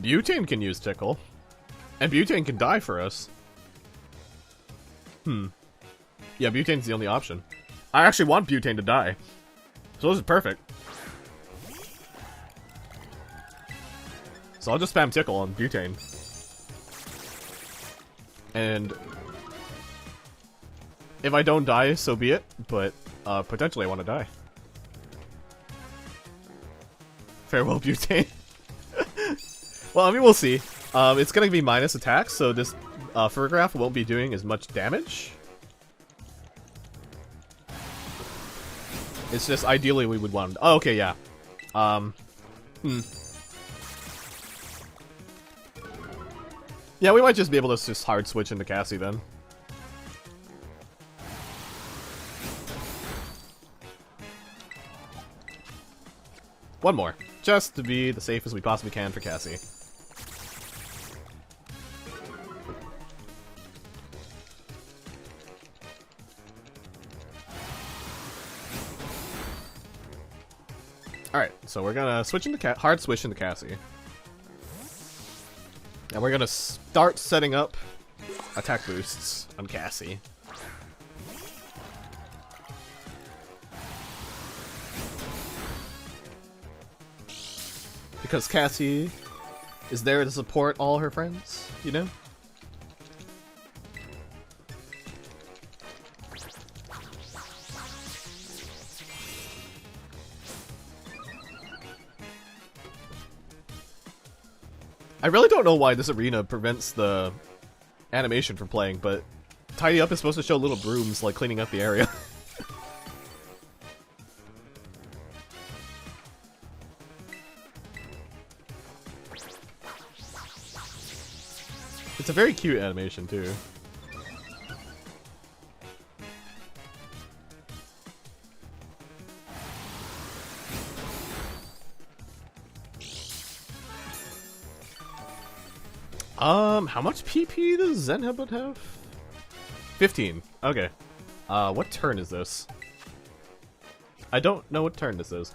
Butane can use Tickle. And Butane can die for us. Yeah, Butane's the only option. I actually want Butane to die. So this is perfect. So I'll just spam Tickle on Butane. And if I don't die, so be it. But potentially I want to die. Farewell, Butane. Well, I mean, we'll see. It's gonna be minus attack, so this Furgraph won't be doing as much damage. It's just ideally we would want. Oh, okay, yeah. Yeah, we might just be able to just hard switch into Cassie then. One more, just to be the safest we possibly can for Cassie. Alright, so we're gonna switch into hard switch into Cassie. And we're gonna start setting up attack boosts on Cassie. Because Cassie is there to support all her friends, you know? I really don't know why this arena prevents the animation from playing, but Tidy Up is supposed to show little brooms, like, cleaning up the area. It's a very cute animation, too. How much PP does Zen Headbutt have? 15. Okay. What turn is this? I don't know what turn this is.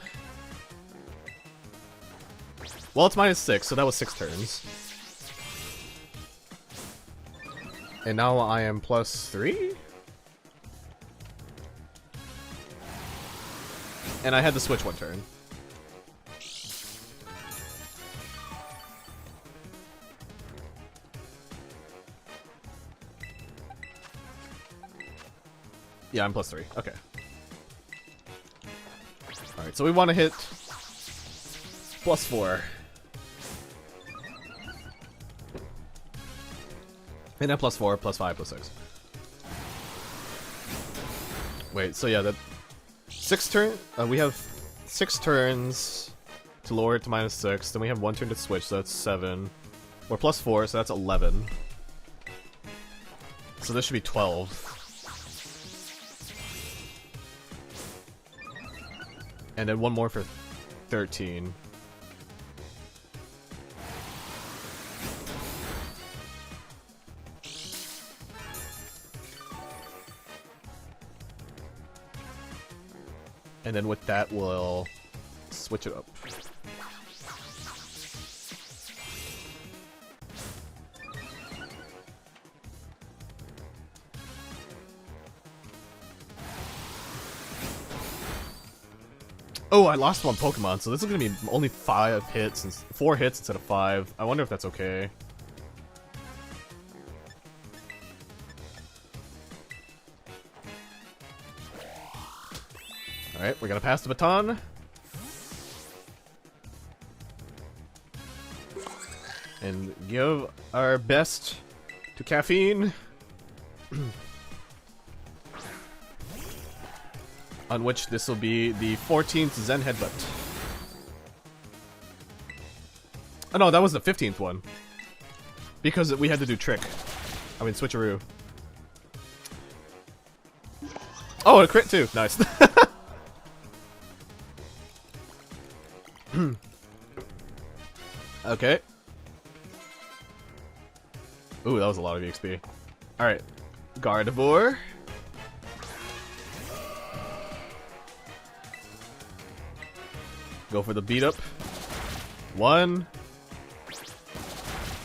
Well, it's -6, so that was 6 turns. And now I am +3? And I had to switch 1 turn. Yeah, I'm +3. Okay. Alright, so we want to hit +4. And then +4, +5, +6. Wait, so yeah, that 6 turn. We have 6 turns to lower it to -6. Then we have 1 turn to switch, so that's 7. We're +4, so that's 11. So this should be 12. And then 1 more for 13. And then with that, we'll switch it up. Oh, I lost 1 Pokemon, so this is gonna be only 5 hits and 4 hits instead of 5. I wonder if that's okay. Alright, we're gonna pass the baton. And give our best to Caffeine. On which this will be the 14th Zen Headbutt. Oh no, that was the 15th one. Because we had to do Trick. I mean, Switcheroo. Oh, a crit too. Nice. Okay. Ooh, that was a lot of EXP. Alright. Gardevoir. Go for the beat up. 1,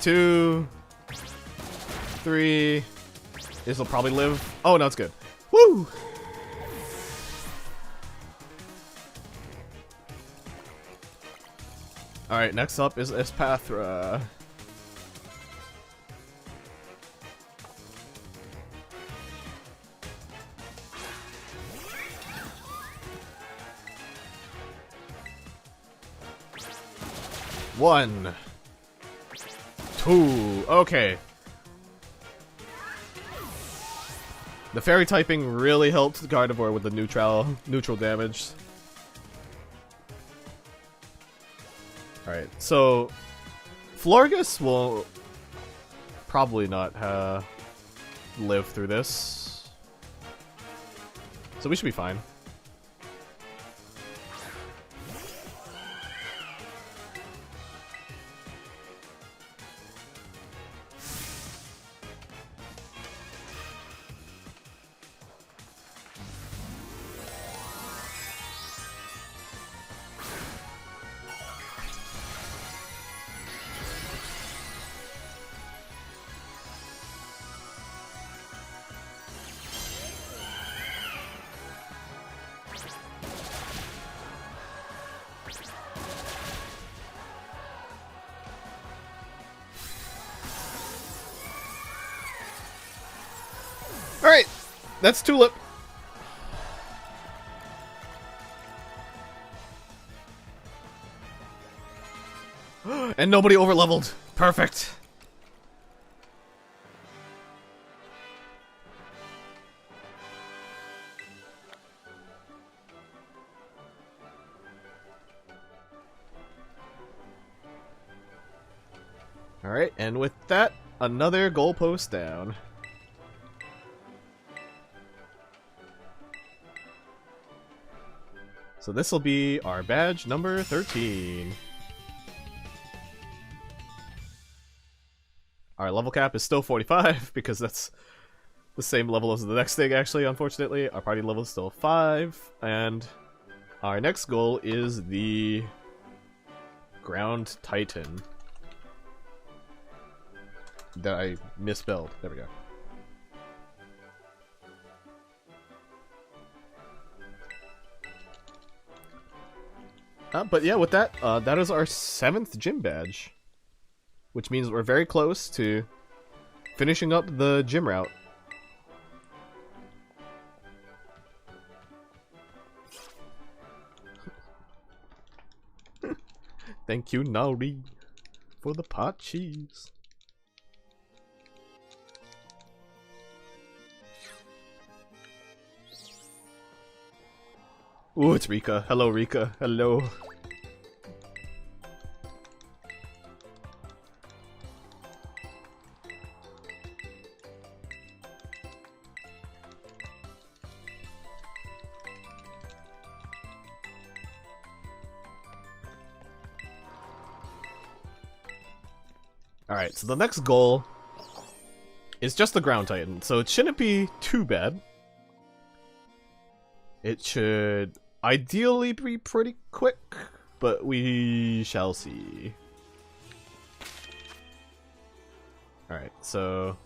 2, 3. This will probably live. Oh, no, it's good. Woo! Alright, next up is Espathra. One. 2. Okay. The fairy typing really helped Gardevoir with the neutral damage. Alright, so Florges will probably not live through this. So we should be fine. Alright, that's Tulip. And nobody overleveled. Perfect. Alright, and with that, another goalpost down. So this will be our badge number 13. Our level cap is still 45 because that's the same level as the next thing, actually, unfortunately. Our party level is still 5, and our next goal is the Ground Titan. That I misspelled. There we go. But yeah, with that, that is our 7th gym badge. Which means we're very close to finishing up the gym route. Thank you, Nauri, for the pot cheese. Ooh, it's Rika. Hello, Rika. Hello. Alright, so the next goal is just the Ground Titan, so it shouldn't be too bad. It should ideally be pretty quick, but we shall see. Alright, so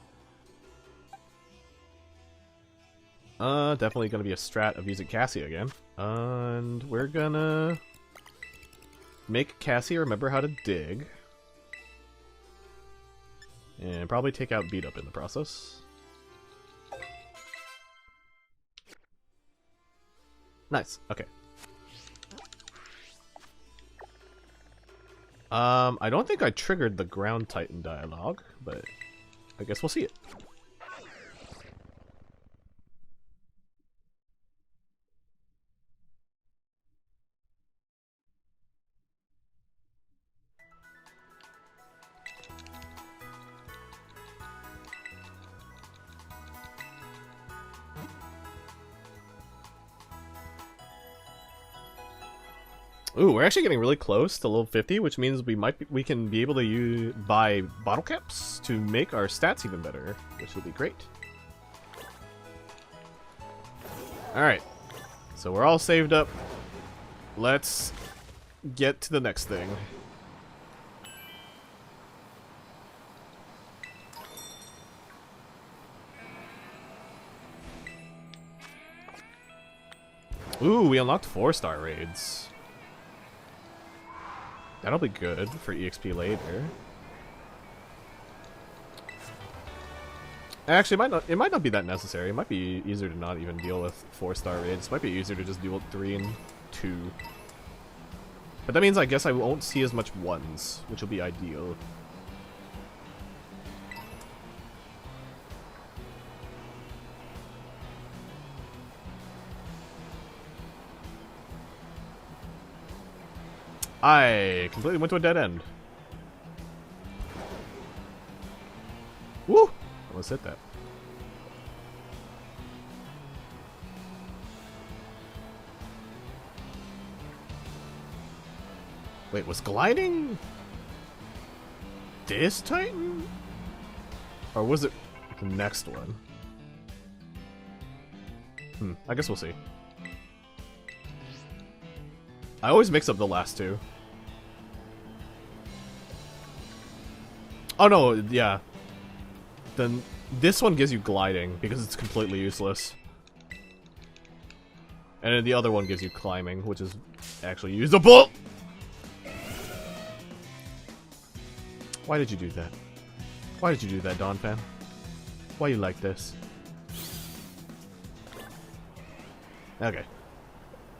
definitely gonna be a strat of using Cassie again. And we're gonna make Cassie remember how to dig. And probably take out Beat Up in the process. Nice, okay. I don't think I triggered the Ground Titan dialogue, but I guess we'll see it. Ooh, we're actually getting really close to level 50, which means we can be able to buy bottle caps to make our stats even better, which will be great. Alright, so we're all saved up. Let's get to the next thing. Ooh, we unlocked 4-star raids. That'll be good for EXP later. Actually, it might not be that necessary. It might be easier to not even deal with 4-star raids. It might be easier to just deal with 3 and 2. But that means I guess I won't see as much 1s, which will be ideal. I completely went to a dead end. Woo! Almost hit that. Wait, was gliding this Titan? Or was it the next one? I guess we'll see. I always mix up the last two. Oh no, yeah. Then this one gives you gliding because it's completely useless. And then the other one gives you climbing, which is actually usable! Why did you do that? Why did you do that, Dawn Fan? Why you like this? Okay.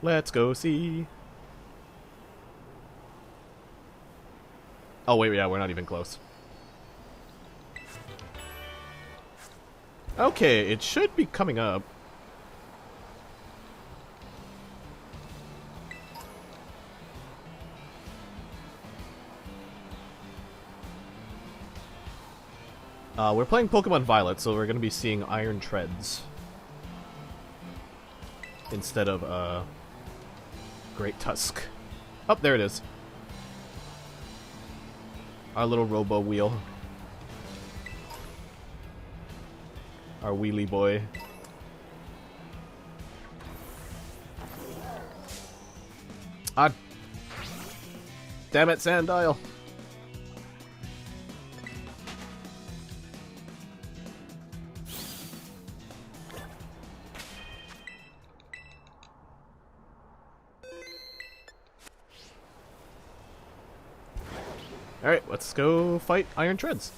Let's go see. Oh wait, yeah, we're not even close. Okay, it should be coming up. We're playing Pokemon Violet, so we're gonna be seeing Iron Treads instead of Great Tusk. Oh, there it is. Our little Robo Wheel. Our wheelie boy. Ah! Damn it, Sandile! Alright, let's go fight Iron Treads.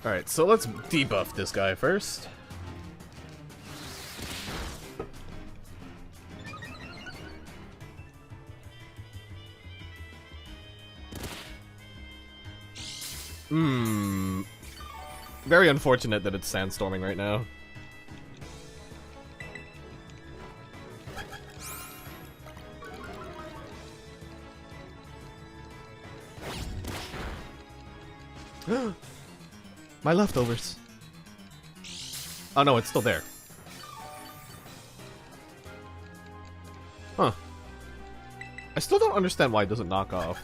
Alright, so let's debuff this guy first. Very unfortunate that it's sandstorming right now. My leftovers. Oh no, it's still there. Huh. I still don't understand why it doesn't knock off.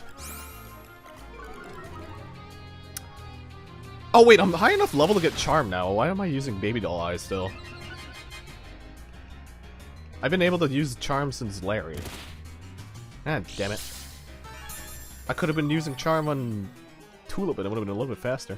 Oh wait, I'm high enough level to get Charm now. Why am I using Baby Doll Eyes still? I've been able to use Charm since Larry. Ah, damn it. I could have been using Charm on Tulip and it would have been a little bit faster.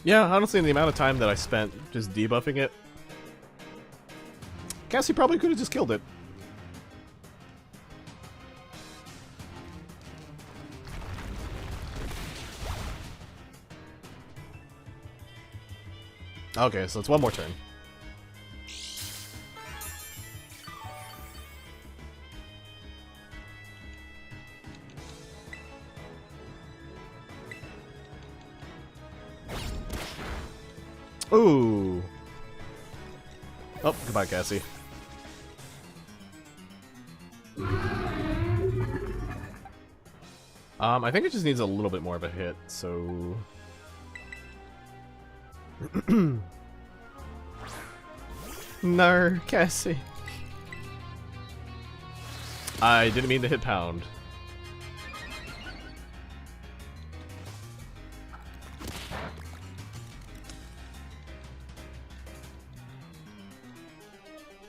Yeah, honestly, in the amount of time that I spent just debuffing it, Cassie probably could have just killed it. Okay, so it's one more turn. Ooh. Oh, goodbye, Cassie. I think it just needs a little bit more of a hit, so... No, Cassie. I didn't mean to hit pound.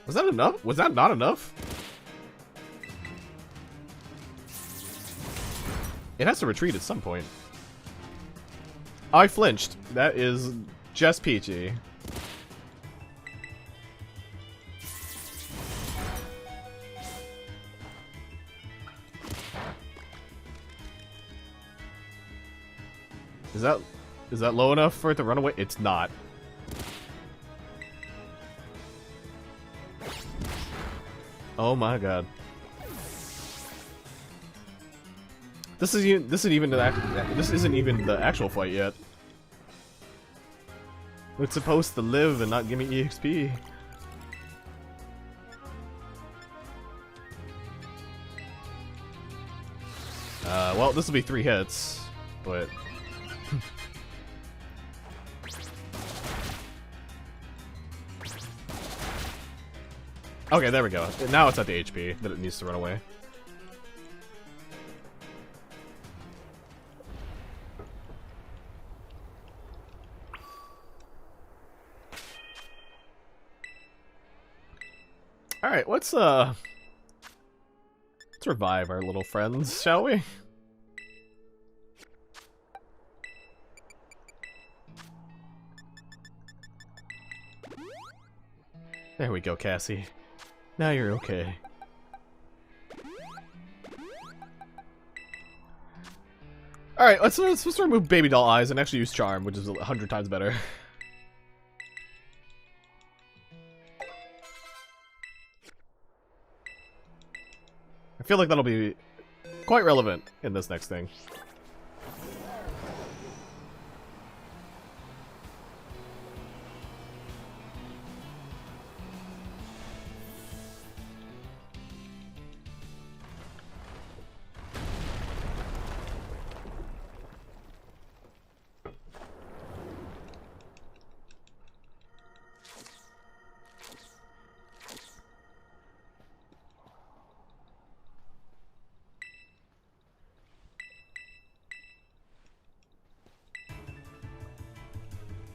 Was that enough? Was that not enough? It has to retreat at some point. I flinched. That is just peachy. Is that low enough for it to run away? It's not. Oh my god. This isn't even the actual fight yet. It's supposed to live and not give me EXP. Well, this will be 3 hits, but okay, there we go. Now it's at the HP that it needs to run away. Alright, let's revive our little friends, shall we? There we go, Cassie. Now you're okay. Alright, let's remove Baby Doll Eyes and actually use Charm, which is 100 times better. I feel like that'll be quite relevant in this next thing.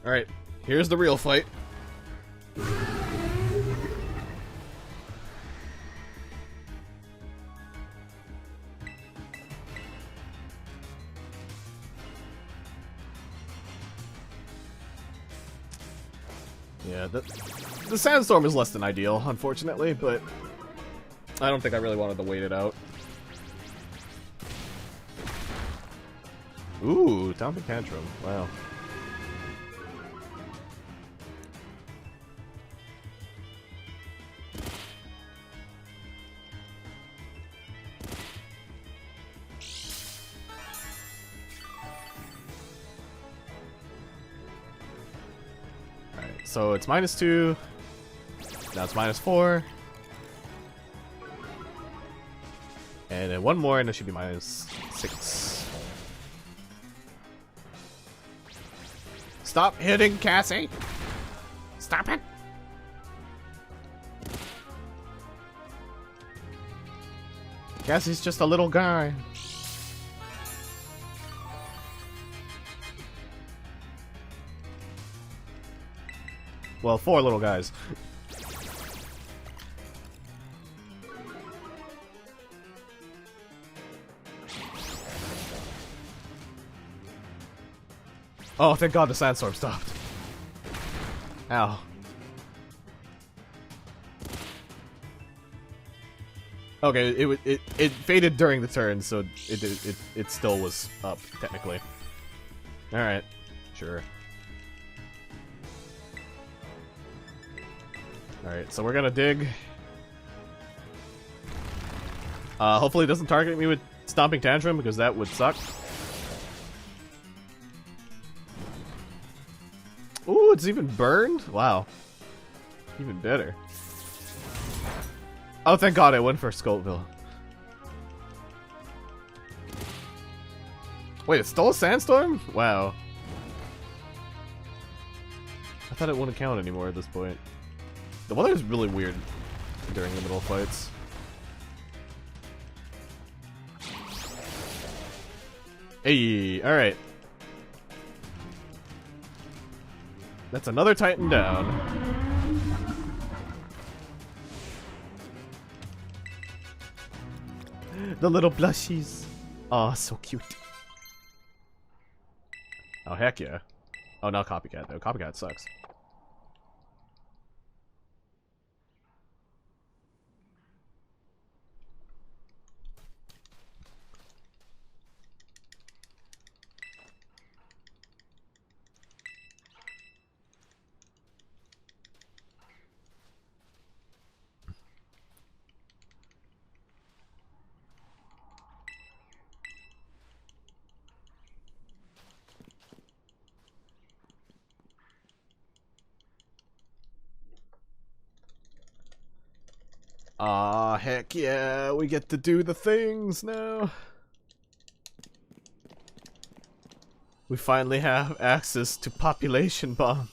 Alright, here's the real fight. Yeah, the sandstorm is less than ideal, unfortunately, but I don't think I really wanted to wait it out. Ooh, down to Tantrum. Wow. So it's -2, now it's -4, and then one more and it should be -6. Stop hitting Cassie! Stop it! Cassie's just a little guy. Well, 4 little guys. Oh, thank God the sandstorm stopped. Ow. Okay, it faded during the turn, so it still was up technically. All right, sure. All right, so we're gonna dig. Hopefully it doesn't target me with Stomping Tantrum because that would suck. Ooh, it's even burned? Wow. Even better. Oh, thank God I went for Scoville. Wait, it's still a sandstorm? Wow. I thought it wouldn't count anymore at this point. The weather is really weird during the middle of fights. Hey, alright. That's another Titan down. The little blushies. Oh, so cute. Oh, heck yeah. Oh, not Copycat, though. Copycat sucks. Aw, heck yeah, we get to do the things now. We finally have access to Population Bomb.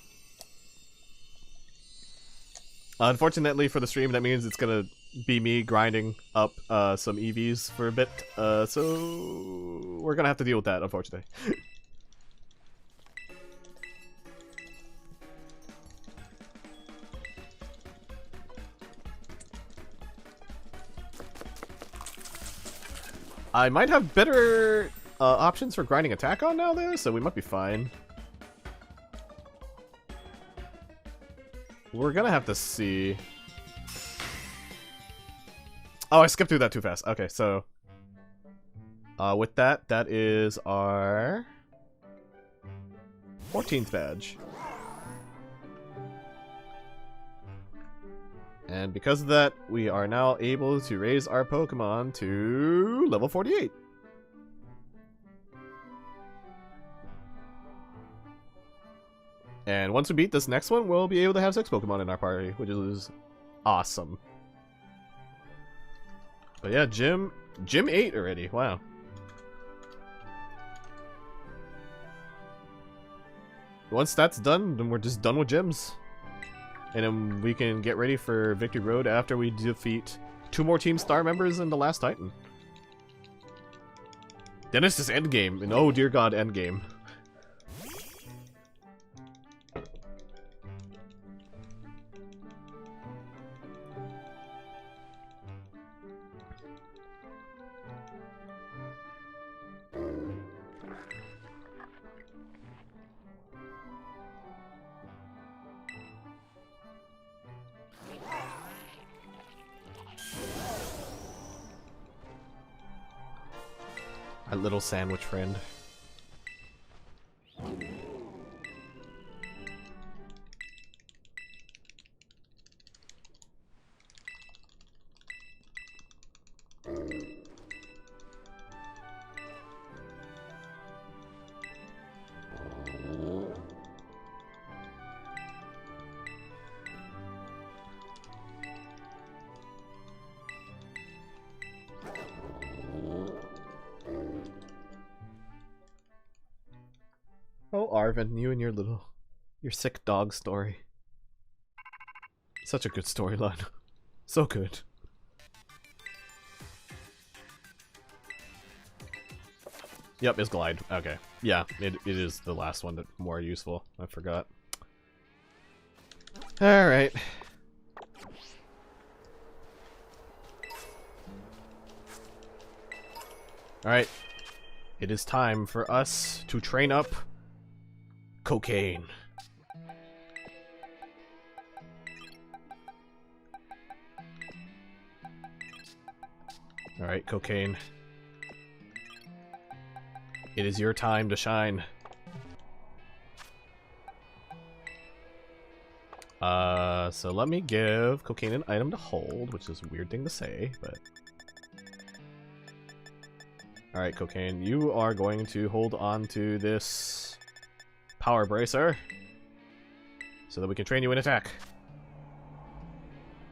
Unfortunately for the stream, that means it's gonna be me grinding up some EVs for a bit, so we're gonna have to deal with that, unfortunately. I might have better options for grinding attack on now, though, so we might be fine. We're gonna have to see. Oh, I skipped through that too fast. Okay, so with that, that is our 14th badge. And because of that, we are now able to raise our Pokemon to level 48. And once we beat this next one, we'll be able to have 6 Pokemon in our party, which is awesome. But yeah, Gym 8 already, wow. Once that's done, then we're just done with gyms. And then we can get ready for Victory Road after we defeat 2 more Team Star members in the last Titan. Then it's just endgame, and oh dear god, endgame. My little sandwich friend. Oh, Arvin, you and your sick dog story. Such a good storyline. So good. Yep, it's Glide. Okay. Yeah, it is the last one that's more useful. I forgot. Alright. Alright. It is time for us to train up Cocaine. Alright, Cocaine. It is your time to shine. So let me give Cocaine an item to hold, which is a weird thing to say, but... Alright, Cocaine, you are going to hold on to this power bracer so that we can train you in attack.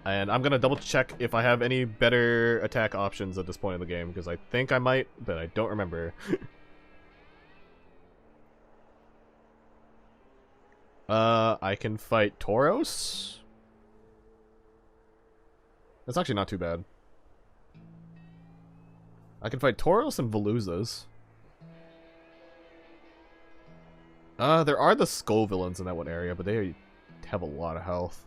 And I'm gonna double check if I have any better attack options at this point in the game, because I think I might, but I don't remember. I can fight Tauros. That's actually not too bad. I can fight Tauros and Veluzas. There are the skull villains in that one area, but they have a lot of health.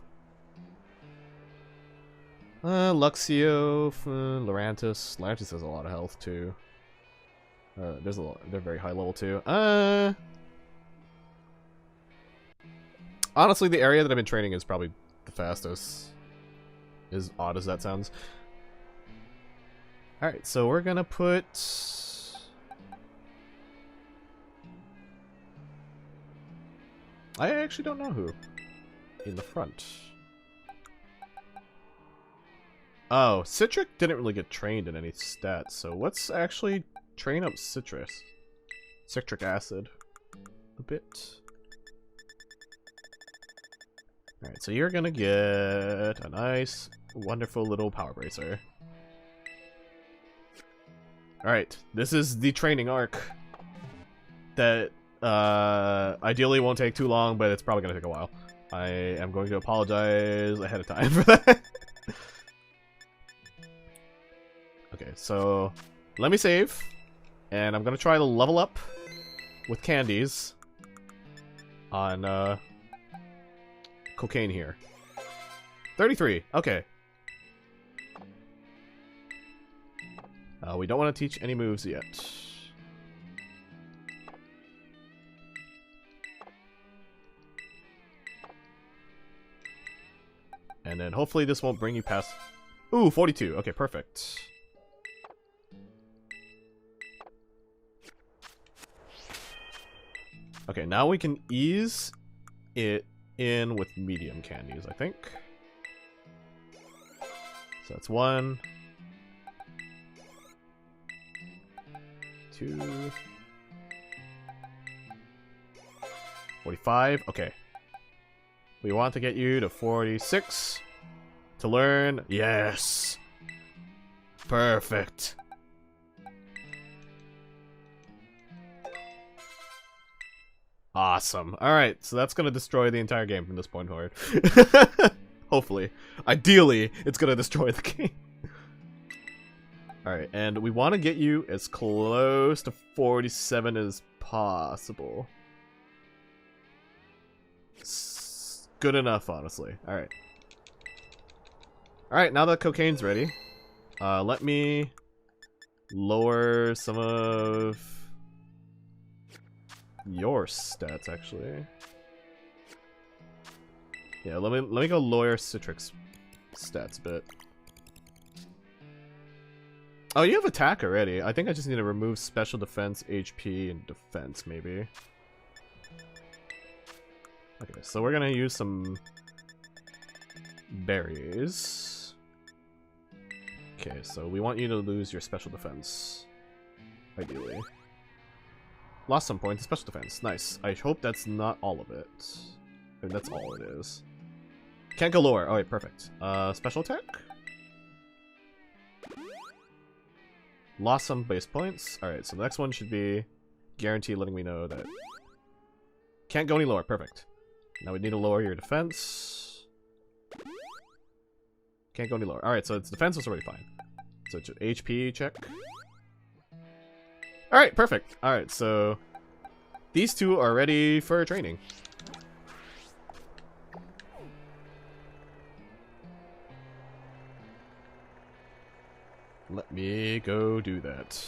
Luxio, Lurantis. Lurantis has a lot of health too. There's a lot. They're very high level too. Honestly, the area that I've been training is probably the fastest. As odd as that sounds. Alright, so we're gonna put... I actually don't know who. In the front. Oh, Citric didn't really get trained in any stats, so let's actually train up Citrus. Citric acid. A bit. Alright, so you're gonna get a nice, wonderful little power bracer. Alright, this is the training arc that ideally won't take too long, but it's probably gonna take a while. I am going to apologize ahead of time for that. Okay, so let me save, and I'm gonna try to level up with candies on Cocaine here. 33, okay. We don't want to teach any moves yet. And then hopefully this won't bring you past... Ooh, 42, okay, perfect. Okay, now we can ease it in with medium candies, I think. So that's 1, 2, 45. Okay. We want to get you to 46 to learn. Yes. Perfect. Awesome. Alright, so that's gonna destroy the entire game from this point forward. Hopefully. Ideally, it's gonna destroy the game. Alright, and we want to get you as close to 47 as possible. Good enough, honestly. Alright. Alright, now that Cocaine's ready, let me lower some of your stats, actually. Yeah, let me go lower Citric's stats a bit. Oh, you have attack already. I think I just need to remove special defense, HP, and defense, maybe. Okay, so we're gonna use some berries. Okay, so we want you to lose your special defense, ideally. Lost some points, special defense. Nice. I hope that's not all of it. Or that's all it is. Can't go lower. Alright, perfect. Special attack? Lost some base points. Alright, so the next one should be guarantee letting me know that... Can't go any lower. Perfect. Now we need to lower your defense. Can't go any lower. Alright, so its defense was already fine. So it's an HP check. Alright, perfect. Alright, so these two are ready for training. Let me go do that.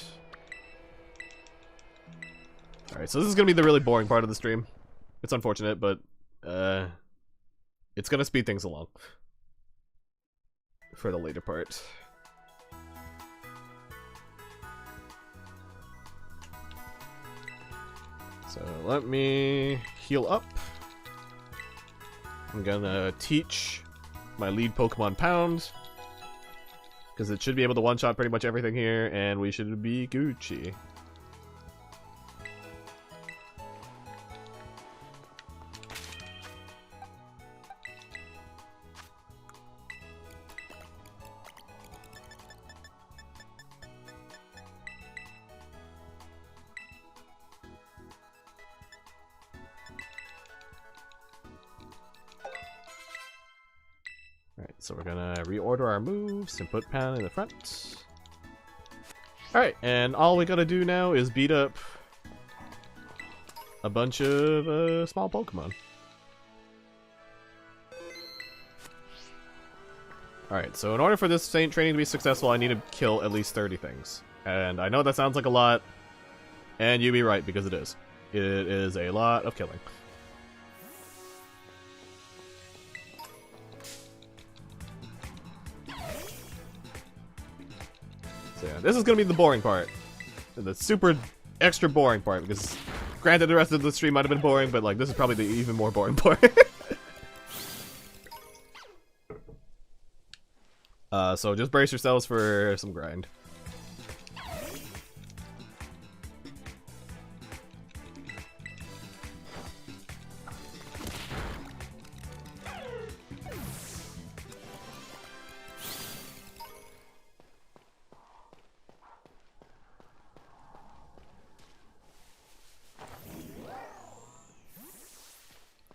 Alright, so this is gonna be the really boring part of the stream. It's unfortunate, but it's gonna speed things along for the later part. So let me heal up. I'm gonna teach my lead Pokemon Pound, because it should be able to one-shot pretty much everything here, and we should be Gucci. Alright, so we're gonna reorder our moves and put Pound in the front. Alright, and all we gotta do now is beat up a bunch of small Pokemon. Alright, so in order for this training to be successful, I need to kill at least 30 things. And I know that sounds like a lot, and you'd be right, because it is. It is a lot of killing. So yeah, this is gonna be the boring part. The super extra boring part, because granted the rest of the stream might have been boring, but like this is probably the even more boring part. So just brace yourselves for some grind.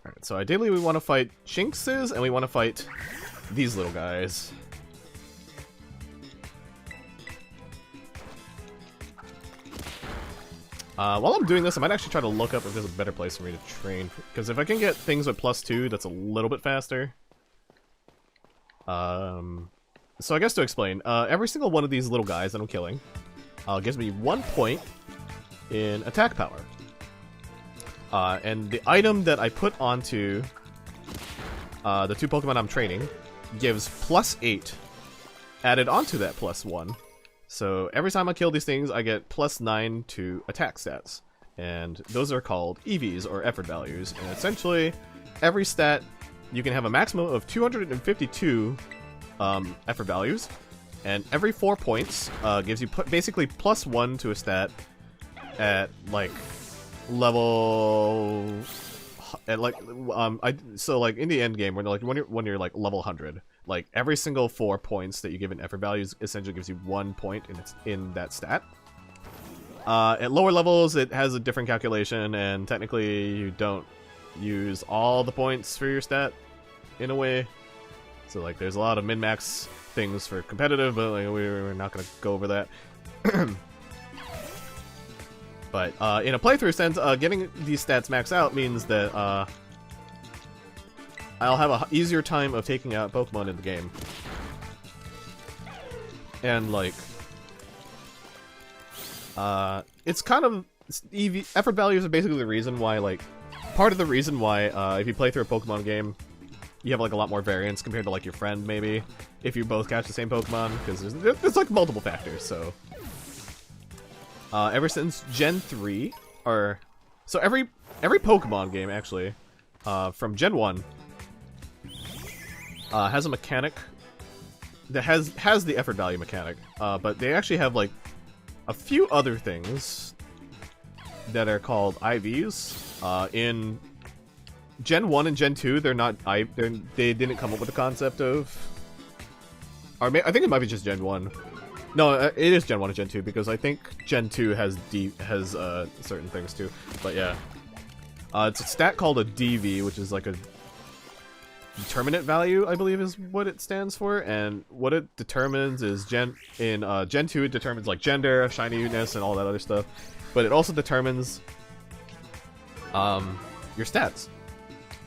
Alright, so ideally we want to fight Shinxes, and we want to fight these little guys. While I'm doing this, I might actually try to look up if there's a better place for me to train. Because if I can get things with +2, that's a little bit faster. So I guess to explain, every single one of these little guys that I'm killing gives me 1 point in attack power. And the item that I put onto the 2 Pokemon I'm training gives +8 added onto that +1. So every time I kill these things, I get +9 to attack stats. And those are called EVs, or effort values. And essentially, every stat, you can have a maximum of 252 effort values. And every 4 points gives you basically +1 to a stat at, like, level... At, like, so, like, in the end game, when you're like, level 100, like, every single 4 points that you give in effort values essentially gives you 1 point in that stat. At lower levels, it has a different calculation, and technically you don't use all the points for your stat, in a way. So, like, there's a lot of min-max things for competitive, but, like, we're not gonna go over that. But, in a playthrough sense, getting these stats maxed out means that, I'll have an easier time of taking out Pokemon in the game. And, like, it's kind of... effort values are basically the reason why, like... Part of the reason why, if you play through a Pokemon game, you have, like, a lot more variance compared to, like, your friend, maybe. If you both catch the same Pokemon, because there's like, multiple factors, so... ever since Gen 3, or... So every Pokemon game, actually, from Gen 1, has a mechanic that has the effort value mechanic, but they actually have, like, a few other things that are called IVs. In Gen 1 and Gen 2, they didn't come up with the concept of... Or I think it might be just Gen 1. No, it is Gen 1 and Gen 2, because I think Gen 2 has certain things too. But yeah. It's a stat called a DV, which is like a determinate value, I believe is what it stands for. And what it determines is Gen 2 it determines like gender, shininess, and all that other stuff. But it also determines your stats.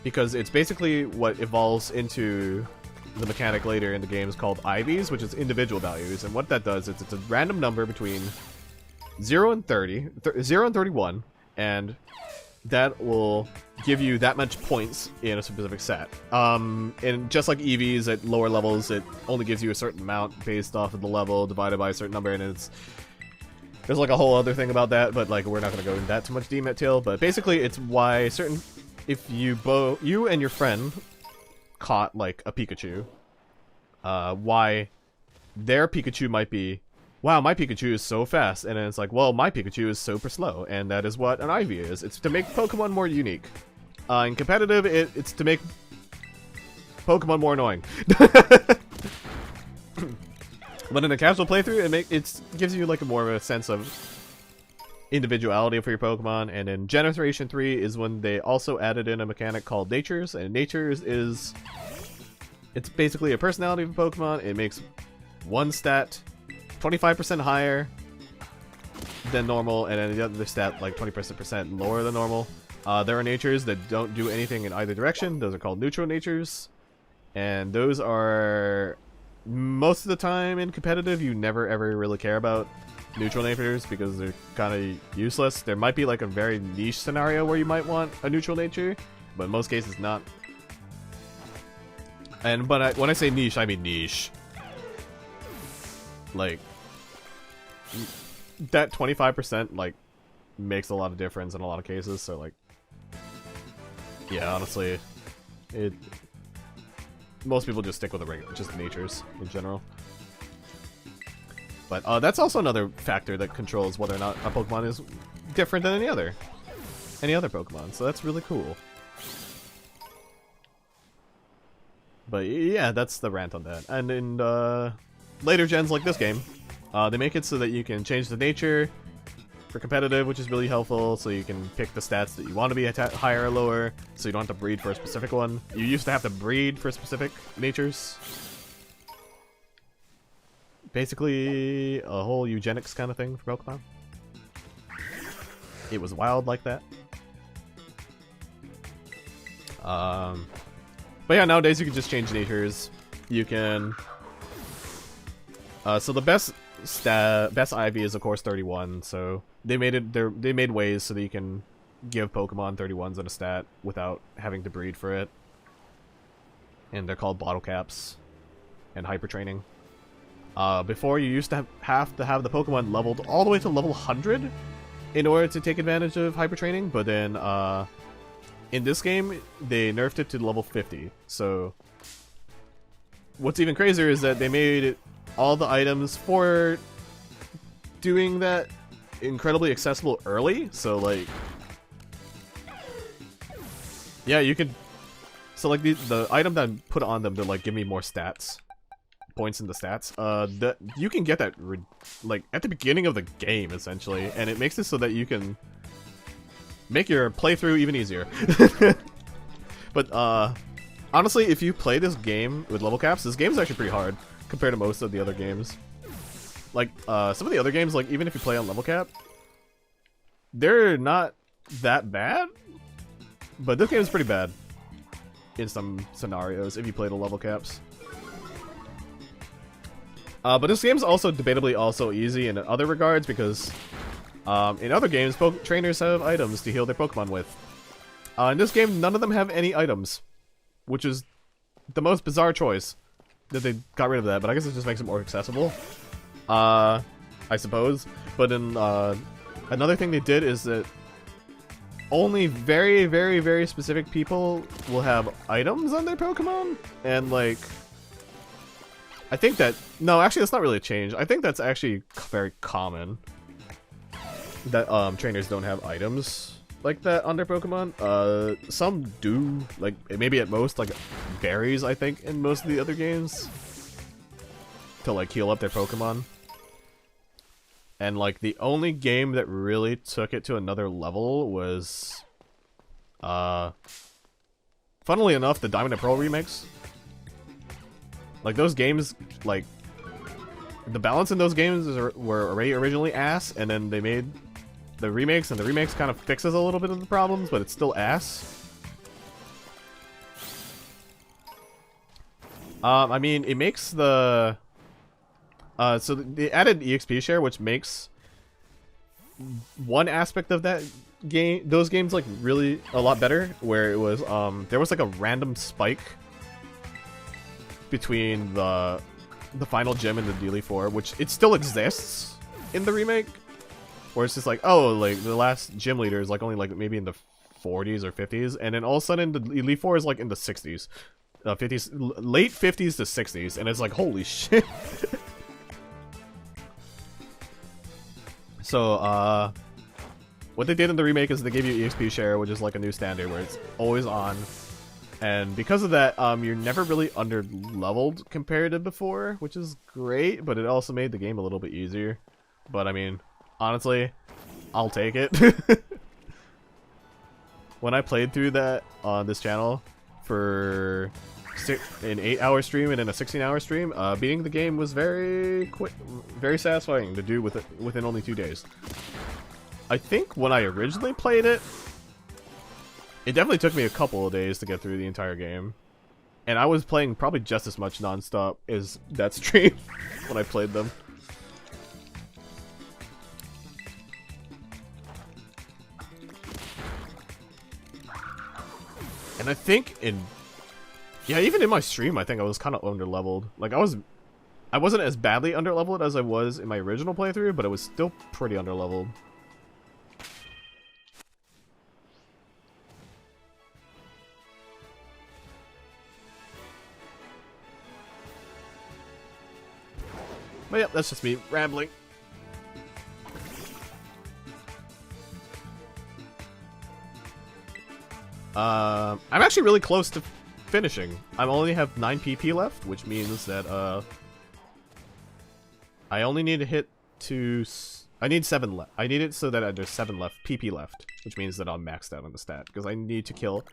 Because it's basically what evolves into the mechanic later in the game is called IVs, which is individual values. And what that does is it's a random number between 0 and 30, 0 and 31, and that will give you that much points in a specific set. And just like EVs at lower levels, it only gives you a certain amount based off of the level divided by a certain number, and there's like a whole other thing about that, but like we're not gonna go into that too much detail. But basically, it's why if you and your friend caught like a Pikachu, why their Pikachu might be, wow, my Pikachu is so fast, and then it's like, well, my Pikachu is super slow, and that is what an IV is. It's to make Pokemon more unique. In competitive, it's to make Pokemon more annoying. But in a casual playthrough, it gives you like a more of a sense of individuality for your Pokemon. And in Generation 3 is when they also added in a mechanic called Natures, and Natures it's basically a personality of a Pokemon. It makes one stat 25% higher than normal, and then the other stat like 20% lower than normal. There are natures that don't do anything in either direction. Those are called neutral natures, and those are most of the time in competitive you never ever really care about neutral natures because they're kind of useless. There might be like a very niche scenario where you might want a neutral nature, but in most cases not. But when I say niche, I mean niche. Like, that 25% like makes a lot of difference in a lot of cases. So like, yeah, honestly, most people just stick with just natures in general. But that's also another factor that controls whether or not a Pokemon is different than any other Pokemon. So that's really cool. But yeah, that's the rant on that. And in later gens like this game, they make it so that you can change the nature for competitive, which is really helpful, so you can pick the stats that you want to be higher or lower, so you don't have to breed for a specific one. You used to have to breed for specific natures. Basically, a whole eugenics kind of thing for Pokemon. It was wild like that. But yeah, nowadays you can just change natures. You can... so the best IV is of course 31, so they made ways so that you can give Pokemon 31s in a stat without having to breed for it. And they're called bottle caps and hyper training. Before you used to have to have the Pokemon leveled all the way to level 100 in order to take advantage of hyper training, but then in this game they nerfed it to level 50. So what's even crazier is that they made all the items for doing that incredibly accessible early. So like, yeah, you could, so like the item that I put on them to like give me more stats, points in the stats, that you can get that like at the beginning of the game essentially, and it makes it so that you can make your playthrough even easier. But honestly, if you play this game with level caps, this game is actually pretty hard compared to most of the other games. Like, some of the other games, like, even if you play on level cap, they're not that bad. But this game is pretty bad in some scenarios if you play the level caps. But this game's also debatably also easy in other regards because in other games, trainers have items to heal their Pokemon with. In this game, none of them have any items, which is the most bizarre choice that they got rid of that, but I guess it just makes it more accessible. I suppose. But in another thing they did is that only very, very, very specific people will have items on their Pokemon, and like, I think that, no, actually that's not really a change. I think that's actually very common that trainers don't have items like that on their Pokemon. Some do, like maybe at most like berries, I think, in most of the other games to like heal up their Pokemon. And like the only game that really took it to another level was funnily enough, the Diamond and Pearl remakes. Like those games, like the balance in those games were already originally ass, and then they made the remakes, and the remakes kind of fixes a little bit of the problems, but it's still ass. I mean, it makes the so they added EXP share, which makes one aspect of that game, those games, like really a lot better, where it was there was like a random spike between the final gym and the Dealy 4, which it still exists in the remake, where it's just like, oh, like the last gym leader is like only like maybe in the 40s or 50s, and then all of a sudden the Elite 4 is like in the 60s, 50s, late 50s to 60s, and it's like, holy shit. So, what they did in the remake is they gave you EXP share, which is like a new standard where it's always on. And because of that, you're never really under-leveled compared to before, which is great, but it also made the game a little bit easier. But I mean, honestly, I'll take it. When I played through that on this channel for an 8-hour stream and then a 16-hour stream, beating the game was very quick, very satisfying to do within only 2 days. I think when I originally played it, it definitely took me a couple of days to get through the entire game. And I was playing probably just as much non-stop as that stream when I played them. And I think yeah, even in my stream, I think I was kind of under-leveled. Like, I wasn't as badly under-leveled as I was in my original playthrough, but it was still pretty under-leveled. But yeah, that's just me rambling. I'm actually really close to finishing. I only have 9 PP left, which means that I only need to hit I need 7 left. I need it so that there's 7 left PP left, which means that I'm maxed out on the stat because I need to kill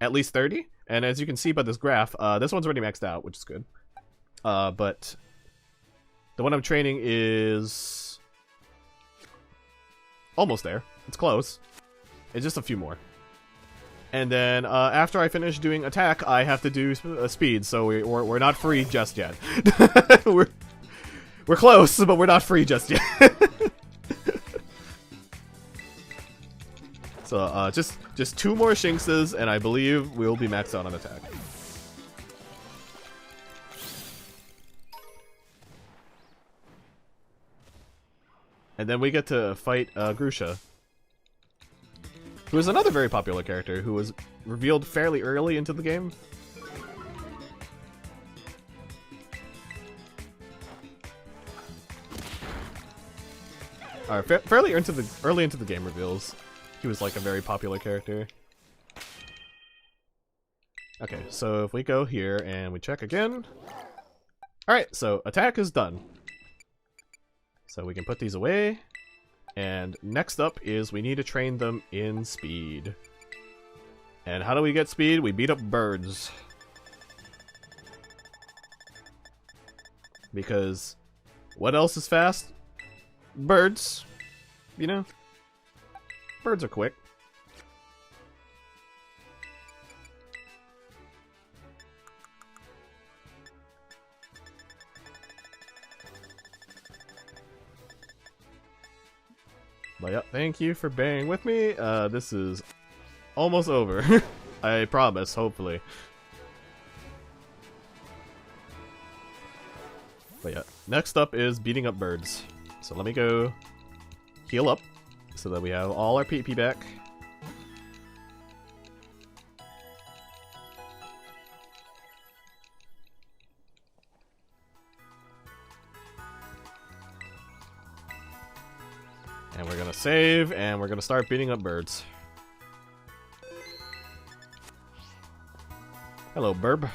at least 30. And as you can see by this graph, this one's already maxed out, which is good. But the one I'm training is almost there. It's close. It's just a few more. And then after I finish doing attack, I have to do speed. So we're not free just yet. we're close, but we're not free just yet. So just 2 more Shinxes, and I believe we'll be maxed out on attack. And then we get to fight Grusha, who is another very popular character who was revealed fairly early into the game. Alright, fairly early into the game reveals. He was like a very popular character. Okay, so if we go here and we check again. Alright, so attack is done. So we can put these away. And next up is we need to train them in speed. And how do we get speed? We beat up birds. Because what else is fast? Birds. You know? Birds are quick. But yeah, thank you for bearing with me. This is almost over. I promise, hopefully. But yeah, next up is beating up birds. So let me go heal up so that we have all our PP back. And we're gonna save, and we're gonna start beating up birds. Hello, Burb.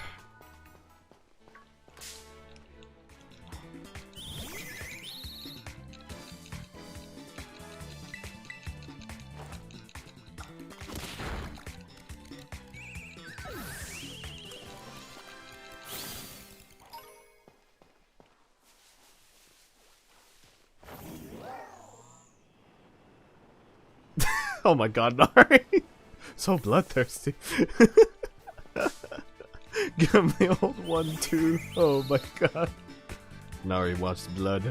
Oh my god, Nari! So bloodthirsty. Give him the old 1-2. Oh my god. Nari wants blood.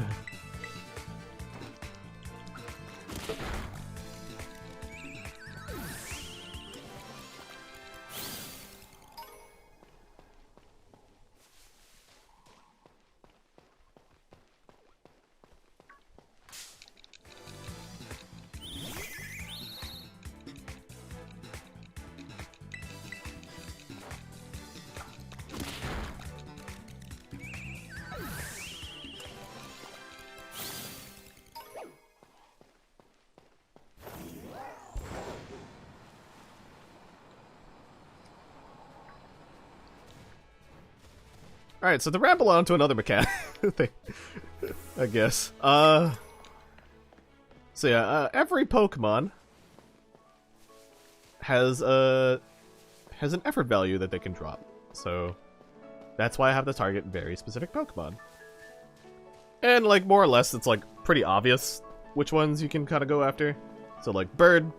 Alright, so to ramble on to another mechanic thing, I guess. So yeah, every Pokemon has an effort value that they can drop. So that's why I have to target very specific Pokemon. And like more or less it's like pretty obvious which ones you can kind of go after. So like Bird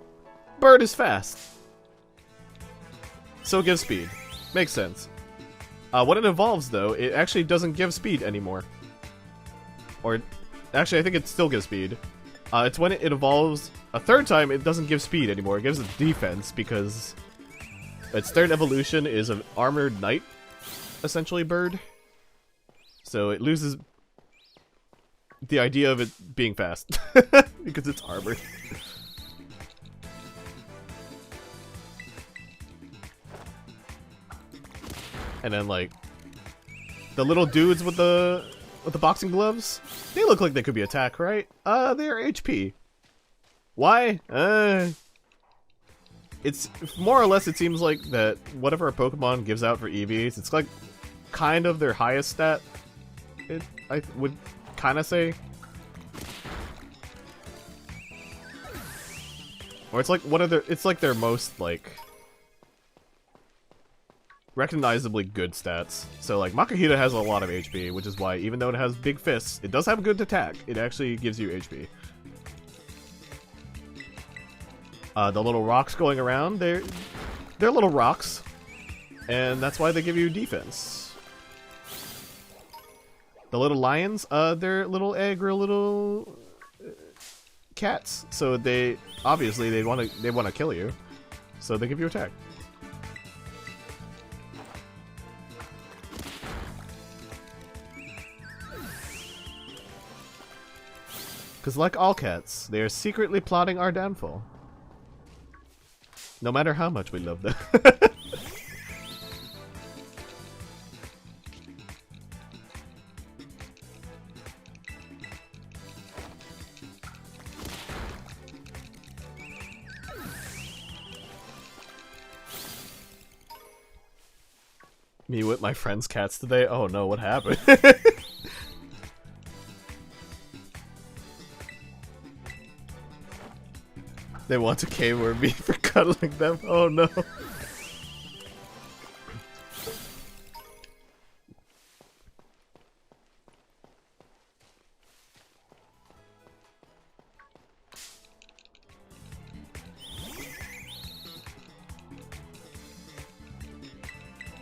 is fast. So it gives speed. Makes sense. When it evolves, though, it actually doesn't give speed anymore. Or, actually, I think it still gives speed. It's when it evolves a third time, it doesn't give speed anymore. It gives it defense, because its third evolution is an armored knight, essentially, bird. So it loses the idea of it being fast, because it's armored. And then like the little dudes with the boxing gloves, they look like they could be attack, right? They're HP. Why? It's more or less it seems like that whatever a Pokemon gives out for EVs, it's like kind of their highest stat. I would kind of say. Or it's like it's like their most like recognizably good stats. So like Makahita has a lot of HP, which is why even though it has big fists, it does have good attack. It actually gives you HP. The little rocks going around, they're little rocks, and that's why they give you defense. The little lions, they're little egg or little cats, so they obviously they want to kill you, so they give you attack. Because like all cats, they are secretly plotting our downfall. No matter how much we love them. Me with my friend's cats today? Oh no, what happened? They want to K-word me for cuddling them. Oh no.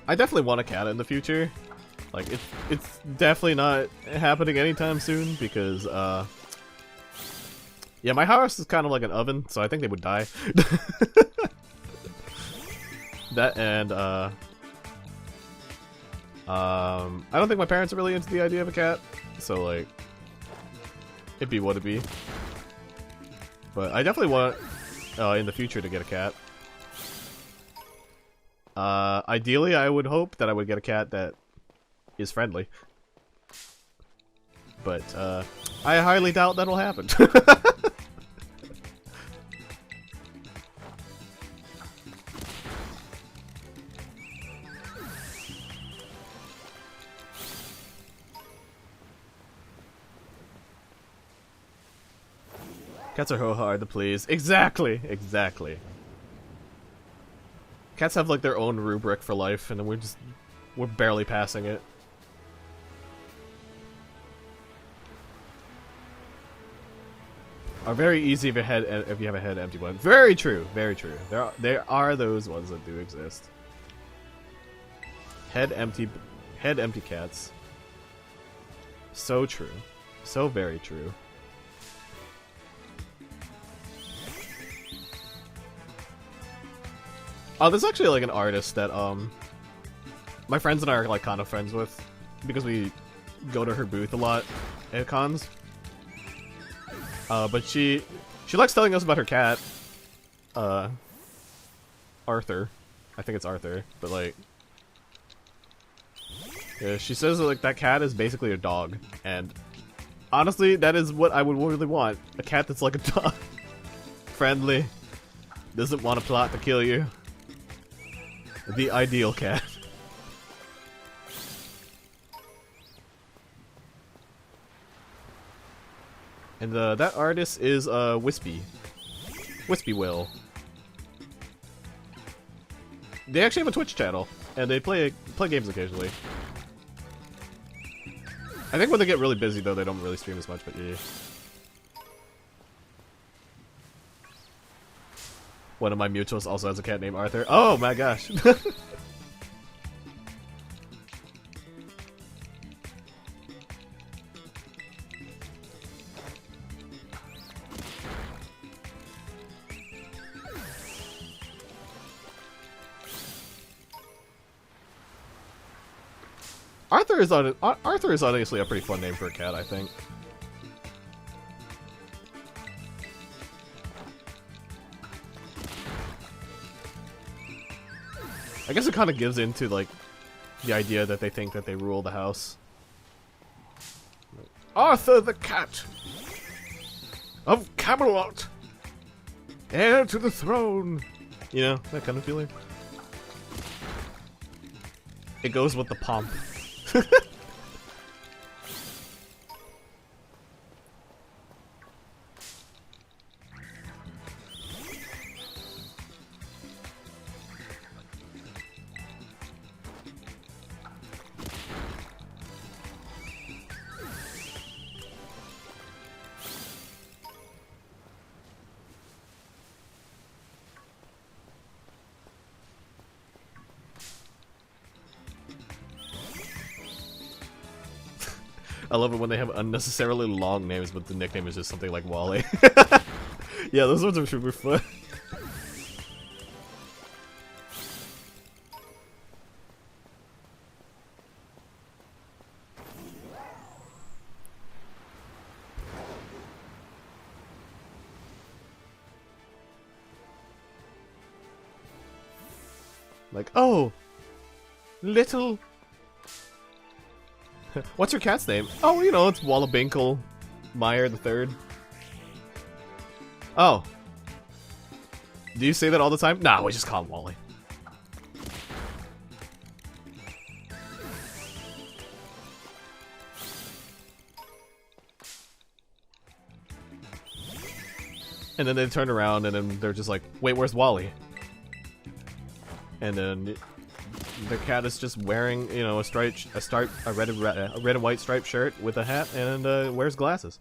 I definitely want a cat in the future. Like it's definitely not happening anytime soon because yeah, my house is kind of like an oven, so I think they would die. That and I don't think my parents are really into the idea of a cat, so like it'd be what it be. But I definitely want in the future to get a cat. Ideally, I would hope that I would get a cat that is friendly. But I highly doubt that'll happen. Cats are so hard to please. Exactly! Exactly. Cats have like their own rubric for life, and we're barely passing it. Are very easy if you have a head empty one. Very true, very true. There are those ones that do exist. Head empty cats. So true, so very true. Oh, there's actually like an artist that my friends and I are like kind of friends with because we go to her booth a lot at cons. But she likes telling us about her cat, Arthur. I think it's Arthur, but like, yeah, she says that, like, that cat is basically a dog, and honestly, that is what I would really want. A cat that's like a dog. Friendly, doesn't want to plot to kill you. The ideal cat. And that artist is Wispy Will. They actually have a Twitch channel, and they play games occasionally. I think when they get really busy, though, they don't really stream as much, but yeah. One of my mutuals also has a cat named Arthur. Oh my gosh! Arthur is honestly a pretty fun name for a cat, I think. I guess it kind of gives into like the idea that they think that they rule the house. Arthur the cat of Camelot, heir to the throne. You know, that kind of feeling. It goes with the pomp. I love it when they have unnecessarily long names, but the nickname is just something like Wally. Yeah, those ones are super fun. Like, oh, little... What's your cat's name? Oh, you know, it's Wallabinkle Meyer the Third. Oh. Do you say that all the time? Nah, we just call him Wally. And then they turn around and then they're just like, wait, where's Wally? And then the cat is just wearing, you know, a red and white striped shirt with a hat and wears glasses.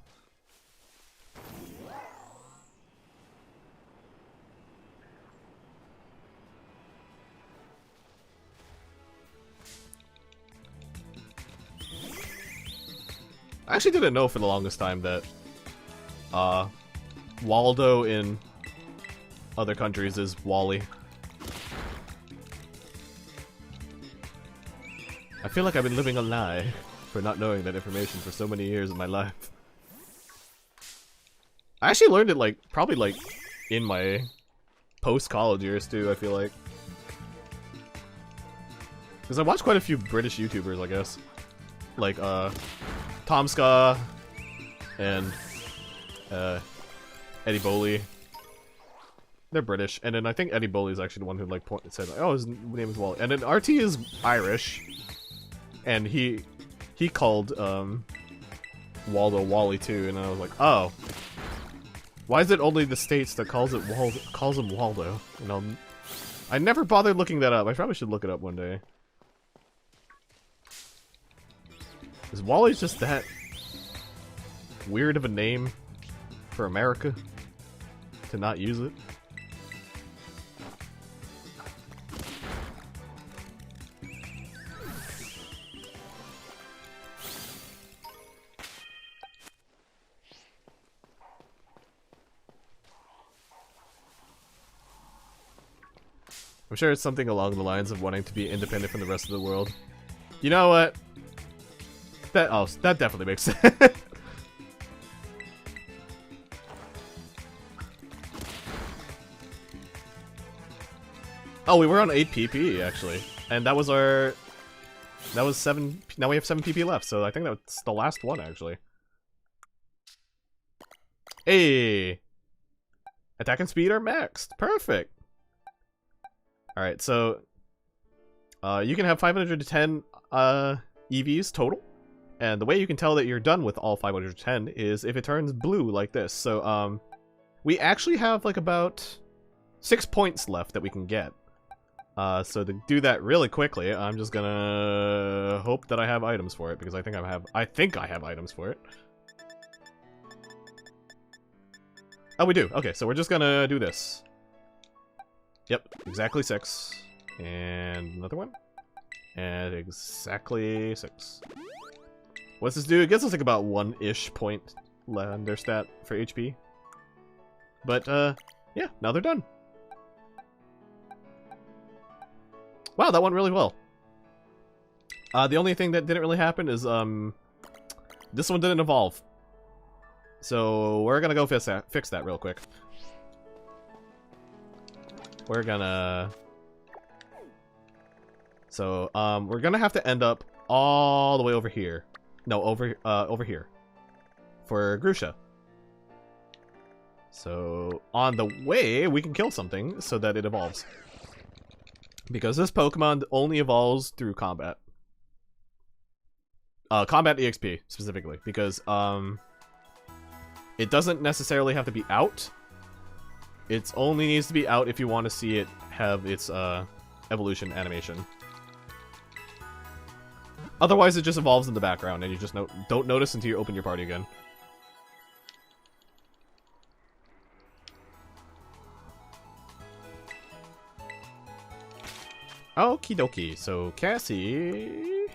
I actually didn't know for the longest time that Waldo in other countries is Wally. I feel like I've been living a lie for not knowing that information for so many years of my life. I actually learned it, like, probably, like, in my post-college years, too, I feel like. Because I watched quite a few British YouTubers, I guess. Like, Tom Ska and, Eddie Boley. They're British. And then I think Eddie Boley is actually the one who, like, said, oh, his name is Wally. And then RT is Irish. And he called Waldo Wally too, and I was like, oh, why is it only the States that calls him Waldo? And I never bothered looking that up. I probably should look it up one day. Is Wally just that weird of a name for America to not use it? I'm sure it's something along the lines of wanting to be independent from the rest of the world. You know what? That definitely makes sense. Oh, we were on 8 PP actually, and that was 7. Now we have 7 PP left, so I think that's the last one actually. Hey, attack and speed are maxed. Perfect. All right, so you can have 510 EVs total, and the way you can tell that you're done with all 510 is if it turns blue like this. So we actually have like about 6 points left that we can get. So to do that really quickly, I'm just gonna hope that I have items for it, because I think I have items for it. Oh, we do. Okay, so we're just gonna do this. Yep, exactly 6. And another one. And exactly 6. What's this do? It gets us like about 1-ish point under stat for HP. But, yeah, now they're done. Wow, that went really well. The only thing that didn't really happen is, this one didn't evolve. So, we're gonna go fix that real quick. We're gonna... So, we're gonna have to end up all the way over here. No, over here. For Grusha. So, on the way, we can kill something so that it evolves. Because this Pokemon only evolves through combat. Combat EXP, specifically. Because, it doesn't necessarily have to be out. It only needs to be out if you want to see it have its, evolution animation. Otherwise, it just evolves in the background, and you just don't notice until you open your party again. Okie dokie, so Cassie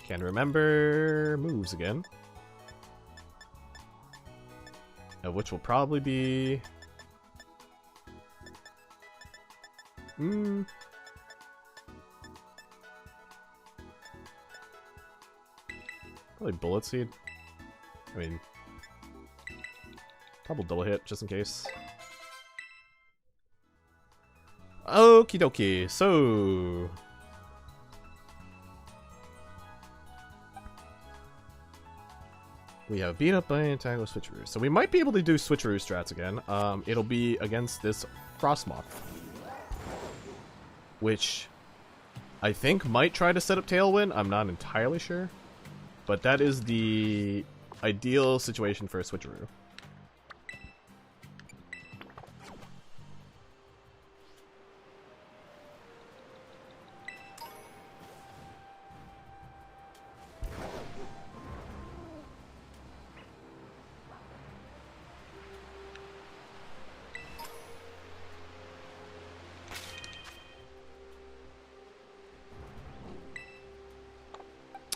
can remember moves again. Which will probably be... Probably Bullet Seed. I mean... Probably double hit, just in case. Okie dokie, so... We have beat up by Tango Switcheroo. So we might be able to do Switcheroo strats again. It'll be against this Frostmoth. Which I think might try to set up Tailwind. I'm not entirely sure. But that is the ideal situation for a Switcheroo.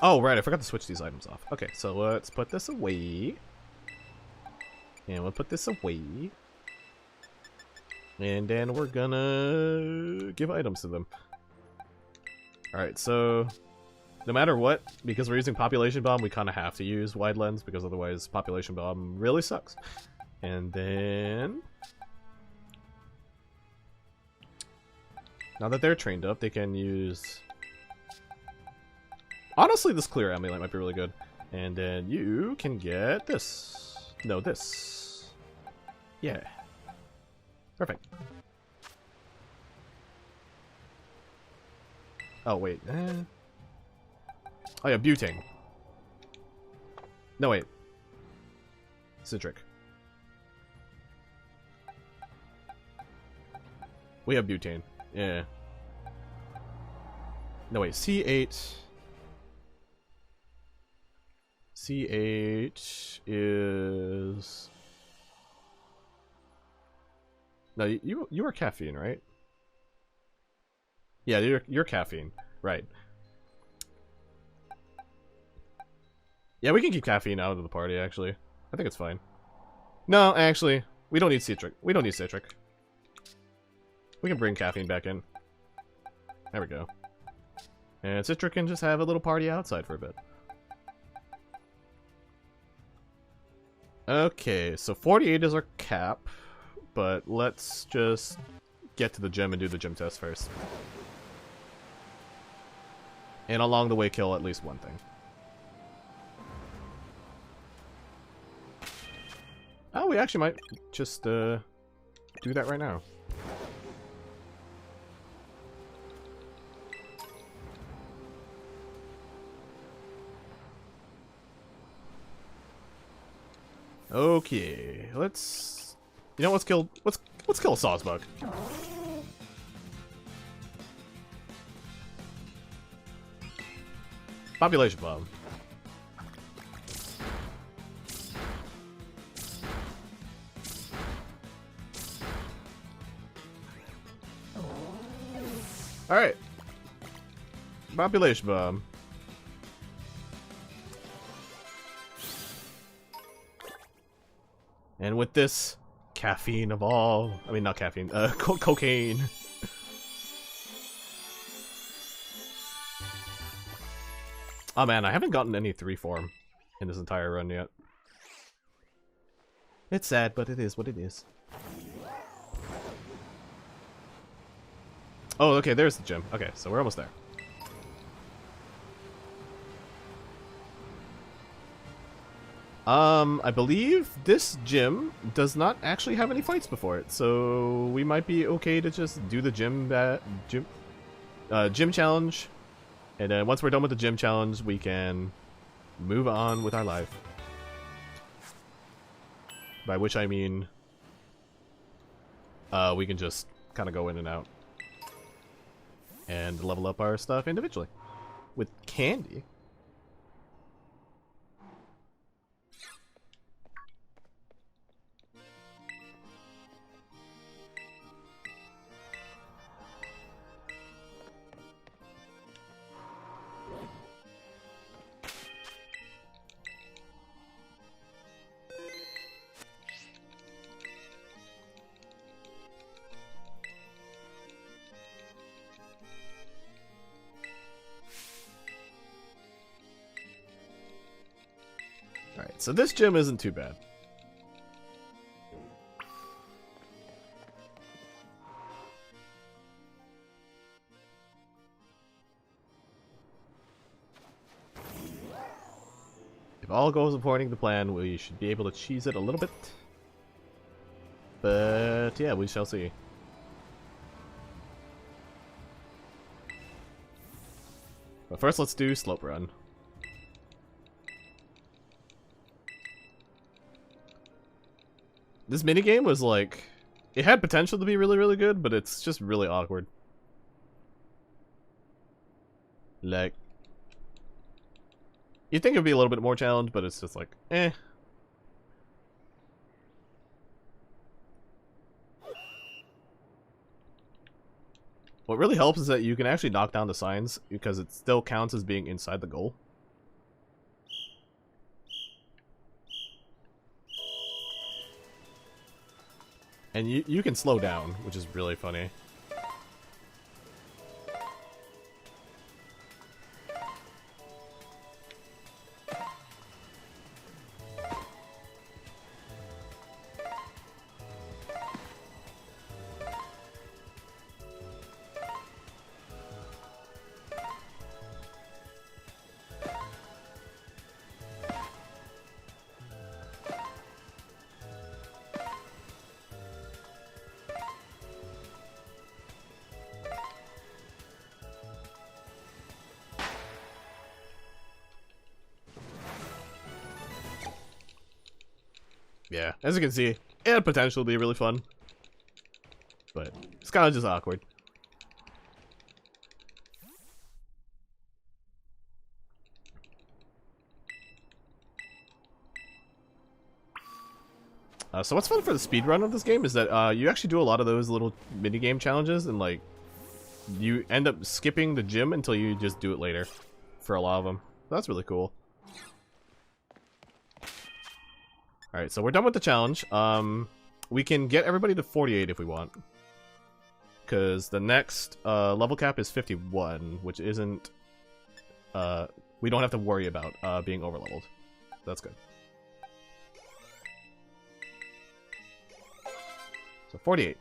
Oh, right, I forgot to switch these items off. Okay, so let's put this away. And we'll put this away. And then we're gonna give items to them. Alright, so no matter what, because we're using Population Bomb, we kind of have to use Wide Lens, because otherwise Population Bomb really sucks. And then... now that they're trained up, they can use... Honestly, this Clear Amulet might be really good. And then you can get this. No, this. Yeah. Perfect. Oh, wait. Oh, yeah, Butane. No, wait. Citric. We have Butane. Yeah. No, wait. C8... C8 is... No, you are caffeine, right? Yeah, you're caffeine, right? Yeah, we can keep caffeine out of the party. Actually, I think it's fine. No, actually, we don't need citric. We don't need citric. We can bring caffeine back in. There we go. And Citra can just have a little party outside for a bit. Okay, so 48 is our cap, but let's just get to the gym and do the gym test first. And along the way, kill at least one thing. Oh, we actually might just do that right now. Okay, let's. You know, let's kill a Sawsbug. Population bomb. All right. Population bomb. And with this, caffeine of all... I mean, not caffeine, cocaine. Oh man, I haven't gotten any 3 form in this entire run yet. It's sad, but it is what it is. Oh, okay, there's the gym. Okay, so we're almost there. I believe this gym does not actually have any fights before it, so we might be okay to just do the gym challenge, and then once we're done with the gym challenge, we can move on with our life. By which I mean, we can just kind of go in and out and level up our stuff individually with candy. Alright, so this gym isn't too bad. If all goes according to plan, we should be able to cheese it a little bit. But yeah, we shall see. But first, let's do slope run. This minigame was like, it had potential to be really, really good, but it's just really awkward. Like, you'd think it'd be a little bit more challenge, but it's just like, eh. What really helps is that you can actually knock down the signs, because it still counts as being inside the goal. And you can slow down, which is really funny. Yeah, as you can see, it had potential to be really fun. But it's kind of just awkward. So what's fun for the speedrun of this game is that you actually do a lot of those little minigame challenges, and like, you end up skipping the gym until you just do it later for a lot of them. That's really cool. Alright, so we're done with the challenge. We can get everybody to 48 if we want. because the next level cap is 51, which isn't... we don't have to worry about being overleveled. That's good. So 48.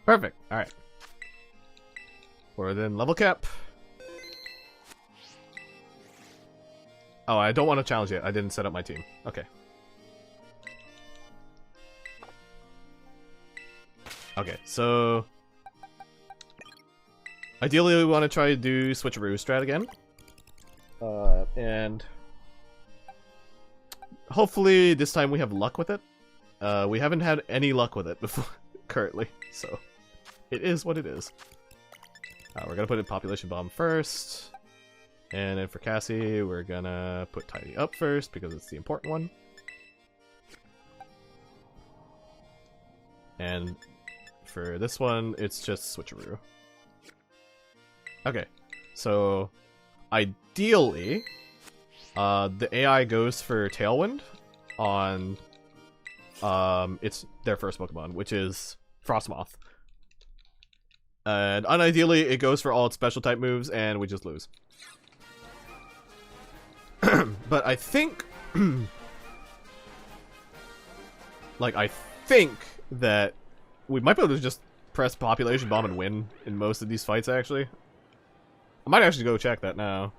Perfect. All right. We're then level cap. Oh, I don't want to challenge yet. I didn't set up my team. Okay. Okay, so ideally we want to try to do switcheroo strat again. And hopefully this time we have luck with it. We haven't had any luck with it before currently, so it is what it is. We're gonna put in population bomb first, and then for Cassie we're gonna put tidy up first because it's the important one. And for this one, it's just switcheroo. Okay, so ideally, the AI goes for Tailwind on it's their first Pokemon, which is Frostmoth. And unideally, it goes for all its special type moves, and we just lose. But I think, like, I think that we might be able to just press population bomb and win in most of these fights, actually. I might actually go check that now.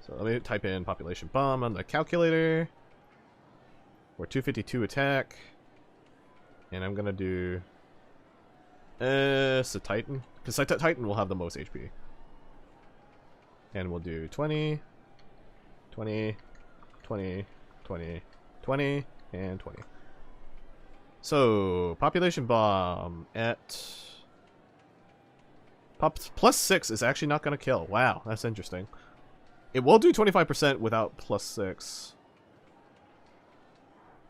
So let me type in population bomb on the calculator. We're 252 attack. And I'm gonna do... so Titan. Because Titan will have the most HP. And we'll do 20, 20, 20, 20, 20, and 20. So, population bomb at... +6 is actually not gonna kill. Wow, that's interesting. It will do 25% without +6.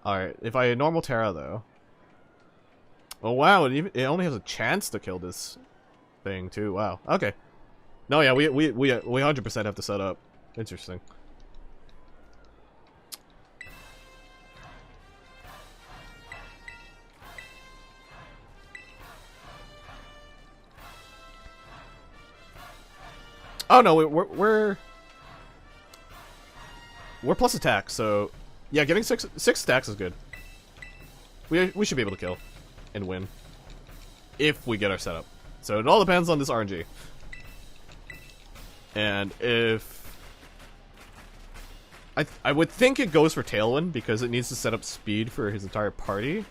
Alright, if I normal Terra though. Oh wow, it only has a chance to kill this thing too. Wow. Okay. No, yeah, we 100% have to set up. Interesting. Oh no, we're plus attack, so yeah, getting six stacks is good. We should be able to kill and win if we get our setup. So it all depends on this RNG. And if I would think it goes for Tailwind because it needs to set up speed for his entire party.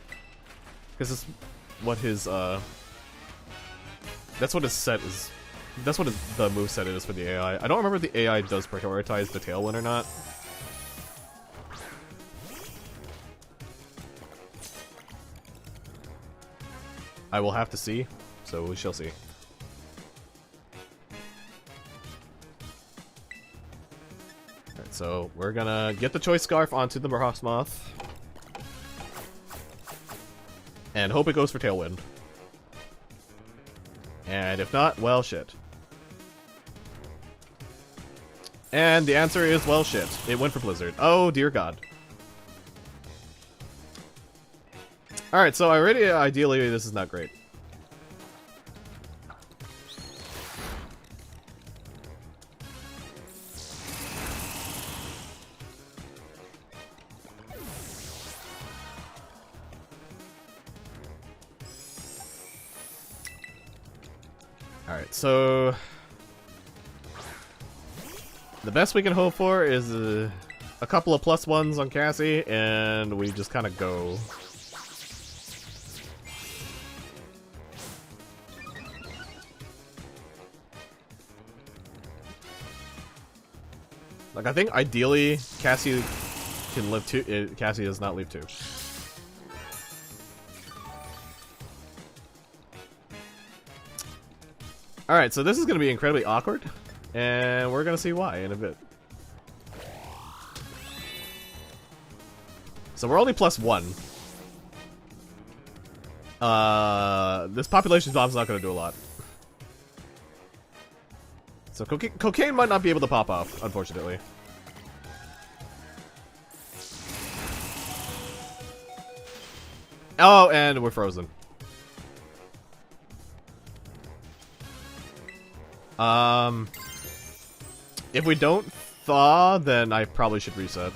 Because it's what his that's what his set is. That's what the moveset is for the AI. I don't remember if the AI does prioritize the Tailwind or not. I will have to see, so we shall see. Alright, so we're gonna get the Choice Scarf onto the Frostmoth. And hope it goes for Tailwind. And if not, well shit. And the answer is, well shit. It went for Blizzard. Oh dear god. Alright, so ideally this is not great. Alright, so the best we can hope for is a couple of +1s on Cassie, and we just kind of go. Like, I think ideally Cassie can live 2. Cassie does not leave 2. Alright, so this is going to be incredibly awkward, and we're going to see why in a bit. So we're only +1. This population bomb's not going to do a lot. So cocaine might not be able to pop off, unfortunately. Oh, and we're frozen. If we don't thaw, then I probably should reset.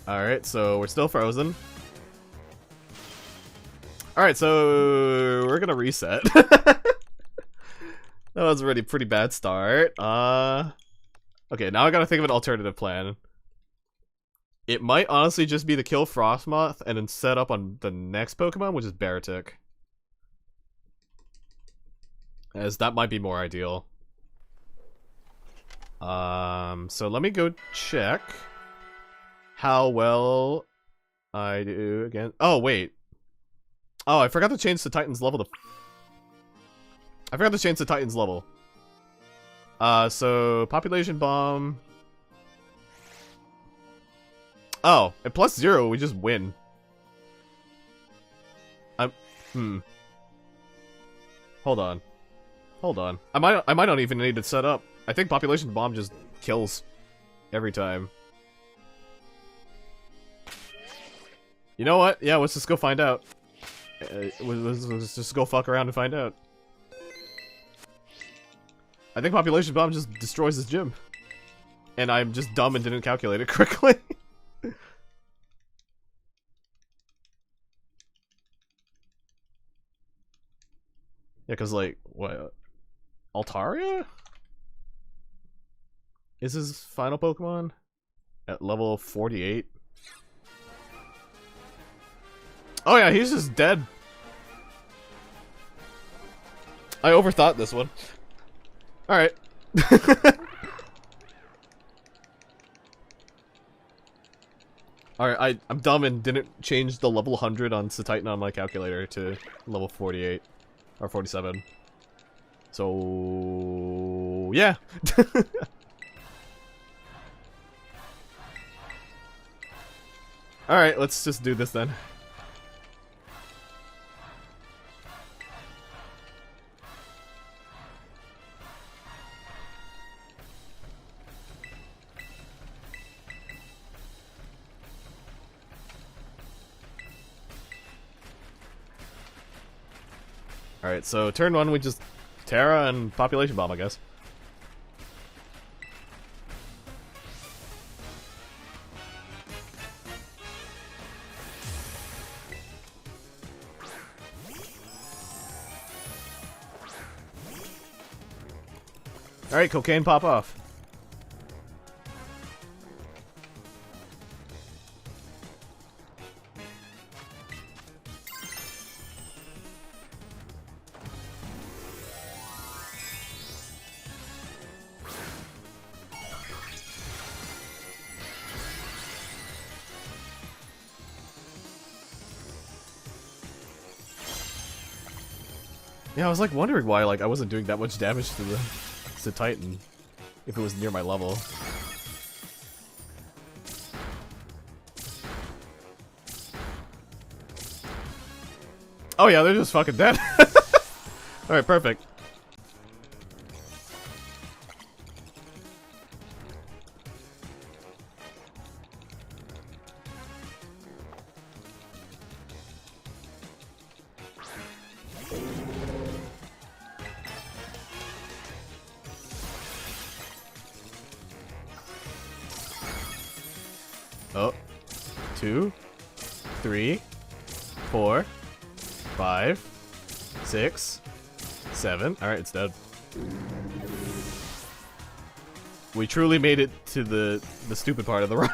Alright, so we're still frozen. Alright, so we're gonna reset. That was already a pretty bad start. Okay, now I gotta think of an alternative plan. It might honestly just be to kill Frostmoth and then set up on the next Pokemon, which is Baratic. As that might be more ideal. So let me go check how well I do again. Oh, wait. Oh, I forgot to change the Titan's level to... I forgot to change the Titan's level. So population bomb. Oh, at +0 we just win. Hold on. Hold on. I might not even need to set up. I think population bomb just kills every time. You know what? Yeah, let's just go find out. Let's just go fuck around and find out. I think population bomb just destroys this gym. And I'm just dumb and didn't calculate it correctly. Yeah, cause like, what? Altaria? Is his final Pokemon? At level 48? Oh yeah, he's just dead. I overthought this one. Alright. Alright, I'm dumb and didn't change the level 100 on Titan on my calculator to level 48. Or 47. So... yeah. Alright, let's just do this then. Alright, so turn 1 we just Terra and population bomb, I guess. Alright, cocaine pop off. Yeah, I was like wondering why like I wasn't doing that much damage to the Titan if it was near my level. Oh yeah, they're just fucking dead. Alright, perfect. Oh, 2, 3, 4, 5, 6, 7. Alright, it's dead. We truly made it to the stupid part of the run.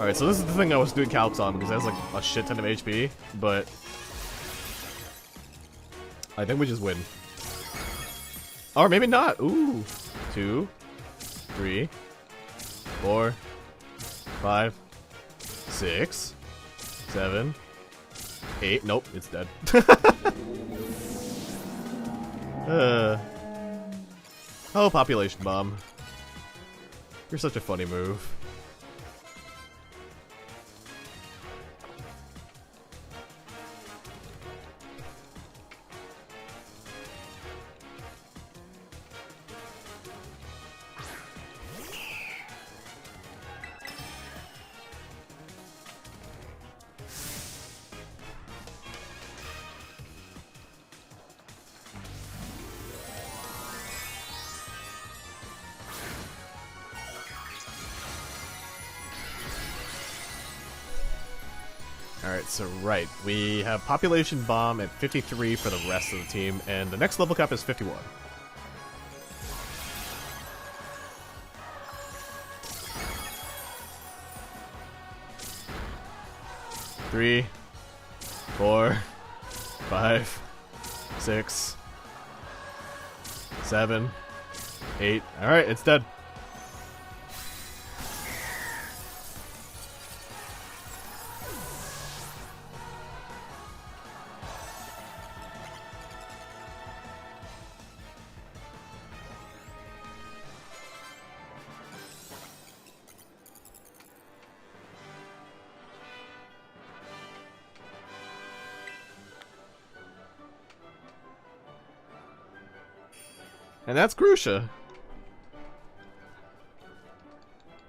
Alright, so this is the thing I was doing calcs on because it has like a shit ton of HP, but I think we just win. Or maybe not. Ooh. 2, 3, 4, 5, 6, 7, 8. Nope, it's dead. Oh, population bomb. You're such a funny move. Alright, so right, we have population bomb at 53 for the rest of the team, and the next level cap is 51. Three, 4, 5, 6, 7, 8. Alright, it's dead. And that's Grusha,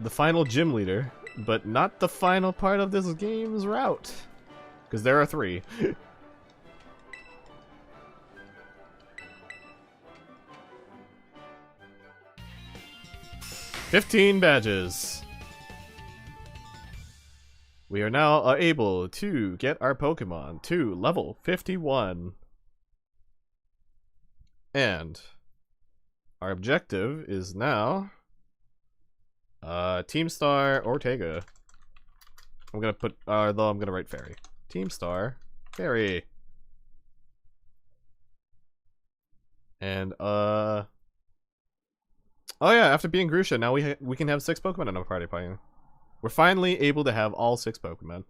the final gym leader, but not the final part of this game's route, because there are 3. 15 badges. We are now able to get our Pokemon to level 51. And our objective is now Team Star Ortega. I'm gonna put though I'm gonna write Fairy. Team Star Fairy. And oh yeah, after being Grusha, now we can have 6 Pokemon in our party. We're finally able to have all 6 Pokemon.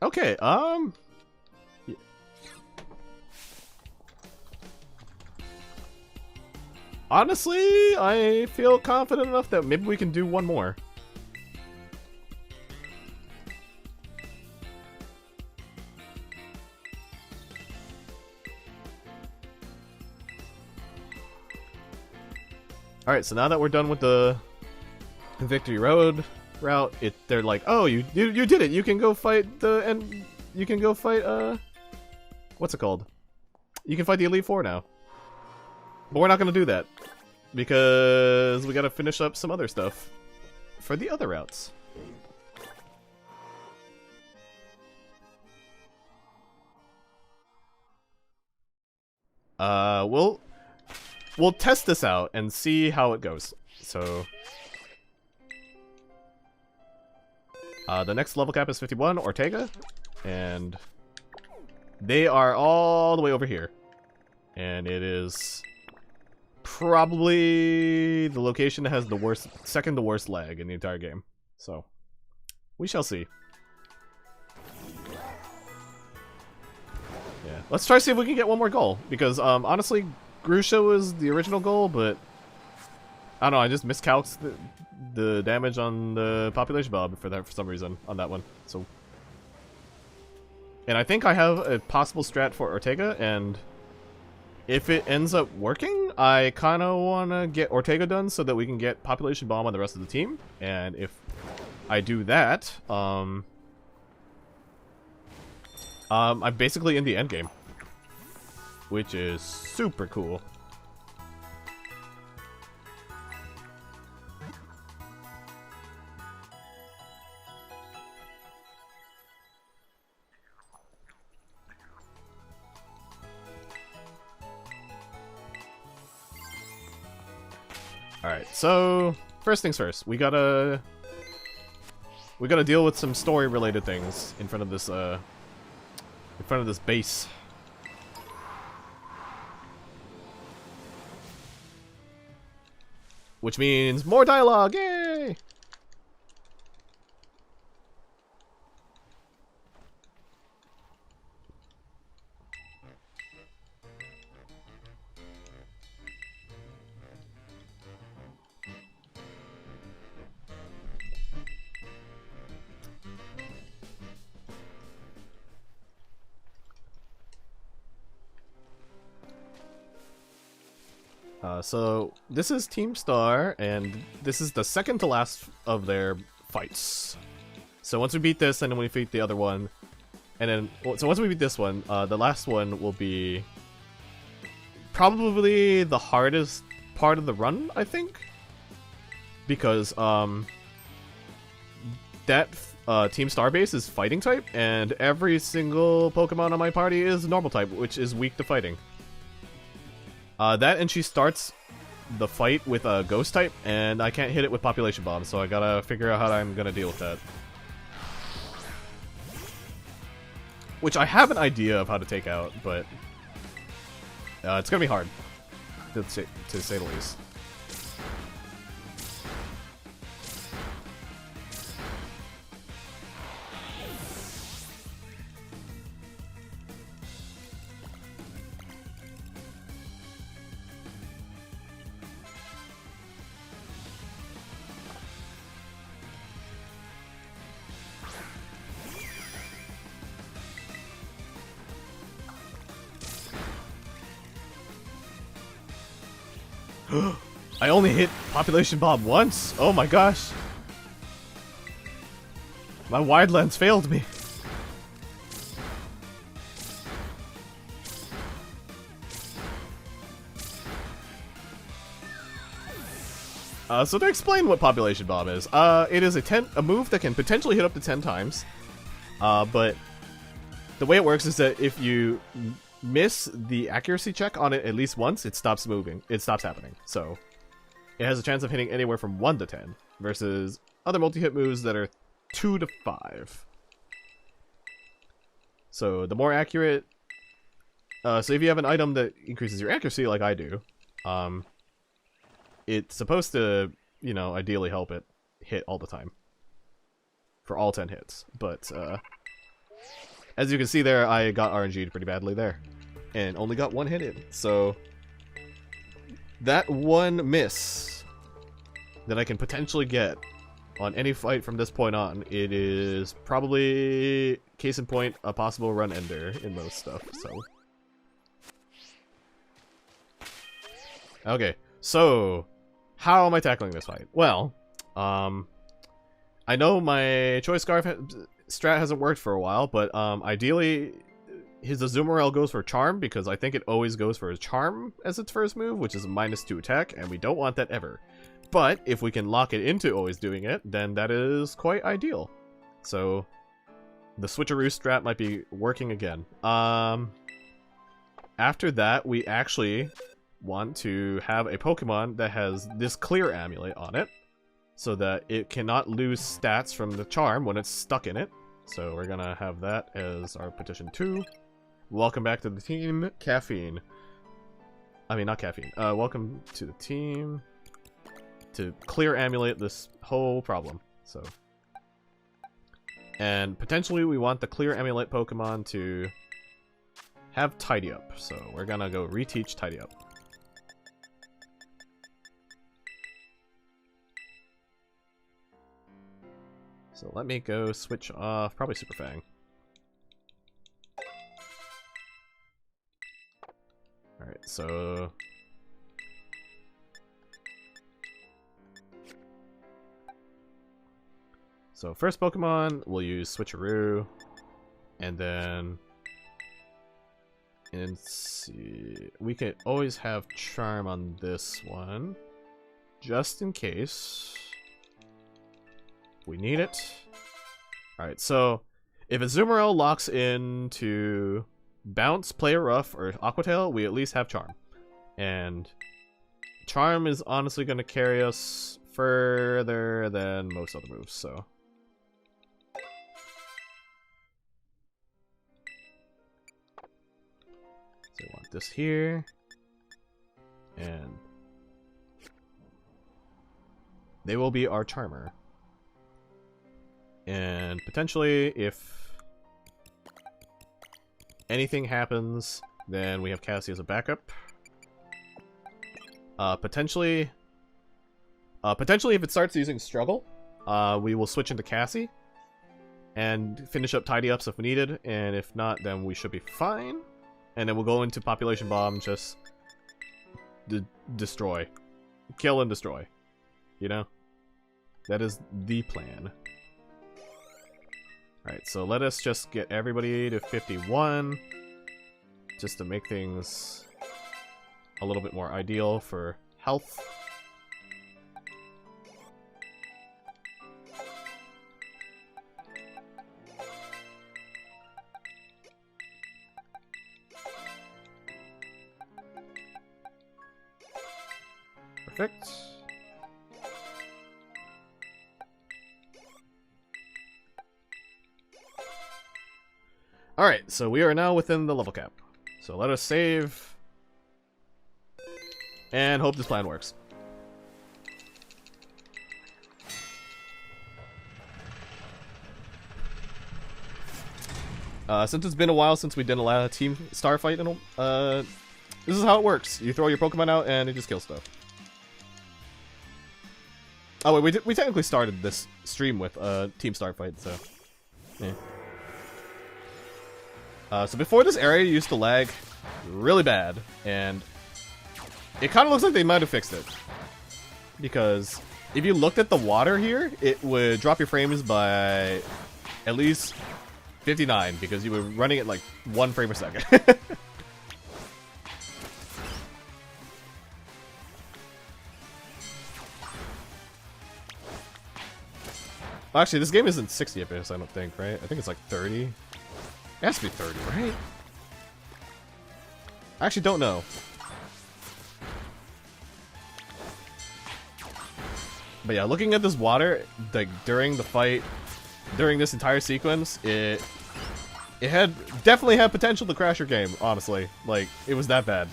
Okay, yeah. Honestly, I feel confident enough that maybe we can do one more. Alright, so now that we're done with the Victory Road route, they're like, oh, you did it. You can go fight you can go fight what's it called? You can fight the Elite Four now. But we're not gonna do that because we gotta finish up some other stuff for the other routes. We'll test this out and see how it goes. So the next level cap is 51, Ortega, and they are all the way over here. And it is probably the location that has the worst, second to worst lag in the entire game. So, we shall see. Yeah, let's try to see if we can get one more goal, because honestly, Grusha was the original goal, but I don't know, I just miscalced the damage on the population bomb for some reason on that one. So And I think I have a possible strat for Ortega, and if it ends up working, I kind of want to get Ortega done so that we can get Population Bomb on the rest of the team. And if I do that, I'm basically in the endgame, which is super cool. Alright, so first things first, we gotta deal with some story related things in front of this base. Which means more dialogue, yay! So this is Team Star, and this is the second to last of their fights. So once we beat this, and then we beat the other one, and then so once we beat this one, the last one will be probably the hardest part of the run, I think, because that Team Star base is fighting type, and every single Pokemon on my party is normal type, which is weak to fighting. That, and she starts the fight with a ghost type, and I can't hit it with Population Bomb, so I gotta figure out how I'm gonna deal with that. Which I have an idea of how to take out, but it's gonna be hard, to say the least. I only hit Population Bomb once? Oh my gosh. My wide lens failed me. So to explain what Population Bomb is, it is a move that can potentially hit up to 10 times. But the way it works is that if you miss the accuracy check on it at least once, it stops moving. It stops happening. So it has a chance of hitting anywhere from 1 to 10 versus other multi-hit moves that are 2 to 5. So the more accurate... so if you have an item that increases your accuracy like I do, it's supposed to, you know, ideally help it hit all the time. For all 10 hits. But, as you can see there, I got RNG'd pretty badly there. And only got 1 hit in. So that one miss that I can potentially get on any fight from this point on, it is probably, case in point, a possible run ender in most stuff, so. Okay, so how am I tackling this fight? Well, I know my Choice Scarf strat hasn't worked for a while, but ideally his Azumarill goes for Charm, because I think it always goes for his Charm as its first move, which is a -2 attack, and we don't want that ever. But if we can lock it into always doing it, then that is quite ideal. So the switcheroo strat might be working again. After that, we actually want to have a Pokemon that has this Clear Amulet on it, so that it cannot lose stats from the Charm when it's stuck in it. So we're gonna have that as our petition 2. Welcome back to the team, Caffeine. I mean, not Caffeine. Welcome to the team to Clear Amulet this whole problem. So, and potentially we want the Clear Amulet Pokemon to have Tidy Up. So we're gonna go reteach Tidy Up. So let me go switch off, probably Super Fang. so... So first Pokemon, we'll use Switcheroo, and then... And see... We can always have Charm on this one, just in case we need it. Alright, so if Azumarill locks into Bounce, Play Rough, or Aqua Tail, we at least have Charm. And Charm is honestly going to carry us further than most other moves, so... So we want this here, and they will be our Charmer. And potentially, if anything happens, then we have Cassie as a backup. Potentially, if it starts using Struggle, we will switch into Cassie and finish up Tidy Ups if needed, and if not, then we should be fine. And then we'll go into Population Bomb, just destroy. Kill and destroy. You know? That is the plan. Alright, so let us just get everybody to 51, just to make things a little bit more ideal for health. Perfect. Alright, so we are now within the level cap. So let us save. And hope this plan works. Since it's been a while since we did a team star fight, this is how it works. You throw your Pokemon out and it just kills stuff. Oh wait, we technically started this stream with Team Starfight, so yeah. So before, this area used to lag really bad, and it kind of looks like they might have fixed it. Because if you looked at the water here, it would drop your frames by at least 59, because you were running at like 1 frame per second. Well, actually, this game isn't 60 FPS, I don't think, right? I think it's like 30. It has to be 30, right? I actually don't know. But yeah, looking at this water, like during the fight, during this entire sequence, it definitely had potential to crash your game, honestly. Like, it was that bad.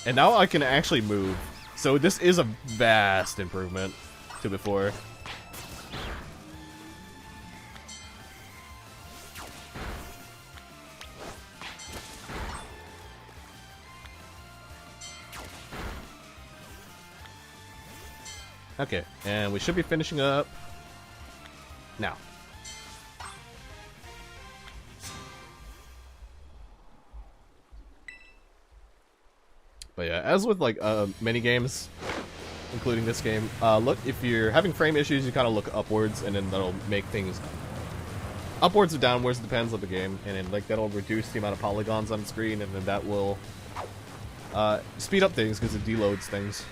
And now I can actually move. So this is a vast improvement to before. Okay, and we should be finishing up now. But yeah, as with like many games, including this game, look, if you're having frame issues, you kind of look upwards, and then that'll make things upwards or downwards, depends on the game, and then like that'll reduce the amount of polygons on the screen, and then that will speed up things because it deloads things.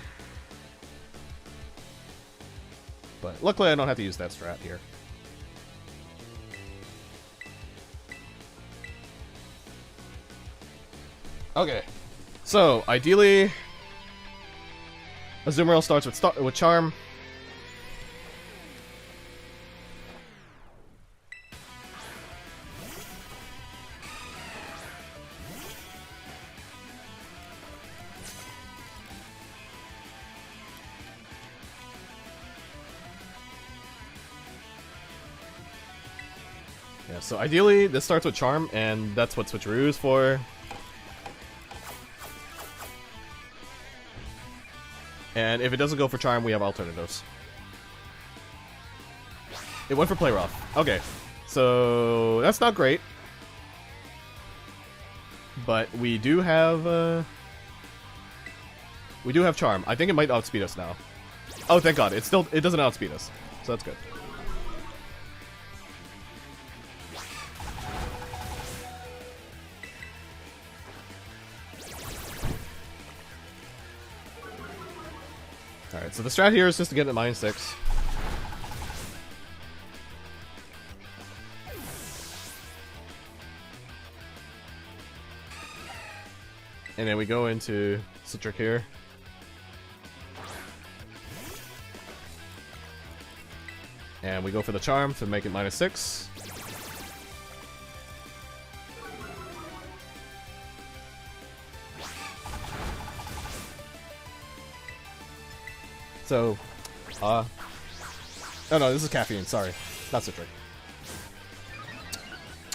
But luckily, I don't have to use that strat here. Okay, so ideally, Azumarill starts with Charm. Yeah, so ideally, this starts with Charm, and that's what Switcheroo is for. And if it doesn't go for Charm, we have alternatives. It went for Play Rough. Okay, so that's not great. but we do have Charm. I think it might outspeed us now. Oh, thank God! It doesn't outspeed us, so that's good. All right, so the strat here is just to get it at -6. And then we go into Citric here. And we go for the Charm to make it -6. So, oh no, this is Caffeine, sorry. Not Citric.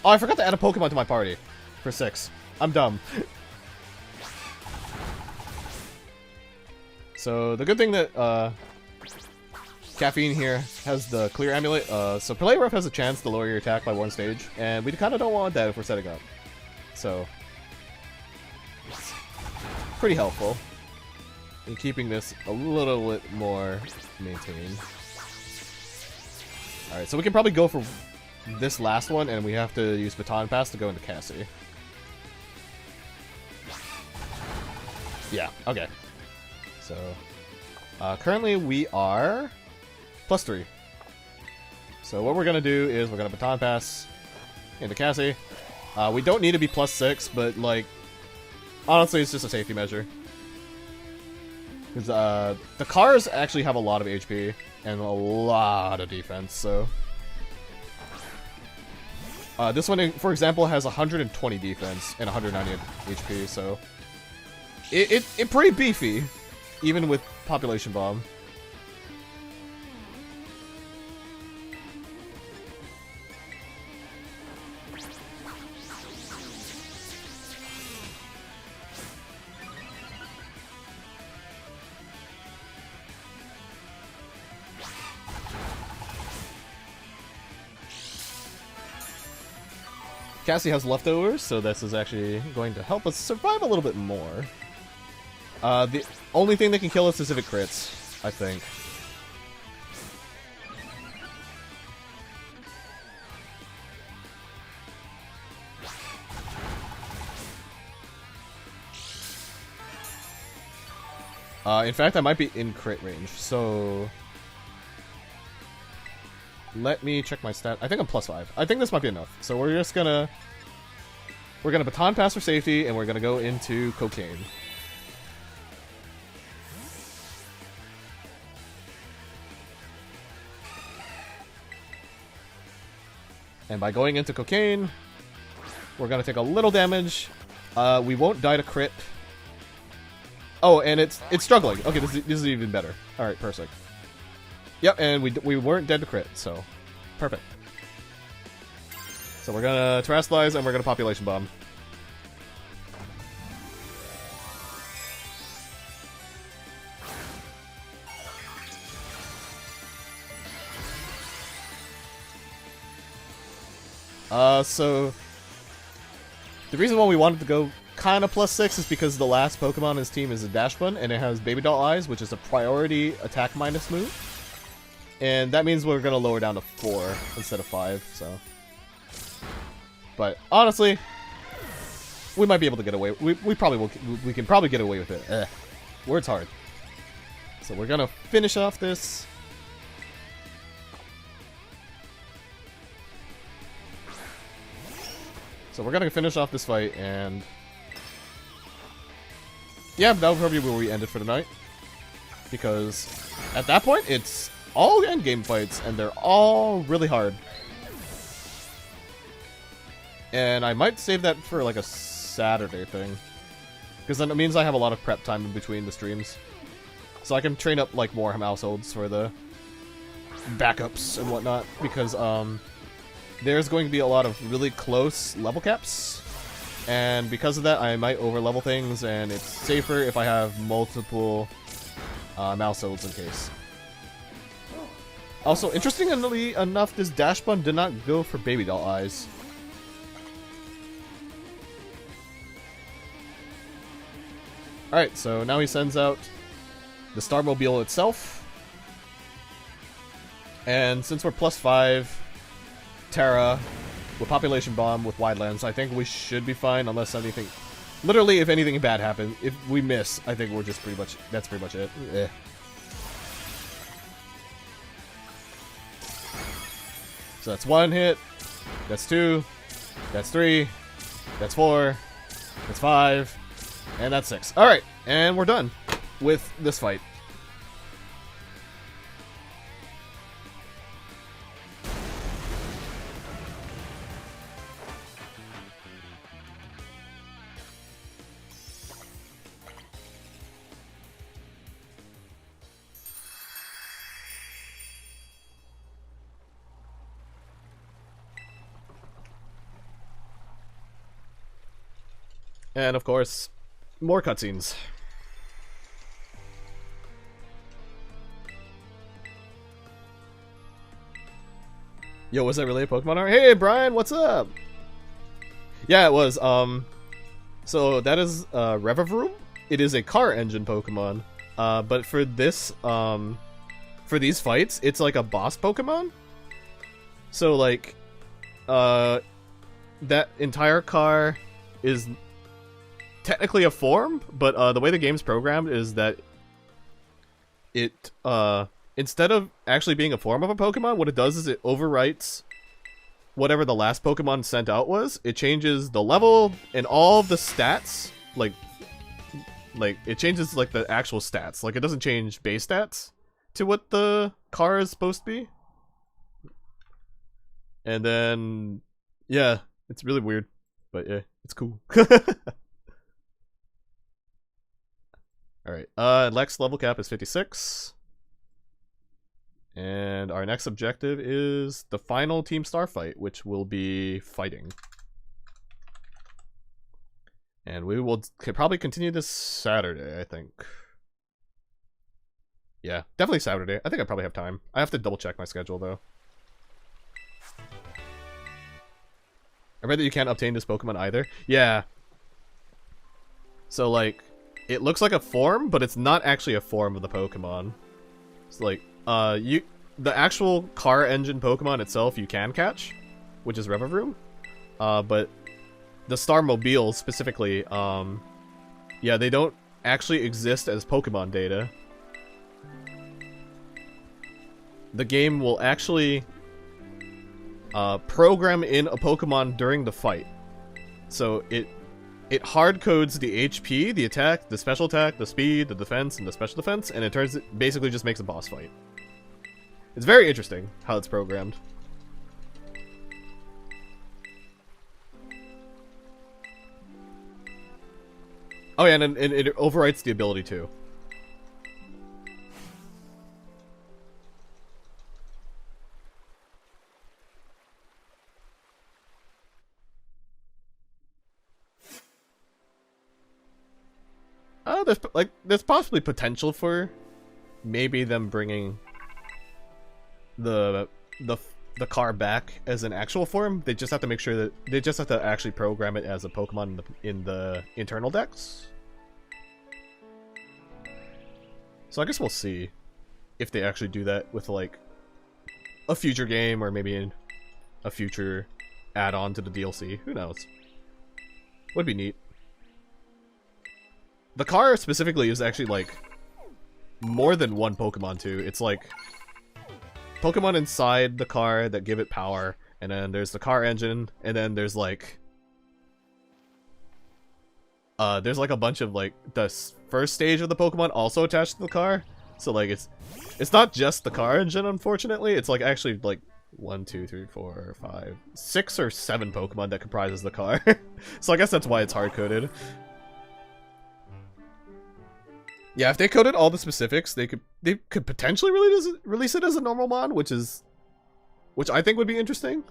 Oh, I forgot to add a Pokemon to my party. For 6. I'm dumb. So, the good thing that, Caffeine here has the Clear Amulet, so Play Rough has a chance to lower your attack by 1 stage, and we kinda don't want that if we're setting up. So, it's pretty helpful in keeping this a little bit more maintained. Alright, so we can probably go for this last one, and we have to use Baton Pass to go into Cassie. Yeah, okay. So, currently we are +3. So what we're gonna do is we're gonna Baton Pass into Cassie. We don't need to be +6, but like, honestly, it's just a safety measure. Because the cars actually have a lot of HP and a lot of defense, so... this one, for example, has 120 defense and 190 HP, so... It's pretty beefy, even with Population Bomb. Cassie has leftovers, so this is actually going to help us survive a little bit more. The only thing that can kill us is if it crits, I think. In fact, I might be in crit range, so... Let me check my stat. I think I'm +5. I think this might be enough. So we're just gonna... We're gonna Baton Pass for safety, and we're gonna go into Cocaine. And by going into Cocaine, we're gonna take a little damage. We won't die to crit. Oh, and it's struggling. Okay, this is even better. Alright, perfect. Yep, and we weren't dead to crit, so perfect. So we're gonna Terrasilize and we're gonna Population Bomb. So the reason why we wanted to go kind of +6 is because the last Pokemon in his team is a Dash Bun, and it has Baby Doll Eyes, which is a priority attack minus move. And that means we're gonna lower down to 4 instead of 5, so. But honestly, we might be able to get away. We probably will. We can probably get away with it. Word's hard. So we're gonna finish off this. So we're gonna finish off this fight, and yeah, that was probably where we ended for tonight. Because at that point, it's all endgame fights, and they're all really hard. And I might save that for like a Saturday thing, because then it means I have a lot of prep time in between the streams, so I can train up like more Mausholds for the backups and whatnot. Because there's going to be a lot of really close level caps, and because of that, I might over-level things, and it's safer if I have multiple Mausholds in case. Also, interestingly enough, this Dash Bun did not go for Baby Doll Eyes. Alright, so now he sends out the Starmobile itself. And since we're +5 Terra with Population Bomb with Widelands, I think we should be fine unless anything... Literally, if anything bad happens, if we miss, I think we're just pretty much... That's pretty much it. Eh. So that's 1 hit, that's 2, that's 3, that's 4, that's 5, and that's 6. Alright, and we're done with this fight. And of course, more cutscenes. Yo, was that really a Pokemon art? Hey, Brian, what's up? Yeah, it was. So that is Revavroom. It is a car engine Pokemon. But for this, for these fights, it's like a boss Pokemon. So like, that entire car is technically a form, but the way the game's programmed is that it instead of actually being a form of a Pokemon, what it does is it overwrites whatever the last Pokemon sent out was. It changes the level and all of the stats, like it changes like the actual stats. Like it doesn't change base stats to what the car is supposed to be. And then yeah, it's really weird, but yeah, it's cool. Alright, Lex level cap is 56. And our next objective is the final Team Star fight, which will be fighting. And we will probably continue this Saturday, I think. Yeah, definitely Saturday. I think I probably have time. I have to double check my schedule, though. I read that you can't obtain this Pokemon either. Yeah. So, like, it looks like a form, but it's not actually a form of the Pokemon. It's like, the actual car engine Pokemon itself you can catch, which is Revavroom. But the Starmobile specifically, yeah, they don't actually exist as Pokemon data. The game will actually program in a Pokemon during the fight. So it hard codes the HP, the attack, the special attack, the speed, the defense, and the special defense, and it basically just makes a boss fight. It's very interesting how it's programmed. Oh yeah, and it overwrites the ability too. There's possibly potential for maybe them bringing the car back as an actual form. They just have to make sure that they just have to actually program it as a Pokemon in the internal decks. So I guess we'll see if they actually do that with like a future game or maybe in a future add-on to the DLC. Who knows? Would be neat. The car specifically is actually like more than one Pokemon too. It's like Pokemon inside the car that give it power, and then there's the car engine, and then there's like a bunch of like the first stage of the Pokemon also attached to the car. So like it's not just the car engine, unfortunately. It's like actually like 1, 2, 3, 4, 5, 6 or 7 Pokemon that comprises the car. So I guess that's why it's hard coded. Yeah, if they coded all the specifics, they could potentially release it as a normal mod, which I think would be interesting.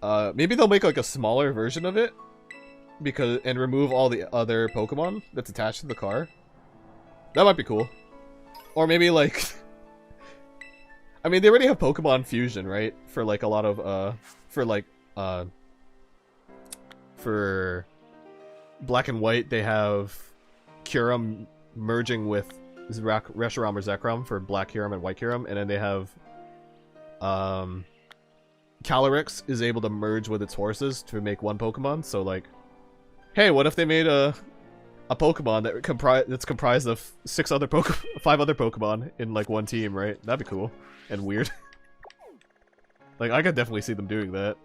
Maybe they'll make like a smaller version of it and remove all the other Pokemon that's attached to the car. That might be cool. Or maybe like I mean, they already have Pokemon Fusion, right? For like a lot of for Black and White, they have Kyurem merging with Reshiram or Zekrom for Black Kyurem and White Kyurem, and then they have Calyrex is able to merge with its horses to make one Pokemon. So like, hey, what if they made a Pokemon that's comprised of 5 other Pokemon in like one team, right? That'd be cool and weird. Like, I could definitely see them doing that.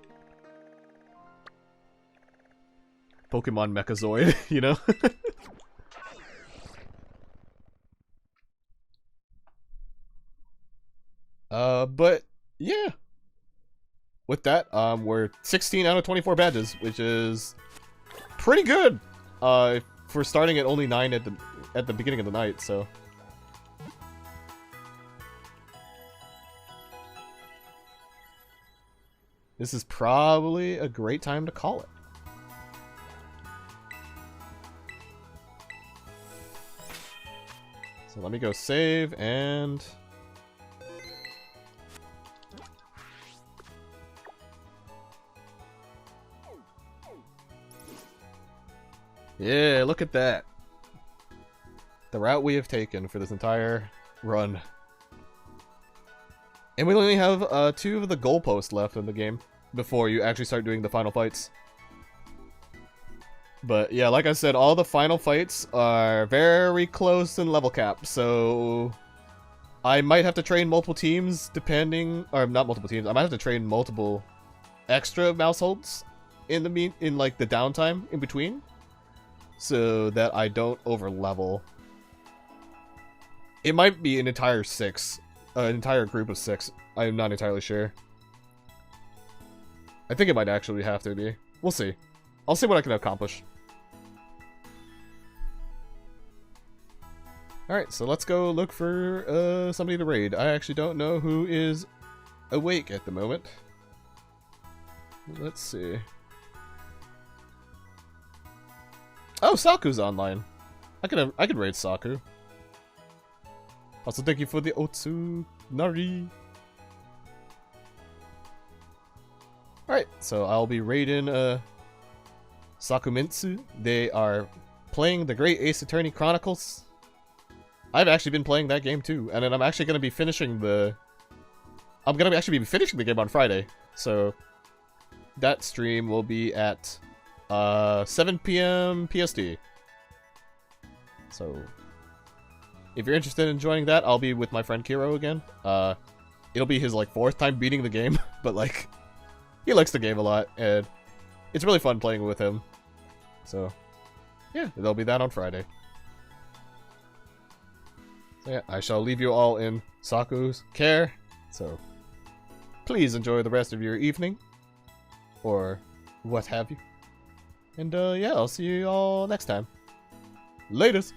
Pokemon Mechazoid, you know? But yeah. With that, we're 16 out of 24 badges, which is pretty good. For starting at only 9 at the beginning of the night, so. This is probably a great time to call it. So let me go save and... Yeah, look at that. The route we have taken for this entire run. And we only have 2 of the goalposts left in the game before you actually start doing the final fights. But yeah, like I said, all the final fights are very close in level cap, so I might have to train multiple teams depending, or not multiple teams, I might have to train multiple extra Mausholds in like the downtime in between, so that I don't over level. It might be an entire 6. An entire group of 6. I'm not entirely sure. I think it might actually have to be. We'll see. I'll see what I can accomplish. Alright, so let's go look for somebody to raid. I actually don't know who is awake at the moment. Let's see. Oh, Saku's online. I could raid Saku. Also, thank you for the Otsunari. Alright, so I'll be raiding Sakumitsu. They are playing the Great Ace Attorney Chronicles. I've actually been playing that game too, and then I'm actually going to be finishing the... I'm going to actually be finishing the game on Friday, so that stream will be at 7 PM PST. So... if you're interested in joining that, I'll be with my friend Kiro again. It'll be his, like, 4th time beating the game, but, like, he likes the game a lot, and it's really fun playing with him. So, yeah, there'll be that on Friday. So, yeah, I shall leave you all in Saku's care, so please enjoy the rest of your evening, or what have you. And, yeah, I'll see you all next time. Laters!